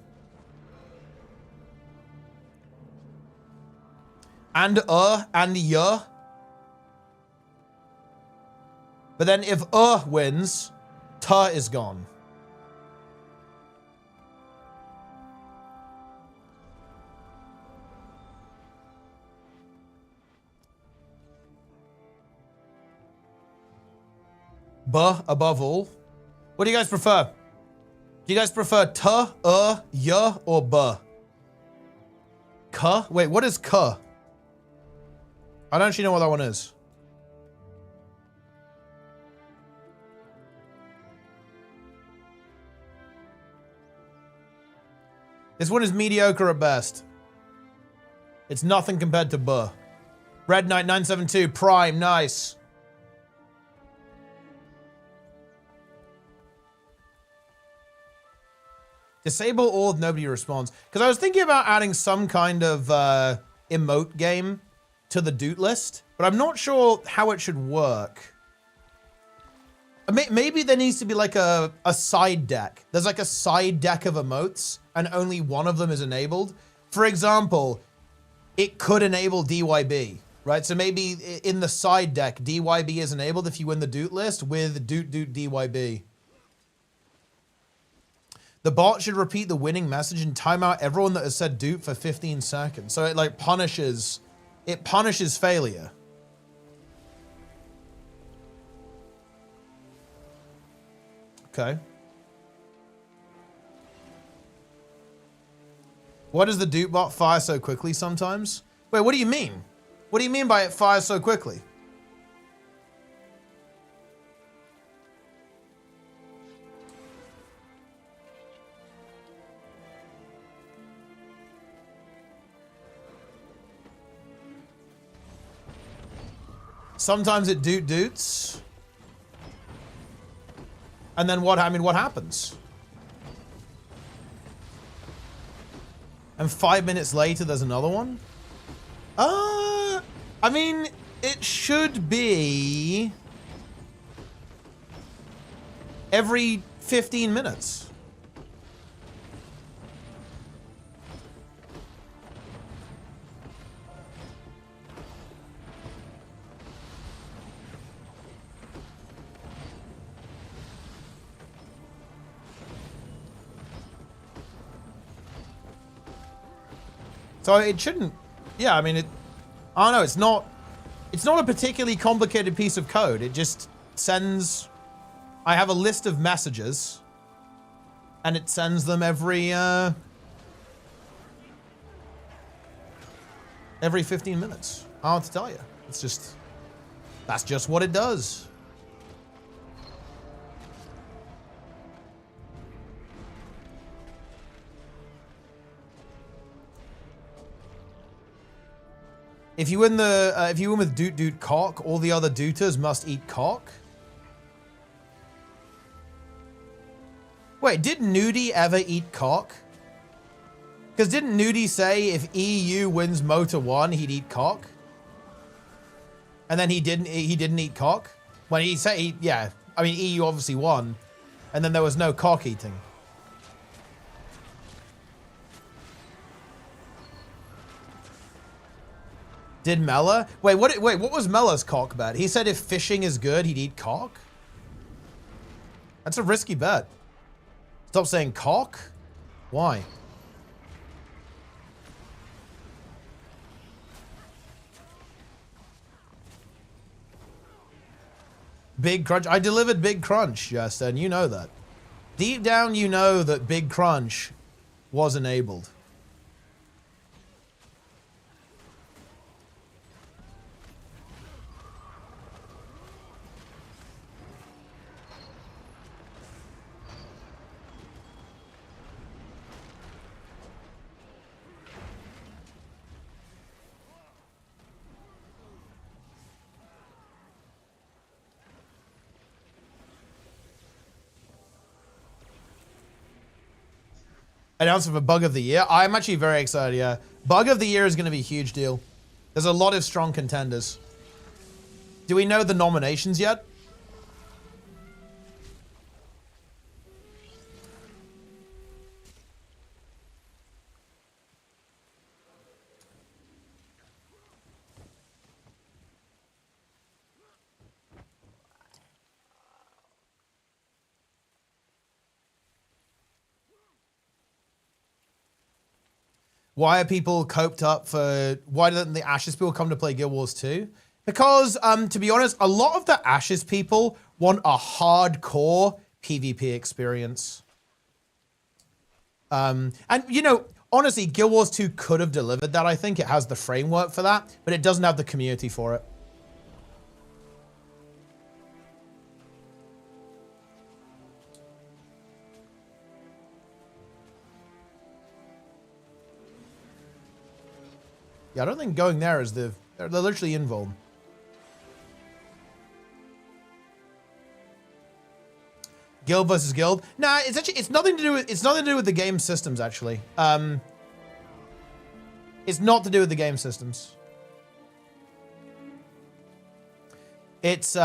And yeah. But then if wins, is gone. Above all. What do you guys prefer? Do you guys prefer ya, or Wait, what is I don't actually know what that one is. This one is mediocre at best. It's nothing compared to Red Knight 972 Prime, nice. Disable all, nobody responds. Because I was thinking about adding some kind of emote game to the Doot list, but I'm not sure how it should work. Maybe there needs to be like a side deck. There's like a side deck of emotes, and only one of them is enabled. For example, it could enable DYB, right? So maybe in the side deck, DYB is enabled if you win the Doot list with Doot DYB. The bot should repeat the winning message and time out everyone that has said Doot for 15 seconds. So it like punishes failure. Okay. Why does the Doot bot fire so quickly sometimes? Wait, what do you mean? What do you mean by it fires so quickly? Sometimes it doots. And then what happens? And 5 minutes later, there's another one? I mean, it should be every 15 minutes. So it shouldn't, yeah, I mean, I don't know, it's not a particularly complicated piece of code. It just sends, I have a list of messages, and it sends them every 15 minutes. I don't have to tell you. It's just, that's just what it does. If you win with Doot Doot Cock, all the other Dooters must eat cock. Wait, did Nudie ever eat cock? Because didn't Nudie say if EU wins Motor 1, he'd eat cock? And then he didn't eat cock? When he said, yeah, I mean, EU obviously won. And then there was no cock eating. Did Mella? Wait, what was Mella's cock bet? He said if fishing is good, he'd eat cock? That's a risky bet. Stop saying cock? Why? Big Crunch. I delivered Big Crunch, Jester, and you know that. Deep down, you know that Big Crunch was enabled. Announcement for Bug of the Year. I'm actually very excited, yeah. Bug of the Year is going to be a huge deal. There's a lot of strong contenders. Do we know the nominations yet? Why are people coped up for... Why didn't the Ashes people come to play Guild Wars 2? Because, to be honest, a lot of the Ashes people want a hardcore PvP experience. And, you know, honestly, Guild Wars 2 could have delivered that, I think. It has the framework for that, but it doesn't have the community for it. Yeah, I don't think going there is the... They're literally invuln. Guild versus guild. Nah, it's nothing to do with the game systems actually. It's not to do with the game systems. It's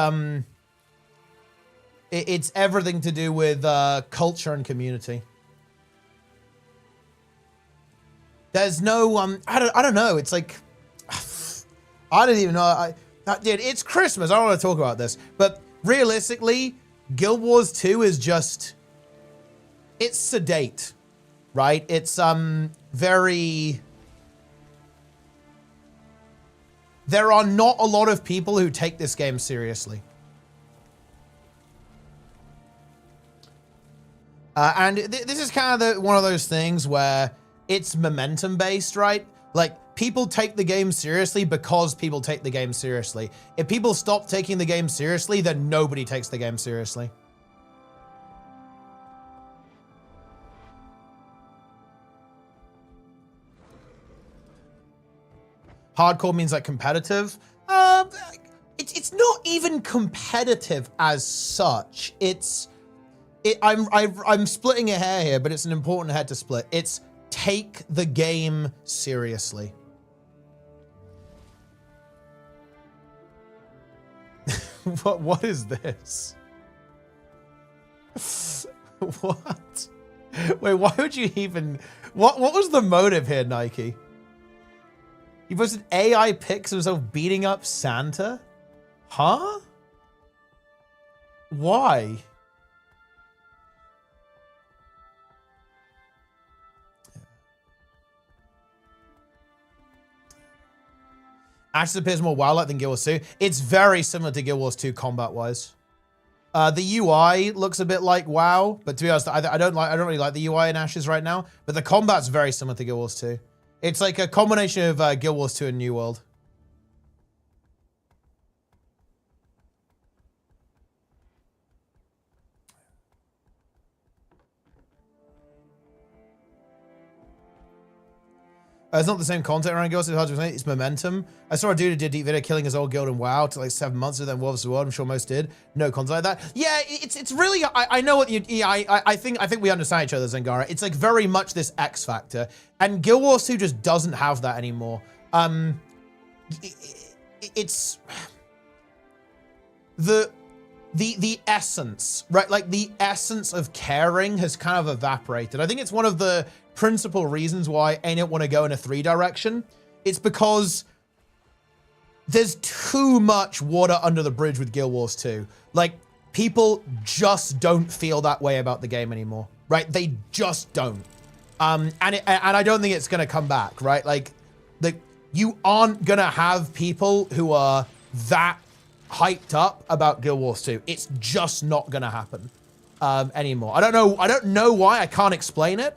everything to do with culture and community. There's no I don't know. It's like I don't even know. Dude, it's Christmas. I don't want to talk about this, but realistically, Guild Wars 2 is just, it's sedate, right? It's very, there are not a lot of people who take this game seriously. And this is kind of one of those things where it's momentum based, right? Like, people take the game seriously because people take the game seriously. If people stop taking the game seriously, then nobody takes the game seriously. Hardcore means like competitive. It's not even competitive as such. I'm splitting a hair here, but it's an important hair to split. It's take the game seriously. What is this? What? Wait, why would you even... What was the motive here, Nike? You posted AI pics of himself beating up Santa? Huh? Why? Ashes appears more WoW-like than Guild Wars 2. It's very similar to Guild Wars 2 combat-wise. The UI looks a bit like WoW, but to be honest, I don't really like the UI in Ashes right now. But the combat's very similar to Guild Wars 2. It's like a combination of Guild Wars 2 and New World. It's not the same content around guilds. It's hard to explain. It's momentum. I saw a dude who did deep video killing his old guild in WoW to like 7 months ago, then World vs. World. I'm sure most did. No content like that. Yeah, it's really. I know what you. Yeah, I think we understand each other, Zangara. It's like very much this X factor, and Guild Wars 2 just doesn't have that anymore. It's the essence, right? Like the essence of caring has kind of evaporated. I think it's one of the principal reasons why I don't want to go in a 3 direction. It's because there's too much water under the bridge with Guild Wars 2. Like, people just don't feel that way about the game anymore, right? They just don't. And I don't think it's gonna come back, right? Like you aren't gonna have people who are that hyped up about Guild Wars 2. It's just not gonna happen anymore. I don't know why. I can't explain it.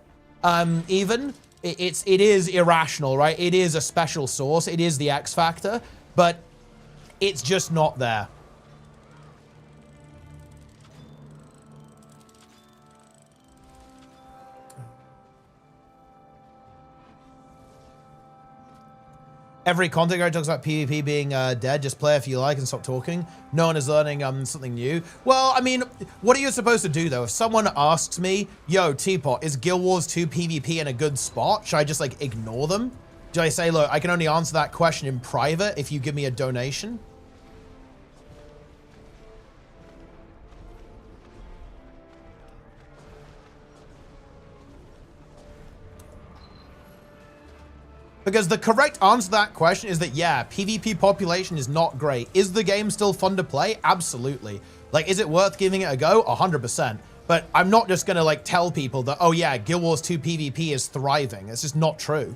Even it is irrational, right? It is a special sauce. It is the X factor, but it's just not there. Every content guy talks about PvP being dead. Just play if you like and stop talking. No one is learning something new. Well, I mean, what are you supposed to do though? If someone asks me, yo, Teapot, is Guild Wars 2 PvP in a good spot? Should I just like ignore them? Do I say, look, I can only answer that question in private if you give me a donation? Because the correct answer to that question is that, yeah, PvP population is not great. Is the game still fun to play? Absolutely. Like, is it worth giving it a go? 100%. But I'm not just gonna, like, tell people that, oh yeah, Guild Wars 2 PvP is thriving. It's just not true.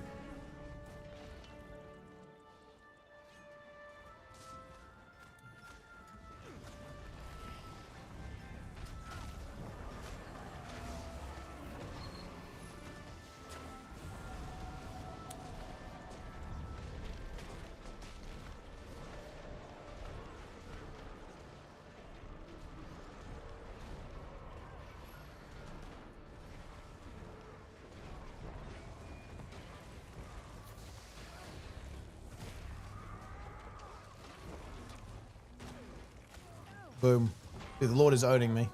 Boom. Dude, the Lord is owning me.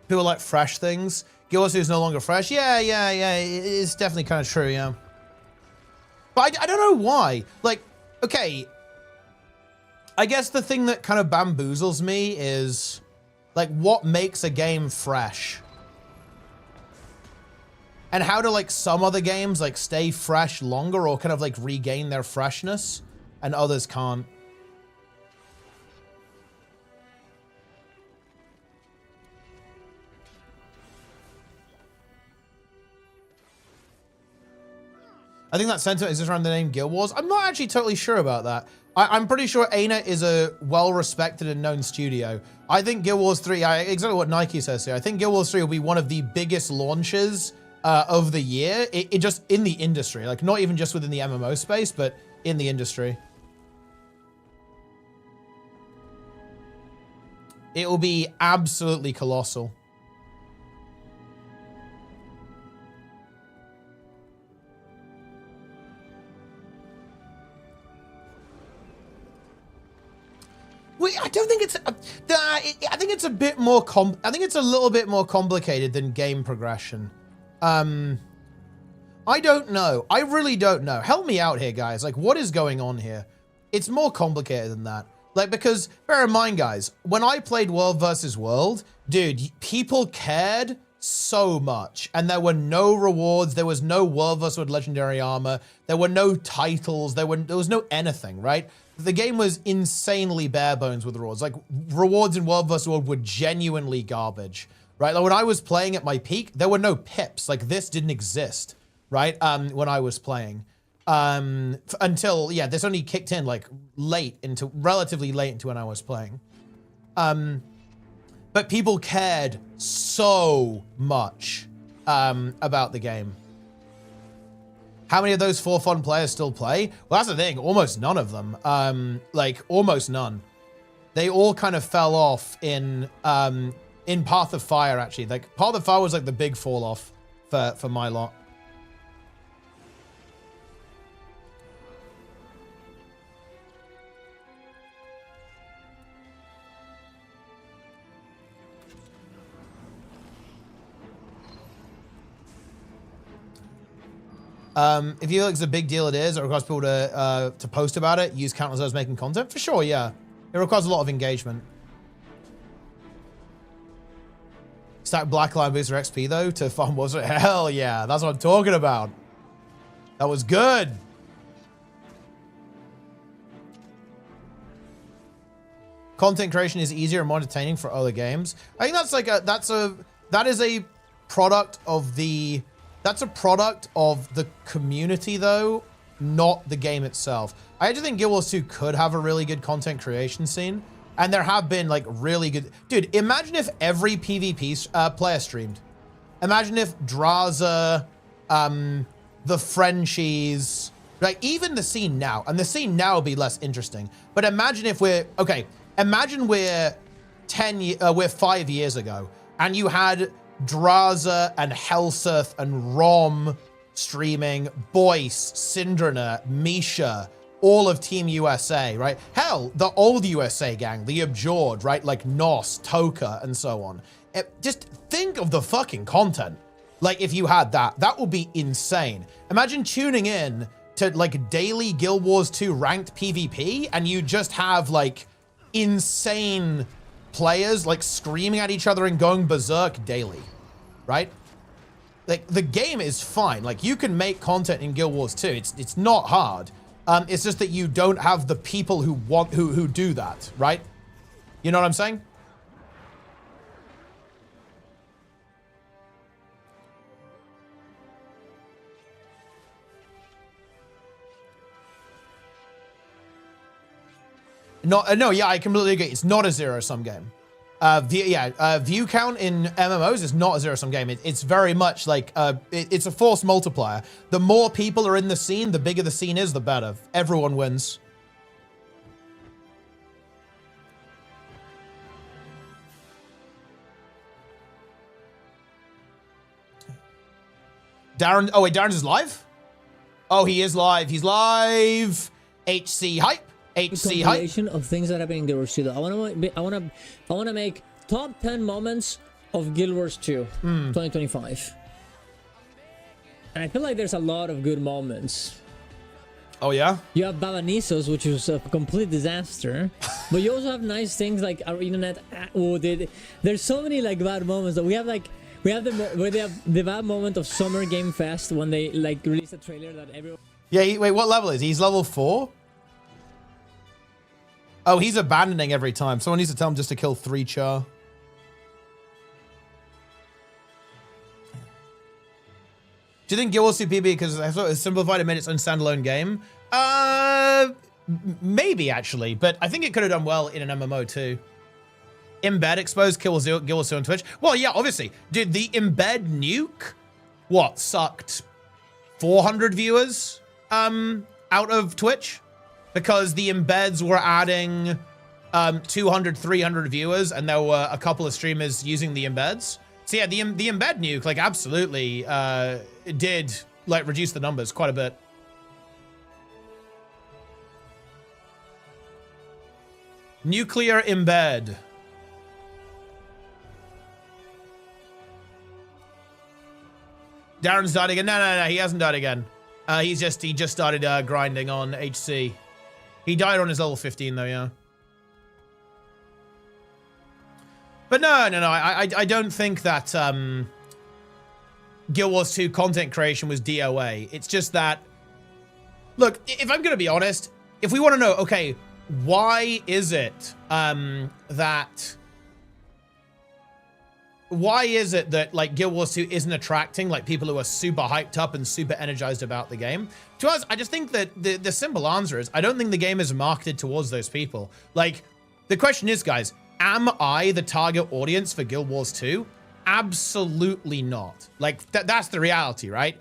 People like fresh things. Guild Wars 2 is no longer fresh. Yeah. It's definitely kind of true, yeah. But I don't know why. Like, okay. I guess the thing that kind of bamboozles me is, like, what makes a game fresh? And how do, like, some other games, like, stay fresh longer or kind of, like, regain their freshness and others can't? I think that sentiment is just around the name Guild Wars. I'm not actually totally sure about that. I'm pretty sure ArenaNet is a well-respected and known studio. I think Guild Wars 3, exactly what Nike says here. I think Guild Wars 3 will be one of the biggest launches of the year. It just in the industry, like not even just within the MMO space, but in the industry. It will be absolutely colossal. I don't think it's. I think it's a bit more. I think it's a little bit more complicated than game progression. I don't know. I really don't know. Help me out here, guys. Like, what is going on here? It's more complicated than that. Like, because bear in mind, guys, when I played World vs. World, dude, people cared so much, and there were no rewards. There was no World vs. World legendary armor. There were no titles. There was no anything, right? The game was insanely bare bones with rewards. Like, rewards in World vs. World were genuinely garbage, right? Like, when I was playing at my peak, there were no pips. Like, this didn't exist, right? When I was playing. Until, yeah, this only kicked in, like, relatively late into when I was playing. But people cared so much about the game. How many of those for fun players still play? Well, that's the thing. Almost none of them. Like almost none. They all kind of fell off in Path of Fire, actually. Like Path of Fire was like the big fall off for my lot. If you feel like it's a big deal, it is. It requires people to post about it, use countless hours making content. For sure, yeah. It requires a lot of engagement. Stack Blackline booster XP, though, to farm was it? Hell yeah. That's what I'm talking about. That was good. Content creation is easier and more entertaining for other games. I think that's like that is a product of the... That's a product of the community, though, not the game itself. I actually think Guild Wars 2 could have a really good content creation scene. And there have been, like, really good... Dude, imagine if every PvP player streamed. Imagine if Draza, the Frenchies... Like, even the scene now. And the scene now will be less interesting. But imagine if we're... Okay, imagine we're 5 years ago. And you had... Draza and Helseth and Rom streaming, Boyce, Syndrana, Misha, all of Team USA, right? Hell, the old USA gang, the Abjured, right? Like Nos, Toka, and so on. Just think of the fucking content. Like, if you had that, that would be insane. Imagine tuning in to, like, daily Guild Wars 2 ranked PvP, and you just have, like, insane players, like, screaming at each other and going berserk daily, right? Like, the game is fine. Like, you can make content in Guild Wars 2. It's not hard. It's just that you don't have the people who do that, right? You know what I'm saying? No, yeah, I completely agree. It's not a zero-sum game. View count in MMOs is not a zero-sum game. It's very much like, it's a force multiplier. The more people are in the scene, the bigger the scene is, the better. Everyone wins. Darren, oh wait, Darren's is live? Oh, he is live. He's live. HC hype. HC hype. Compilation of things that happen in Guild Wars 2. I want to make top 10 moments of Guild Wars 2 2025. And I feel like there's a lot of good moments. Oh yeah? You have Babanisos, which was a complete disaster. But you also have nice things like ArenaNet. Oh, there's so many like bad moments that we have the bad moment of Summer Game Fest when they like released a trailer that everyone. Yeah, wait, what level is he? He's level 4? Oh, he's abandoning every time. Someone needs to tell him just to kill 3 Char. Do you think Guild Wars 2 PB because I thought it was simplified and made its own standalone game? Maybe actually, but I think it could have done well in an MMO too. Embed exposed Guild Wars 2 on Twitch. Well, yeah, obviously. Dude, the Embed nuke, what, sucked 400 viewers out of Twitch? Because the embeds were adding 200, 300 viewers, and there were a couple of streamers using the embeds. So yeah, the embed nuke, like, absolutely it did, like, reduce the numbers quite a bit. Nuclear embed. Darren's died again. No, he hasn't died again. He just started grinding on HC. He died on his level 15 though, yeah. But no, I don't think that Guild Wars 2 content creation was DOA. It's just that, look, if I'm gonna be honest, if we want to know, okay, why is it that like Guild Wars 2 isn't attracting like people who are super hyped up and super energized about the game? To us, I just think that the simple answer is I don't think the game is marketed towards those people. Like, the question is, guys, am I the target audience for Guild Wars 2? Absolutely not. Like, that's the reality, right?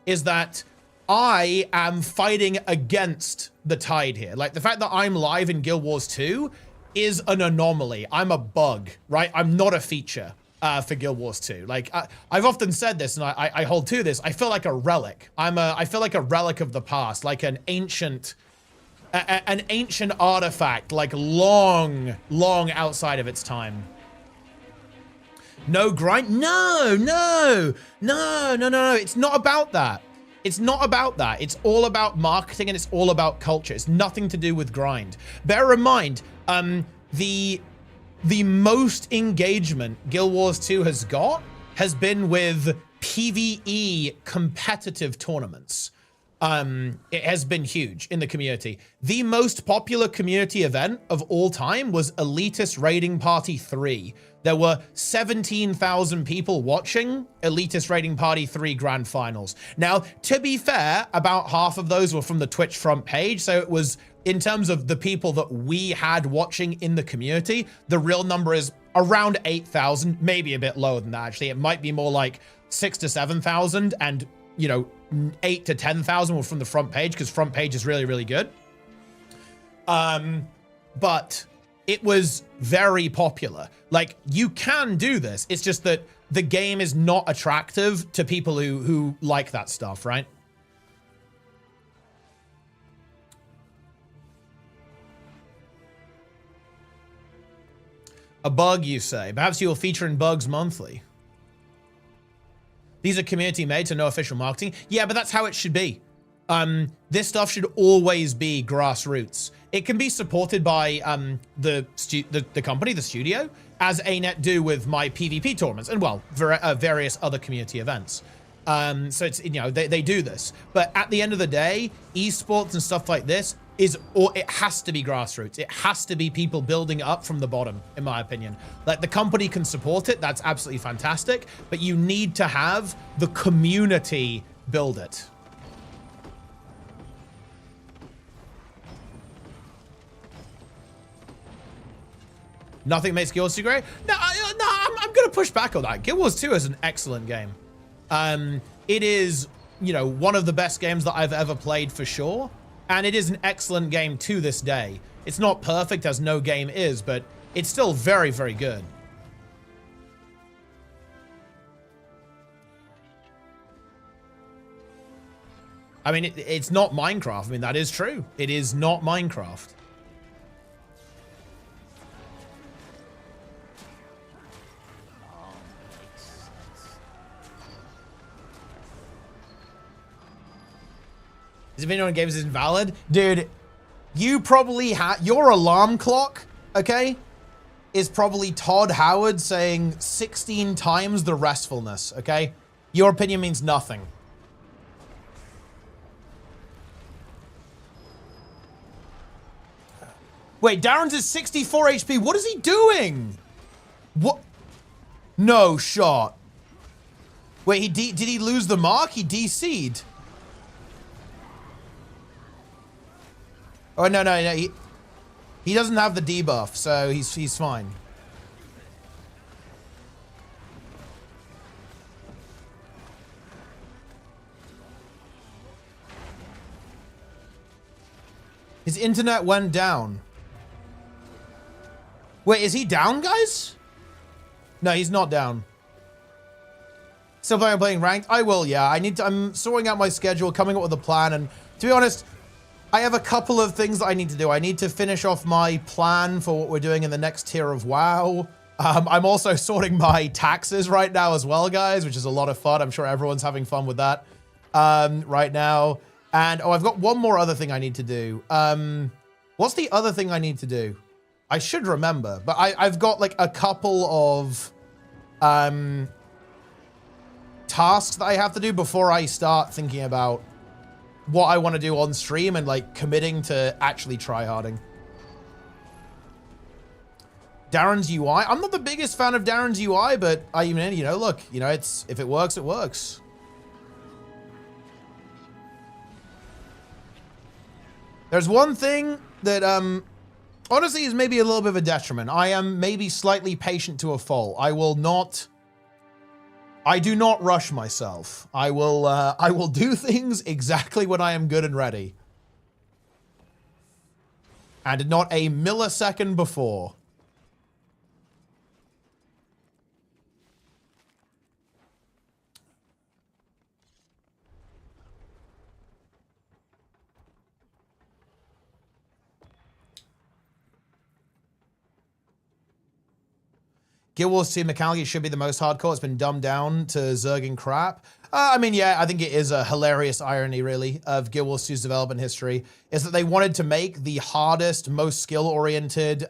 Is that I am fighting against the tide here. Like, the fact that I'm live in Guild Wars 2 is an anomaly. I'm a bug, right? I'm not a feature for Guild Wars 2. Like, I've often said this, and I hold to this. I feel like a relic. I feel like a relic of the past, like an ancient artifact, like long outside of its time. No grind? No. It's not about that. It's not about that. It's all about marketing and it's all about culture. It's nothing to do with grind. Bear in mind, the most engagement Guild Wars 2 has been with PvE competitive tournaments. It has been huge in the community. The most popular community event of all time was Elitist Raiding Party 3. There were 17,000 people watching Elitist Raiding Party 3 Grand Finals. Now, to be fair, about half of those were from the Twitch front page. So it was, in terms of the people that we had watching in the community, the real number is around 8,000, maybe a bit lower than that, actually. It might be more like 6,000 to 7,000, and, you know, 8,000 to 10,000 were from the front page, because front page is really, really good. But it was very popular. Like, you can do this. It's just that the game is not attractive to people who like that stuff, right? A bug, you say? Perhaps you will feature in bugs monthly. These are community made, so no official marketing. Yeah, but that's how it should be. This stuff should always be grassroots. It can be supported by the company, the studio, as ArenaNet do with my PvP tournaments, and well, various other community events. So it's, you know, they do this. But at the end of the day, esports and stuff like this it has to be grassroots. It has to be people building up from the bottom, in my opinion. Like, the company can support it. That's absolutely fantastic. But you need to have the community build it. Nothing makes Guild Wars 2 great? No, I'm going to push back on that. Guild Wars 2 is an excellent game. It is, you know, one of the best games that I've ever played for sure. And it is an excellent game to this day. It's not perfect, as no game is, but it's still very, very good. I mean, it's not Minecraft. I mean, that is true. It is not Minecraft. His opinion on games is invalid. Dude, you probably have... Your alarm clock, okay, is probably Todd Howard saying 16 times the restfulness, okay? Your opinion means nothing. Wait, Darren's is 64 HP. What is he doing? What? No shot. Wait, did he lose the mark? He DC'd. Oh, no. He doesn't have the debuff, so he's fine. His internet went down. Wait, is he down, guys? No, he's not down. Still playing ranked? I will, yeah. I'm sorting out my schedule, coming up with a plan, and to be honest, I have a couple of things that I need to do. I need to finish off my plan for what we're doing in the next tier of WoW. I'm also sorting my taxes right now as well, guys, which is a lot of fun. I'm sure everyone's having fun with that right now. And, oh, I've got one more other thing I need to do. What's the other thing I need to do? I should remember, but I've got like a couple of tasks that I have to do before I start thinking about what I want to do on stream and like committing to actually tryharding. Darren's UI. I'm not the biggest fan of Darren's UI, but I mean, you know, look, you know, it's, if it works, it works. There's one thing that honestly is maybe a little bit of a detriment. I am maybe slightly patient to a fault. I will not I do not rush myself. I will do things exactly when I am good and ready. And not a millisecond before. Guild Wars 2 mechanically should be the most hardcore. It's been dumbed down to Zerging crap. I mean, yeah, I think it is a hilarious irony, really, of Guild Wars 2's development history, is that they wanted to make the hardest, most skill-oriented,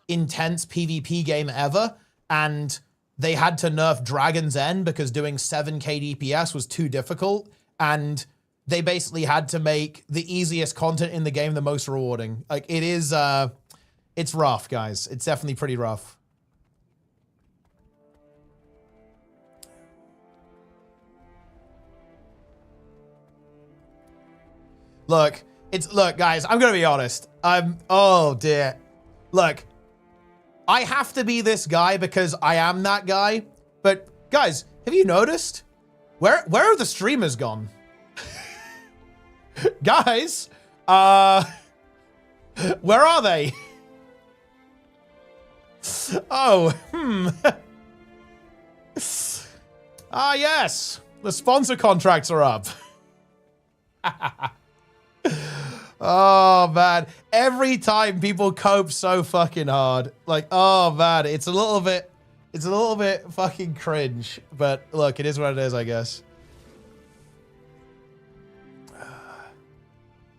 intense PvP game ever, and they had to nerf Dragon's End because doing 7k DPS was too difficult, and they basically had to make the easiest content in the game the most rewarding. Like, it is, it's rough, guys. It's definitely pretty rough. Look, guys, I'm gonna be honest. Oh dear. Look, I have to be this guy because I am that guy. But guys, have you noticed? Where are the streamers gone? Guys, where are they? Oh, Ah, yes, the sponsor contracts are up. Oh man, every time people cope so fucking hard. Like, oh man, it's a little bit fucking cringe, but look, it is what it is, I guess.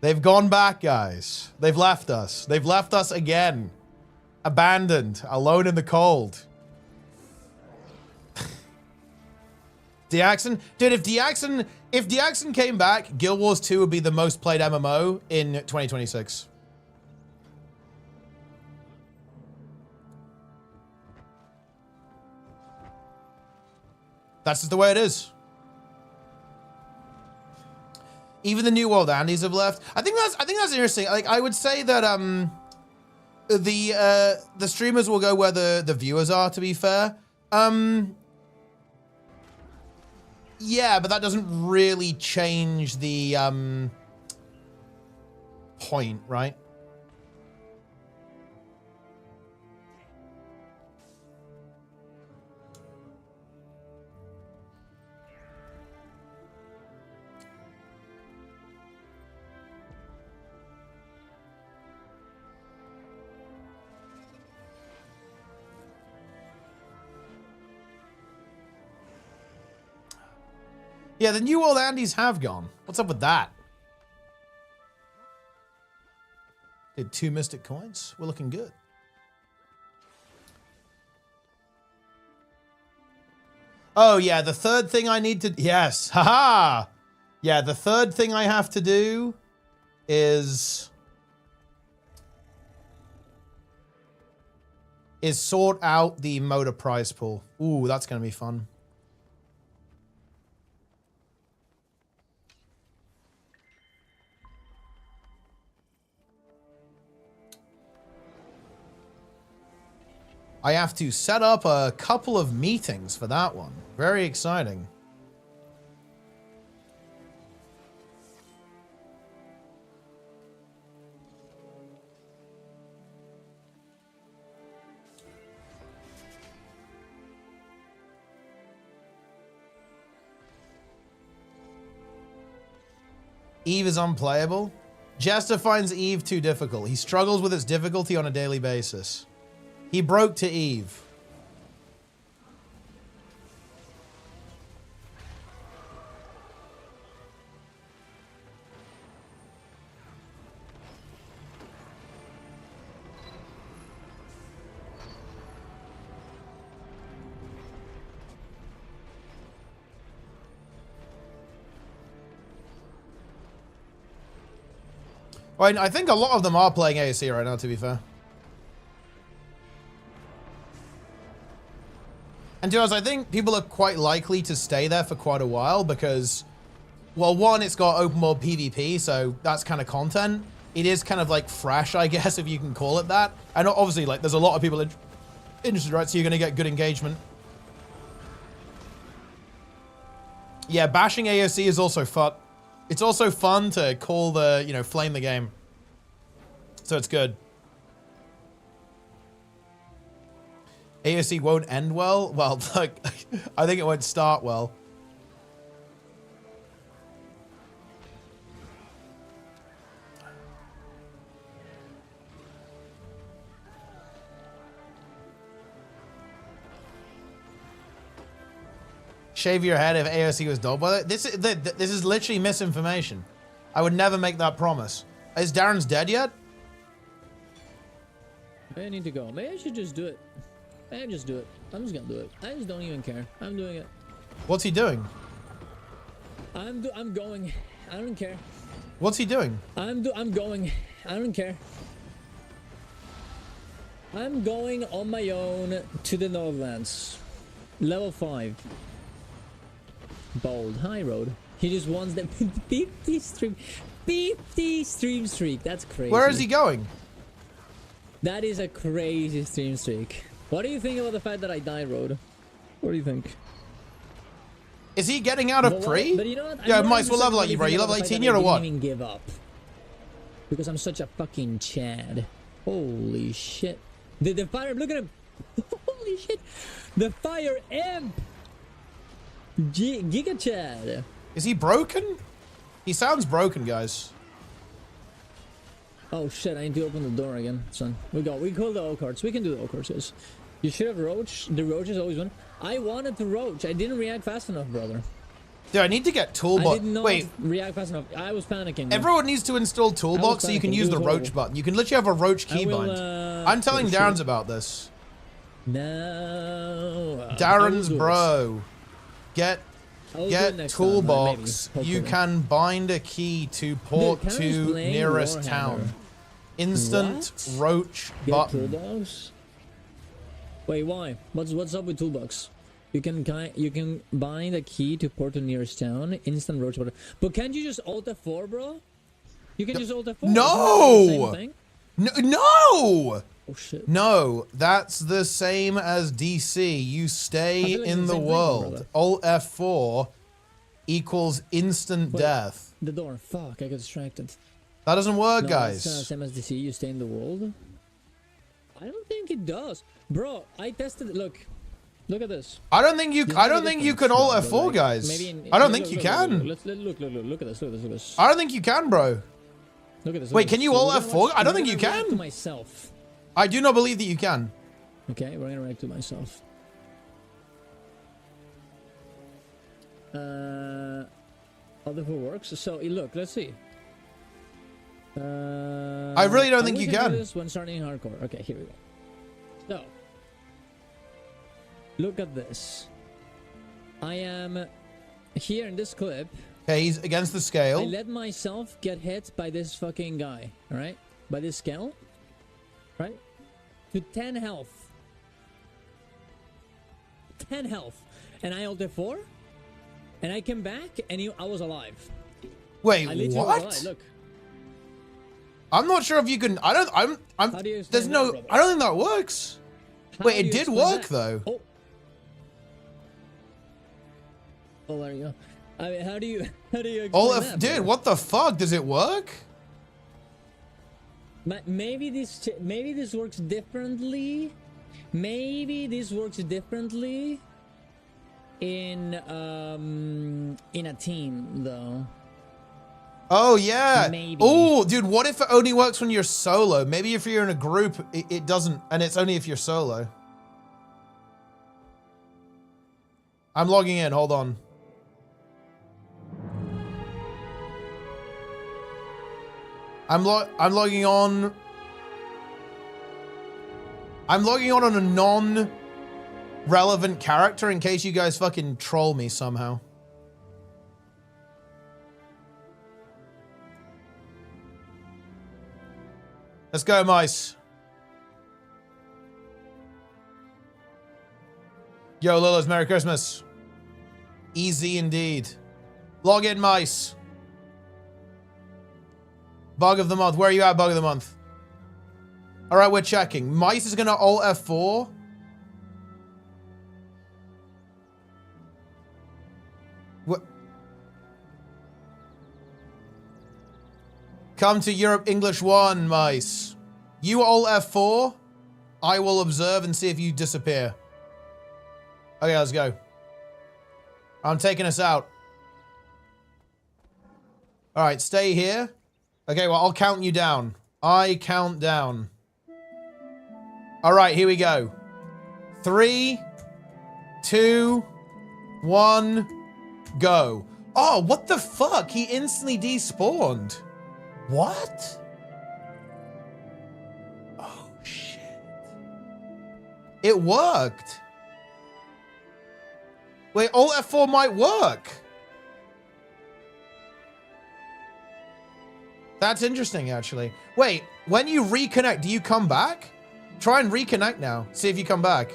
They've gone back, guys. They've left us. They've left us again. Abandoned, alone in the cold. Deaxon? Dude, if Deaxon came back, Guild Wars 2 would be the most played MMO in 2026. That's just the way it is. Even the New World Andes have left. I think that's interesting. Like, I would say that the streamers will go where the viewers are, to be fair. Yeah, but that doesn't really change the point, right? Yeah, the New World Andes have gone. What's up with that? Did 2 Mystic Coins? We're looking good. Oh, yeah, the third thing I need to... Yes, haha! Yeah, the third thing I have to do is sort out the motor prize pool. Ooh, that's going to be fun. I have to set up a couple of meetings for that one. Very exciting. Eve is unplayable. Jester finds Eve too difficult. He struggles with its difficulty on a daily basis. He broke to Eve. Well, I think a lot of them are playing ASC right now, to be fair. And to us, I think people are quite likely to stay there for quite a while because, well, one, it's got open world PvP, so that's kind of content. It is kind of like fresh, I guess, if you can call it that. And obviously, like, there's a lot of people interested, right? So you're going to get good engagement. Yeah, bashing AOC is also fun. It's also fun to call the, you know, flame the game. So it's good. AOC won't end well? Well, like, I think it won't start well. Shave your head if AOC was dull. Well, this is literally misinformation. I would never make that promise. Is Darren's dead yet? I need to go. Maybe I should just do it. Maybe just do it. I'm just gonna do it. I just don't even care. I'm doing it. What's he doing? I'm going. I don't care. What's he doing? I'm going. I don't care. I'm going on my own to the Northlands. Level 5. Bold high road. He just wants the 50 stream streak. That's crazy. Where is he going? That is a crazy stream streak. What do you think about the fact that I died road? What do you think? Is he getting out of pre? But you know what? Yeah, Mice, what level are you, bro? You level 18 yet or what? I didn't even give up. Because I'm such a fucking Chad. Holy shit. The fire, look at him. Holy shit. The fire imp. Giga Chad. Is he broken? He sounds broken, guys. Oh shit, I need to open the door again, son. We call the O cards. We can do the O cards, guys. You should have roach. The roach is always one. I wanted to roach. I didn't react fast enough, brother. Dude, I need to get I Toolbox. did not Wait, react fast enough. I was panicking. everyone needs to install Toolbox so you can panicking. use It the was roach horrible. button. You can literally have a roach I will, keybind. I'm telling oh, Darren's shit. about this. No. Darren's I will do bro. Get I will do it next time, Toolbox. maybe, You hopefully. can bind a key to port Dude, Karen's to playing nearest Warhammer. town. Instant What? roach Get button. Toolbox? Wait, why? What's up with Toolbox? You can bind a key to port to nearest town. Instant roach button. But can't you just Alt F4, bro? You can just Alt F4. No! Isn't that the same thing? No! Oh shit. No, that's the same as DC. You stay I feel like in it's the the same thing, world. brother. Alt F4 equals instant Wait. death. The door. Fuck, I got distracted. That doesn't work, No, guys. It's same as DC. You stay in the world. I don't think it does, bro. I tested it. Look at this. I don't think you. There's I no don't think you difference, can Alt bro, but, F4, like, guys. maybe in- I don't look, think you look, can. Look at this. Look at this. I don't think you can, bro. Look at this. Wait, can you So Alt we're gonna F4? watch- I don't we're think you gonna react can. To myself. I do not believe that you can. Okay, we're gonna react to myself. Other four works. So look, let's see. I really don't think we you do can. this when starting hardcore. Okay, here we go. So, look at this. I am here in this clip. Okay, he's against the I scale. let myself get hit by this fucking guy. All right, by this scale. Right, to 10 health. 10 health, and I ulted 4, and I came back, and I was alive. Wait, I literally was what? alive. Look. I'm not sure if you can. I don't. I'm. How do you There's explain no. that, brother? I don't think that works. How Wait, do it you did explain work that? though. Oh. Oh, there you go. I mean, how do you explain that, Dude, brother? what the fuck? Does it work? Maybe this works differently. Maybe this works differently in a team though. Oh yeah. Maybe. Oh, dude, what if it only works when you're solo? Maybe if you're in a group, it doesn't, and it's only if you're solo. I'm logging in. Hold on. I'm logging on. I'm logging on a non-relevant character in case you guys fucking troll me somehow. Let's go, Mice. Yo, Lilas, Merry Christmas. Easy indeed. Log in, Mice. Bug of the month. Where are you at, bug of the month? All right, we're checking. Mice is going to Alt F4. Come to Europe English 1, mice. You all F4. I will observe and see if you disappear. Okay, let's go. I'm taking us out. All right, stay here. Okay, well, I'll count you down. I count down. All right, here we go. 3, 2, 1, go. Oh, what the fuck? He instantly despawned. What? Oh, shit. It worked. Wait, Alt F4 might work. That's interesting, actually. Wait, when you reconnect, do you come back? Try and reconnect now. See if you come back.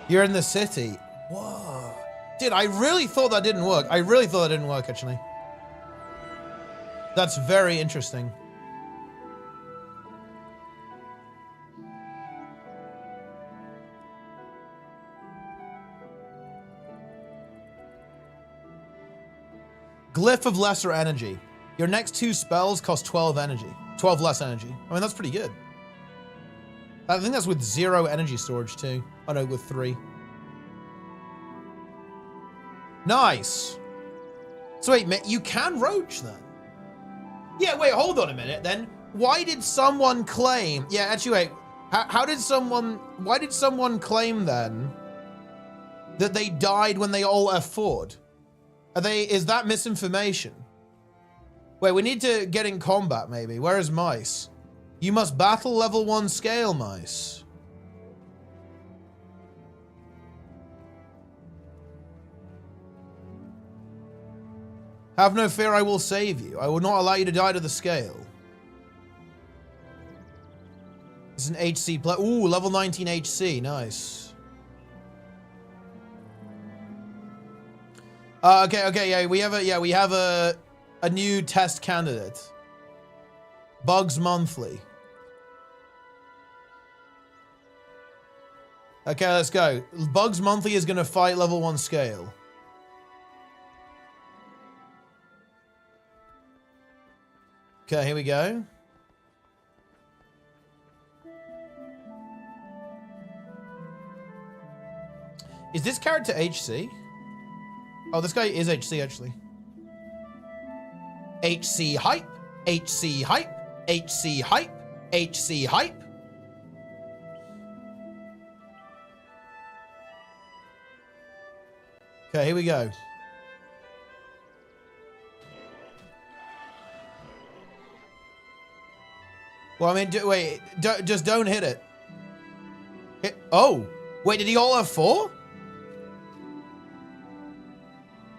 You're in the city. Whoa. Dude, I really thought that didn't work. I really thought that didn't work, actually. That's very interesting. Glyph of lesser energy. Your next 2 spells cost 12 energy. 12 less energy. I mean, that's pretty good. I think that's with 0 energy storage too. Oh no, with 3. Nice. So wait, you can roach then? Yeah, wait, hold on a minute then. Why did someone claim? Yeah, actually, wait. Why did someone claim then that they died when they all F4'd? Is that misinformation? Wait, we need to get in combat maybe. Where is mice? You must battle level 1 scale mice. Have no fear, I will save you. I will not allow you to die to the scale. It's an HC play. Ooh, level 19 HC, nice. Okay, yeah, we have a new test candidate. Bugs Monthly. Okay, let's go. Bugs Monthly is gonna fight level 1 scale. Okay, here we go. Is this character HC? Oh, this guy is HC, actually. HC hype, HC hype, HC hype, HC hype. Okay, here we go. Well, I mean, just don't hit it. Oh, wait, did he all have 4?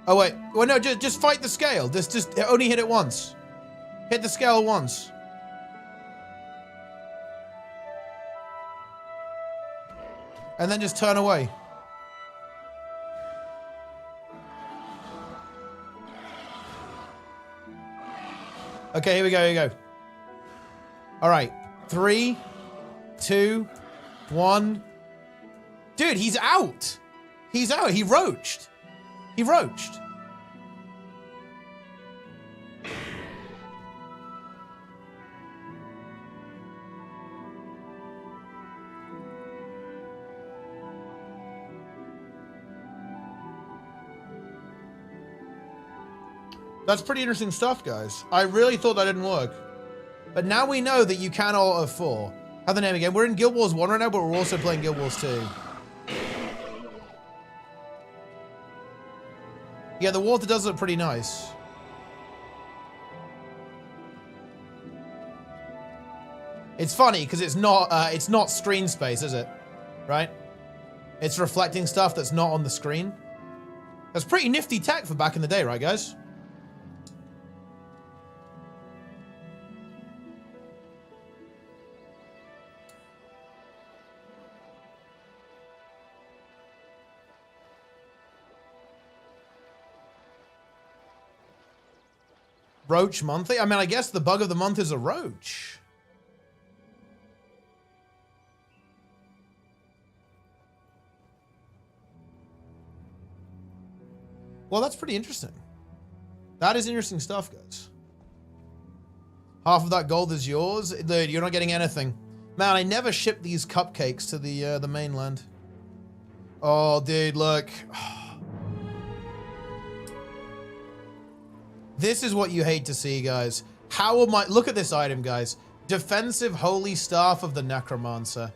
Oh wait, well no, just fight the scale. Just only hit it once. Hit the scale once. And then just turn away. Okay, here we go, All right, 3, 2, 1. Dude, he's out. He's out, he roached. He roached. That's pretty interesting stuff, guys. I really thought that didn't work. But now we know that you can all of 4. Have the name again. We're in Guild Wars 1 right now, but we're also playing Guild Wars 2. Yeah, the water does look pretty nice. It's funny because it's not screen space, is it? Right? It's reflecting stuff that's not on the screen. That's pretty nifty tech for back in the day, right, guys? Roach monthly? I mean, I guess the bug of the month is a roach. Well, that's pretty interesting. That is interesting stuff, guys. Half of that gold is yours. Dude, you're not getting anything. Man, I never ship these cupcakes to the mainland. Oh, dude, look. This is what you hate to see, guys. How am I... Look at this item, guys. Defensive Holy Staff of the Necromancer.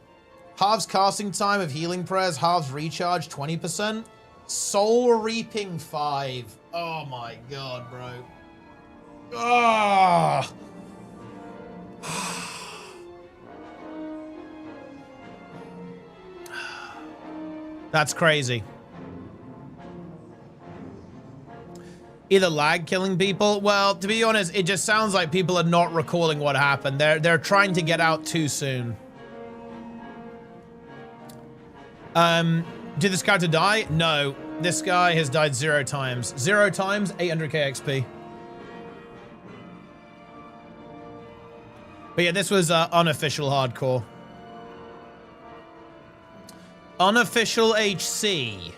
Halves casting time of healing prayers. Halves recharge 20%. Soul Reaping 5. Oh my god, bro. Ah. That's crazy. Either lag killing people. Well, to be honest, it just sounds like people are not recalling what happened. They're trying to get out too soon. Did this character die? No. This guy has died 0 times. 0 times, 800k XP. But yeah, this was unofficial hardcore. Unofficial HC.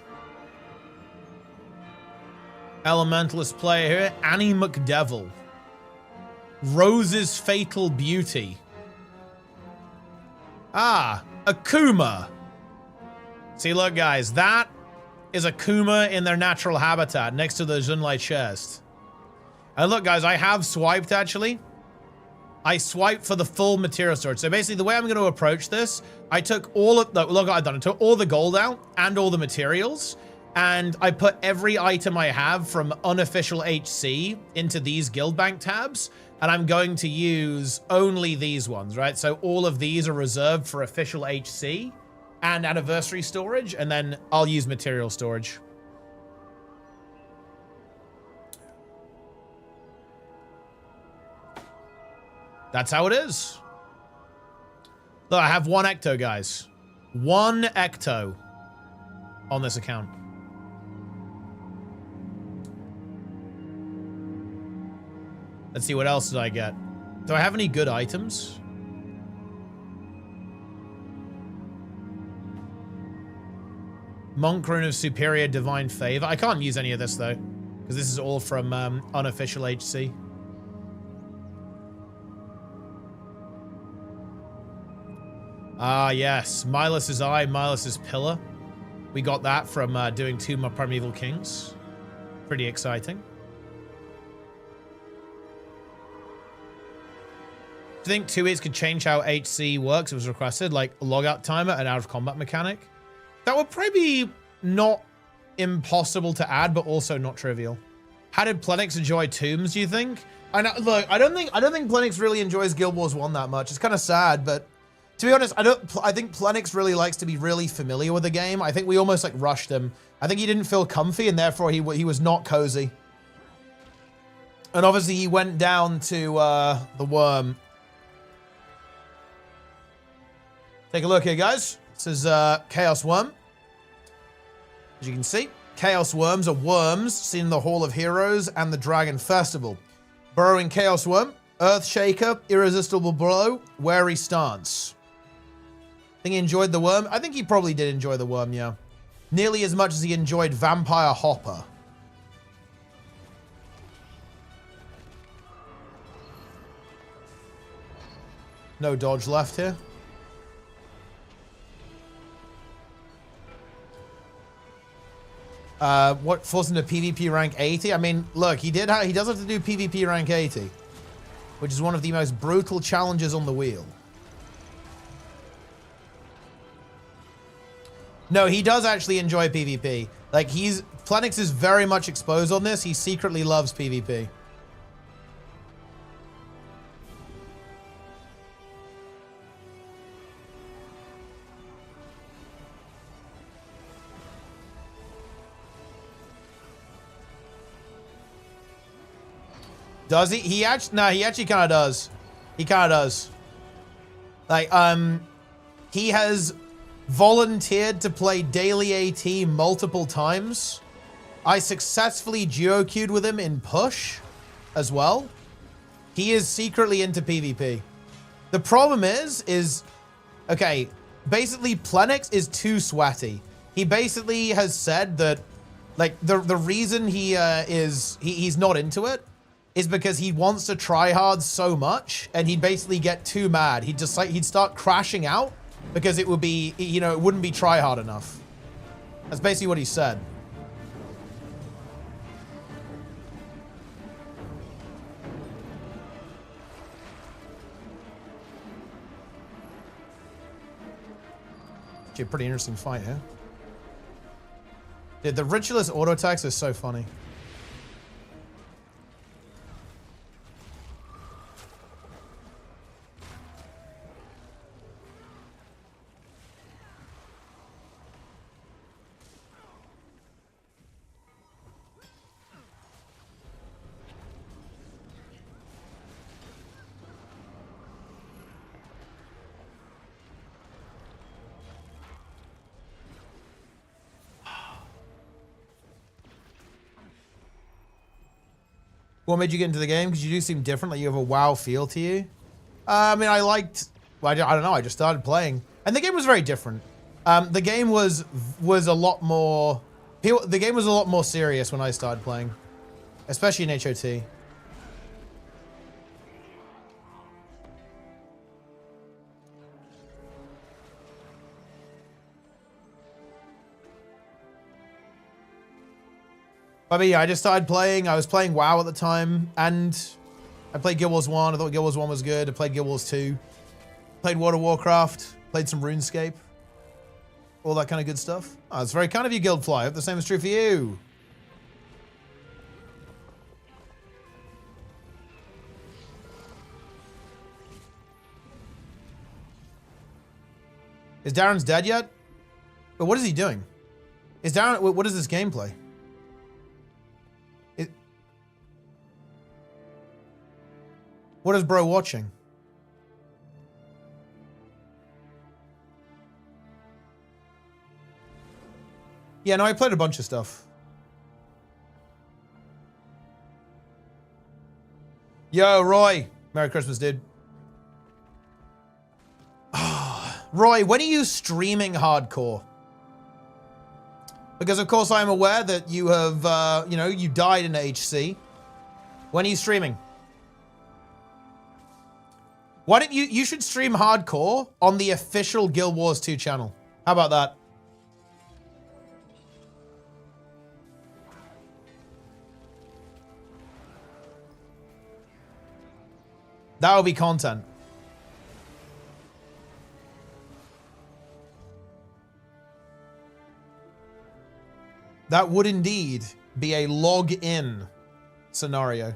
Elementalist player here. Annie McDevil. Rose's Fatal Beauty. Ah, Akuma. See, look, guys, that is Akuma in their natural habitat next to the Zunlai chest. And look, guys, I have swiped, actually. I swiped for the full material storage. So basically, the way I'm going to approach this, I took all of the... Look what I've done. I took all the gold out and all the materials. And I put every item I have from unofficial HC into these guild bank tabs. And I'm going to use only these ones, right? So all of these are reserved for official HC and anniversary storage. And then I'll use material storage. That's how it is. Look, I have 1 Ecto, guys. 1 Ecto on this account. Let's see, what else did I get? Do I have any good items? Monk Rune of Superior Divine Favor. I can't use any of this, though, because this is all from unofficial HC. Ah, yes. Milus's Eye, Milus's Pillar. We got that from doing 2 more Primeval Kings. Pretty exciting. Do you think 2 could change how HC works? It was requested, like a logout timer and out of combat mechanic. That would probably be not impossible to add, but also not trivial. How did Plenix enjoy Tombs, do you think? Look, I don't think Plenix really enjoys Guild Wars 1 that much. It's kind of sad, but to be honest, I think Plenix really likes to be really familiar with the game. I think we almost like rushed him. I think he didn't feel comfy, and therefore he was not cozy. And obviously he went down to the worm. Take a look here, guys. This is Chaos Worm. As you can see, Chaos Worms are worms seen in the Hall of Heroes and the Dragon Festival. Burrowing Chaos Worm, Earthshaker, Irresistible Blow, Wary Stance. Think he enjoyed the worm? I think he probably did enjoy the worm, yeah. Nearly as much as he enjoyed Vampire Hopper. No dodge left here. What forced him to PvP rank 80? I mean, look, he does have to do PvP rank 80, which is one of the most brutal challenges on the wheel. No, he does actually enjoy PvP. Like, Plenix is very much exposed on this. He secretly loves PvP. Does he? He actually kind of does. He kind of does. Like, he has volunteered to play daily AT multiple times. I successfully duo queued with him in push as well. He is secretly into PvP. The problem is, okay, basically Plenix is too sweaty. He basically has said that Like the reason he's not into it is because he wants to try hard so much, and he'd basically get too mad. He'd start crashing out because it would be, you know, it wouldn't be try hard enough. That's basically what he said. Actually, a pretty interesting fight here. Dude, the Ritualist auto attacks are so funny. What made you get into the game? Because you do seem different, like you have a WoW feel to you. I mean, well, I don't know, I just started playing. And the game was very different. The game was a lot more... The game was a lot more serious when I started playing. Especially in HOT. I mean, yeah, I just started playing. I was playing WoW at the time, and I played Guild Wars 1. I thought Guild Wars 1 was good. I played Guild Wars 2. Played World of Warcraft. Played some RuneScape. All that kind of good stuff. Oh, it's very kind of you, Guildfly. I hope the same is true for you. Is Darren's dead yet? But what is he doing? Is Darren... What is this gameplay? What is bro watching? Yeah, no, I played a bunch of stuff. Yo, Roy. Merry Christmas, dude. Roy, when are you streaming hardcore? Because, of course, I'm aware that you have, you know, you died in HC. When are you streaming? Why don't you should stream hardcore on the official Guild Wars 2 channel. How about that? That will be content. That would indeed be a log-in scenario.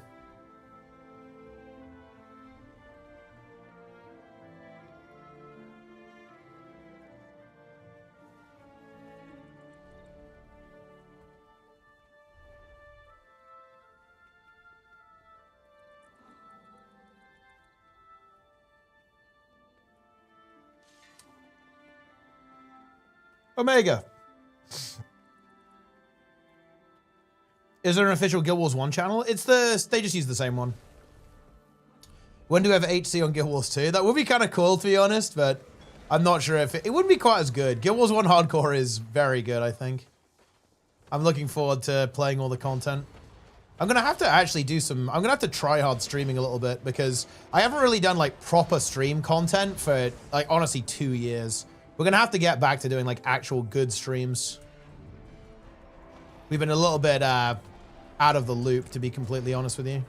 Omega. Is there an official Guild Wars 1 channel? It's they just use the same one. When do we have HC on Guild Wars 2? That would be kind of cool, to be honest, but I'm not sure if it wouldn't be quite as good. Guild Wars 1 Hardcore is very good, I think. I'm looking forward to playing all the content. I'm gonna have to actually do some, I'm gonna have to try hard streaming a little bit because I haven't really done like proper stream content for like honestly 2 years. We're gonna have to get back to doing like actual good streams. We've been a little bit out of the loop, to be completely honest with you.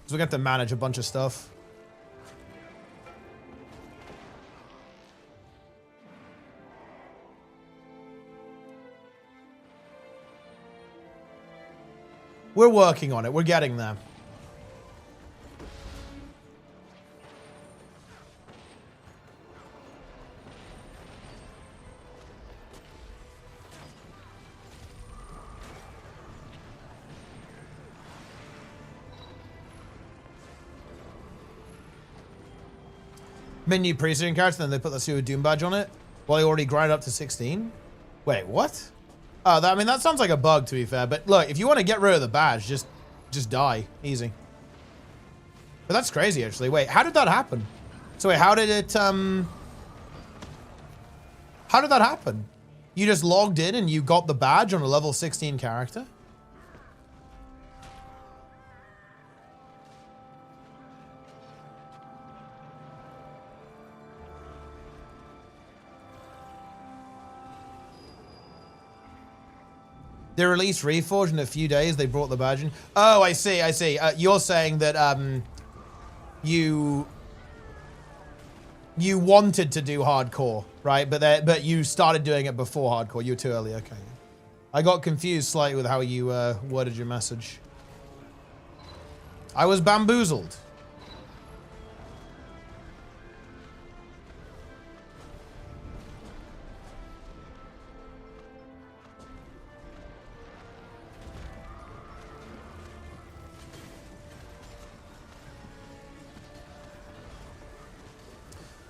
So we're gonna have to manage a bunch of stuff. We're working on it. We're getting there. Menu pre-season character, then they put the Sewer Doom badge on it while they already grind up to 16. Wait, what? Oh, I mean, that sounds like a bug, to be fair. But look, if you want to get rid of the badge, just die. Easy. But that's crazy, actually. Wait, how did that happen? So wait, how did it, how did that happen? You just logged in and you got the badge on a level 16 character? They released Reforged in a few days. They brought the badge in. Oh, I see. I see. You're saying that you wanted to do hardcore, right? But you started doing it before hardcore. You were too early. Okay. I got confused slightly with how you worded your message. I was bamboozled.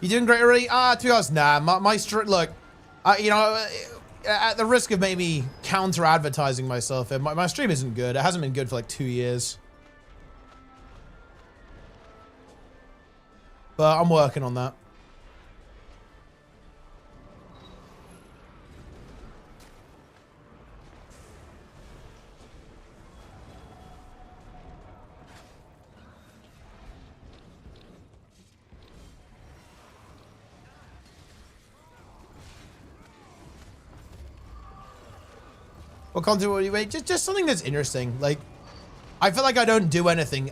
You doing great already? To be honest, nah. My look, you know, at the risk of maybe counter-advertising myself, my stream isn't good. It hasn't been good for like 2 years. But I'm working on that. What content would you make? Just something that's interesting. Like, I feel like I don't do anything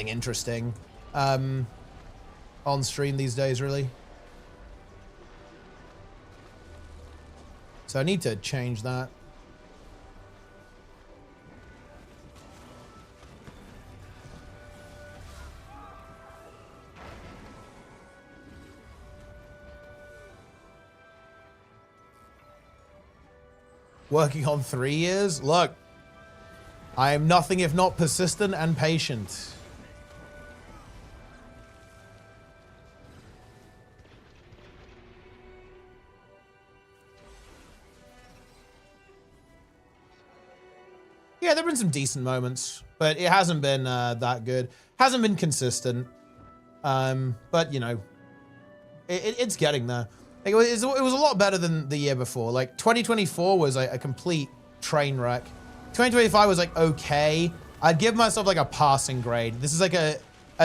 interesting on stream these days, really. So I need to change that. Working on 3 years? Look, I am nothing if not persistent and patient. Yeah, there have been some decent moments, but it hasn't been that good. Hasn't been consistent. But, you know, it's getting there. It was a lot better than the year before. Like, 2024 was a complete train wreck. 2025 was like, okay. I'd give myself like a passing grade. This is like a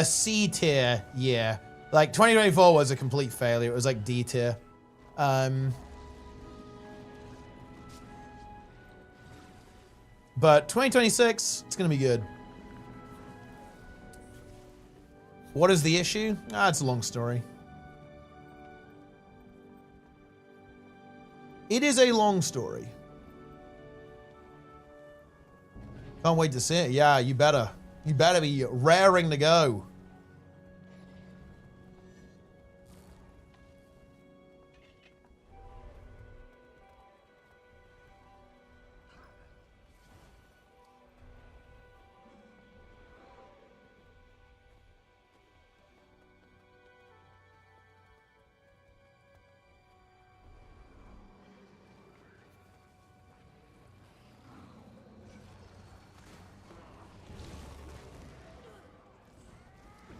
C tier year. Like, 2024 was a complete failure. It was like D tier. But 2026, it's going to be good. What is the issue? It's a long story. It is a long story. Can't wait to see it. Yeah, you better. You better be raring to go.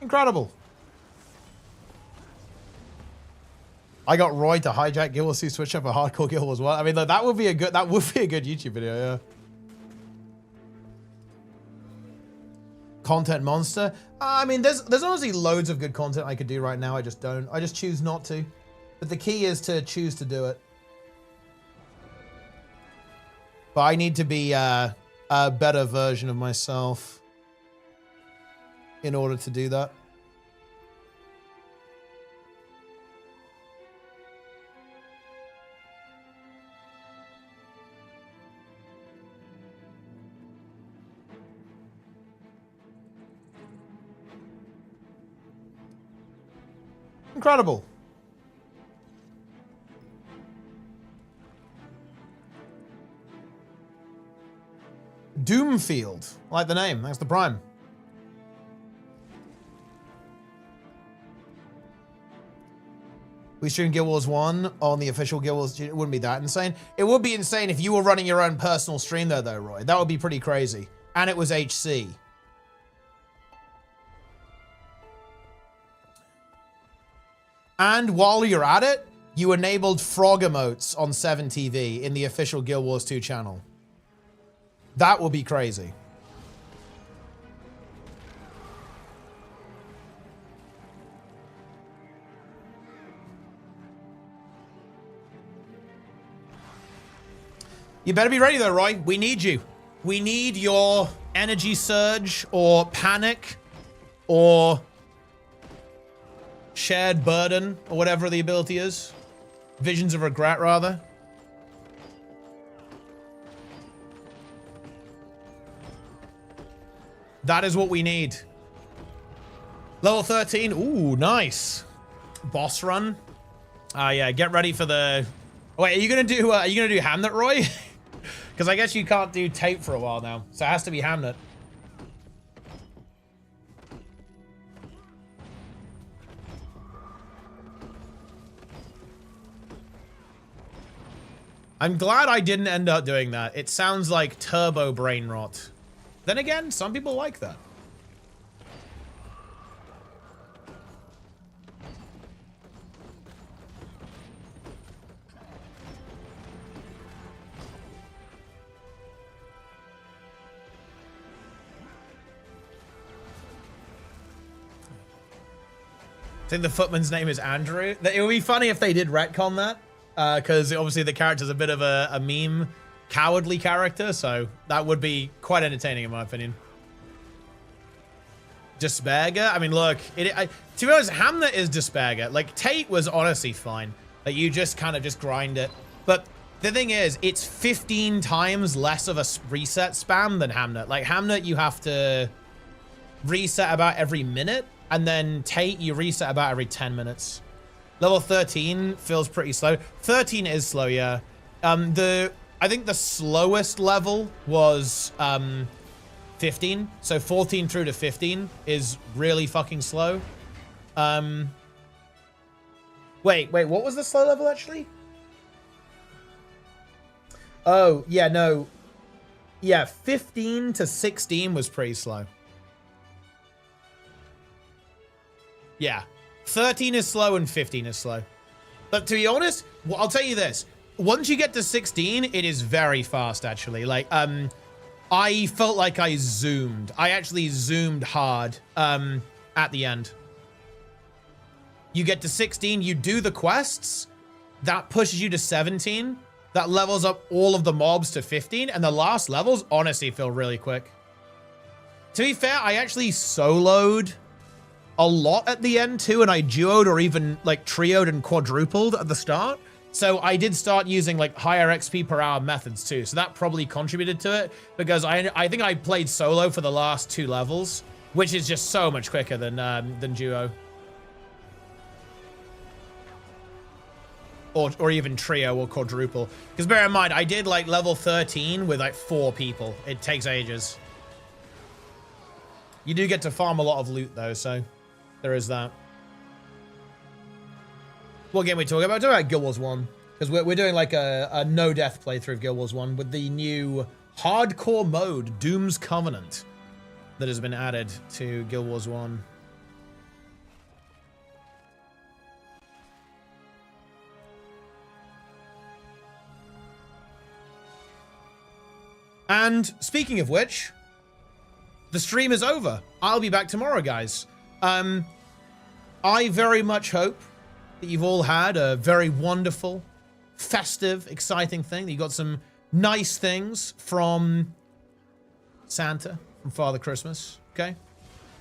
Incredible. I got Roy to hijack Guild Wars 2 switch up a hardcore Guild Wars 1. I mean, that would be a good YouTube video, yeah. Content monster. I mean, there's honestly loads of good content I could do right now. I just don't. I just choose not to. But the key is to choose to do it. But I need to be a better version of myself in order to do that. Incredible. Doomfield. I like the name. That's the prime. We stream Guild Wars 1 on the official Guild Wars. It wouldn't be that insane. It would be insane if you were running your own personal stream though, Roy. That would be pretty crazy. And it was HC. And while you're at it, You enabled frog emotes on 7TV in the official Guild Wars 2 channel. That will be crazy. You better be ready though, Roy. We need you. We need your energy surge or panic or shared burden or whatever the ability is. Visions of regret, rather. That is what we need. Level 13. Ooh, nice. Boss run. Yeah, get ready for the... Wait, are you gonna do Hamnet, Roy? Because I guess you can't do tape for a while now. So it has to be Hamnet. I'm glad I didn't end up doing that. It sounds like turbo brain rot. Then again, some people like that. I think the footman's name is Andrew. It would be funny if they did retcon that. Because obviously the character's a bit of a meme, cowardly character, so that would be quite entertaining in my opinion. Despairger? I mean, look, to be honest, Hamnet is Despairger. Like, Tate was honestly fine. Like, you just kind of just grind it. But the thing is, it's 15 times less of a reset spam than Hamnet. Like, Hamnet, you have to reset about every minute, and then Tate, you reset about every 10 minutes. Level 13 feels pretty slow. 13 is slow, yeah. I think the slowest level was 15. So 14 through to 15 is really fucking slow. Wait, what was the slow level actually? Oh, yeah, no. Yeah, 15 to 16 was pretty slow. Yeah. 13 is slow and 15 is slow. But to be honest, I'll tell you this. Once you get to 16, it is very fast, actually. Like, I felt like I zoomed. I actually zoomed hard at the end. You get to 16, you do the quests. That pushes you to 17. That levels up all of the mobs to 15. And the last levels, honestly, feel really quick. To be fair, I actually soloed a lot at the end too, and I duoed or even like trioed and quadrupled at the start. So I did start using like higher XP per hour methods too. So that probably contributed to it, because I think I played solo for the last 2 levels, which is just so much quicker than duo. Or even trio or quadruple. Because bear in mind, I did like level 13 with like 4 people. It takes ages. You do get to farm a lot of loot though, so there is that. What game are we talking about? We're talking about Guild Wars 1. Because we're doing like a no-death playthrough of Guild Wars 1 with the new hardcore mode, Doom's Covenant, that has been added to Guild Wars 1. And speaking of which, the stream is over. I'll be back tomorrow, guys. I very much hope that you've all had a very wonderful, festive, exciting thing. That you got some nice things from Santa, from Father Christmas, okay?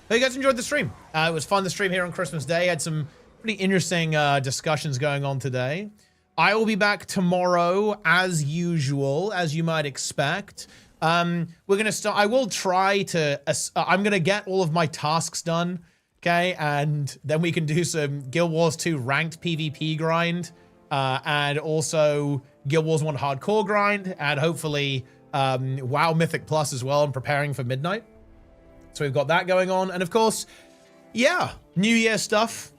Hope you guys enjoyed the stream. It was fun to stream here on Christmas Day. Had some pretty interesting discussions going on today. I will be back tomorrow as usual, as you might expect. We're going to start, I will try to, I'm going to get all of my tasks done, okay? And then we can do some Guild Wars 2 ranked PvP grind, and also Guild Wars 1 hardcore grind, and hopefully WoW Mythic Plus as well. I'm preparing for midnight. So we've got that going on. And of course, yeah, New Year stuff.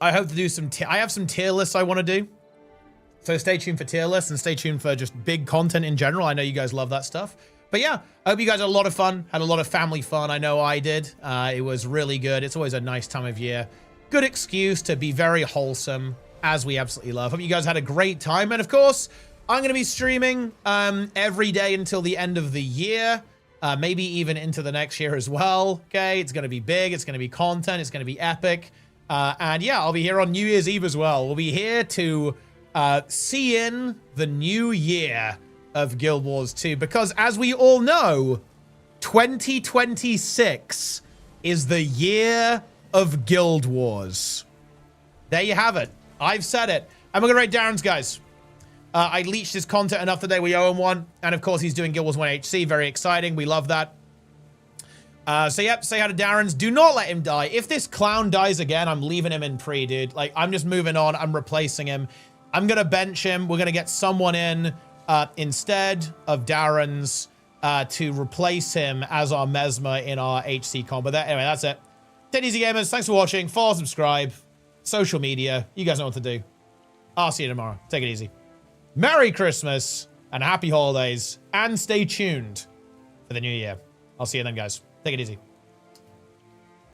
I hope to do some, I have some tier lists I want to do. So stay tuned for tier lists and stay tuned for just big content in general. I know you guys love that stuff. But yeah, I hope you guys had a lot of fun, had a lot of family fun. I know I did. It was really good. It's always a nice time of year. Good excuse to be very wholesome, as we absolutely love. Hope you guys had a great time. And of course, I'm going to be streaming every day until the end of the year. Maybe even into the next year as well. Okay, it's going to be big. It's going to be content. It's going to be epic. And yeah, I'll be here on New Year's Eve as well. We'll be here to see in the new year of Guild Wars 2. Because as we all know, 2026 is the year of Guild Wars. There you have it. I've said it. And we're going to rate Darren's, guys. I leached his content enough today. We owe him one. And of course, he's doing Guild Wars 1 HC. Very exciting. We love that. So yep, say hi to Darren's. Do not let him die. If this clown dies again, I'm leaving him in pre, dude. Like, I'm just moving on. I'm replacing him. I'm going to bench him. We're going to get someone in instead of Darren's to replace him as our Mesmer in our HC combo. Anyway, that's it. Take it easy, gamers. Thanks for watching. Follow, subscribe. Social media. You guys know what to do. I'll see you tomorrow. Take it easy. Merry Christmas and happy holidays. And stay tuned for the new year. I'll see you then, guys. Take it easy.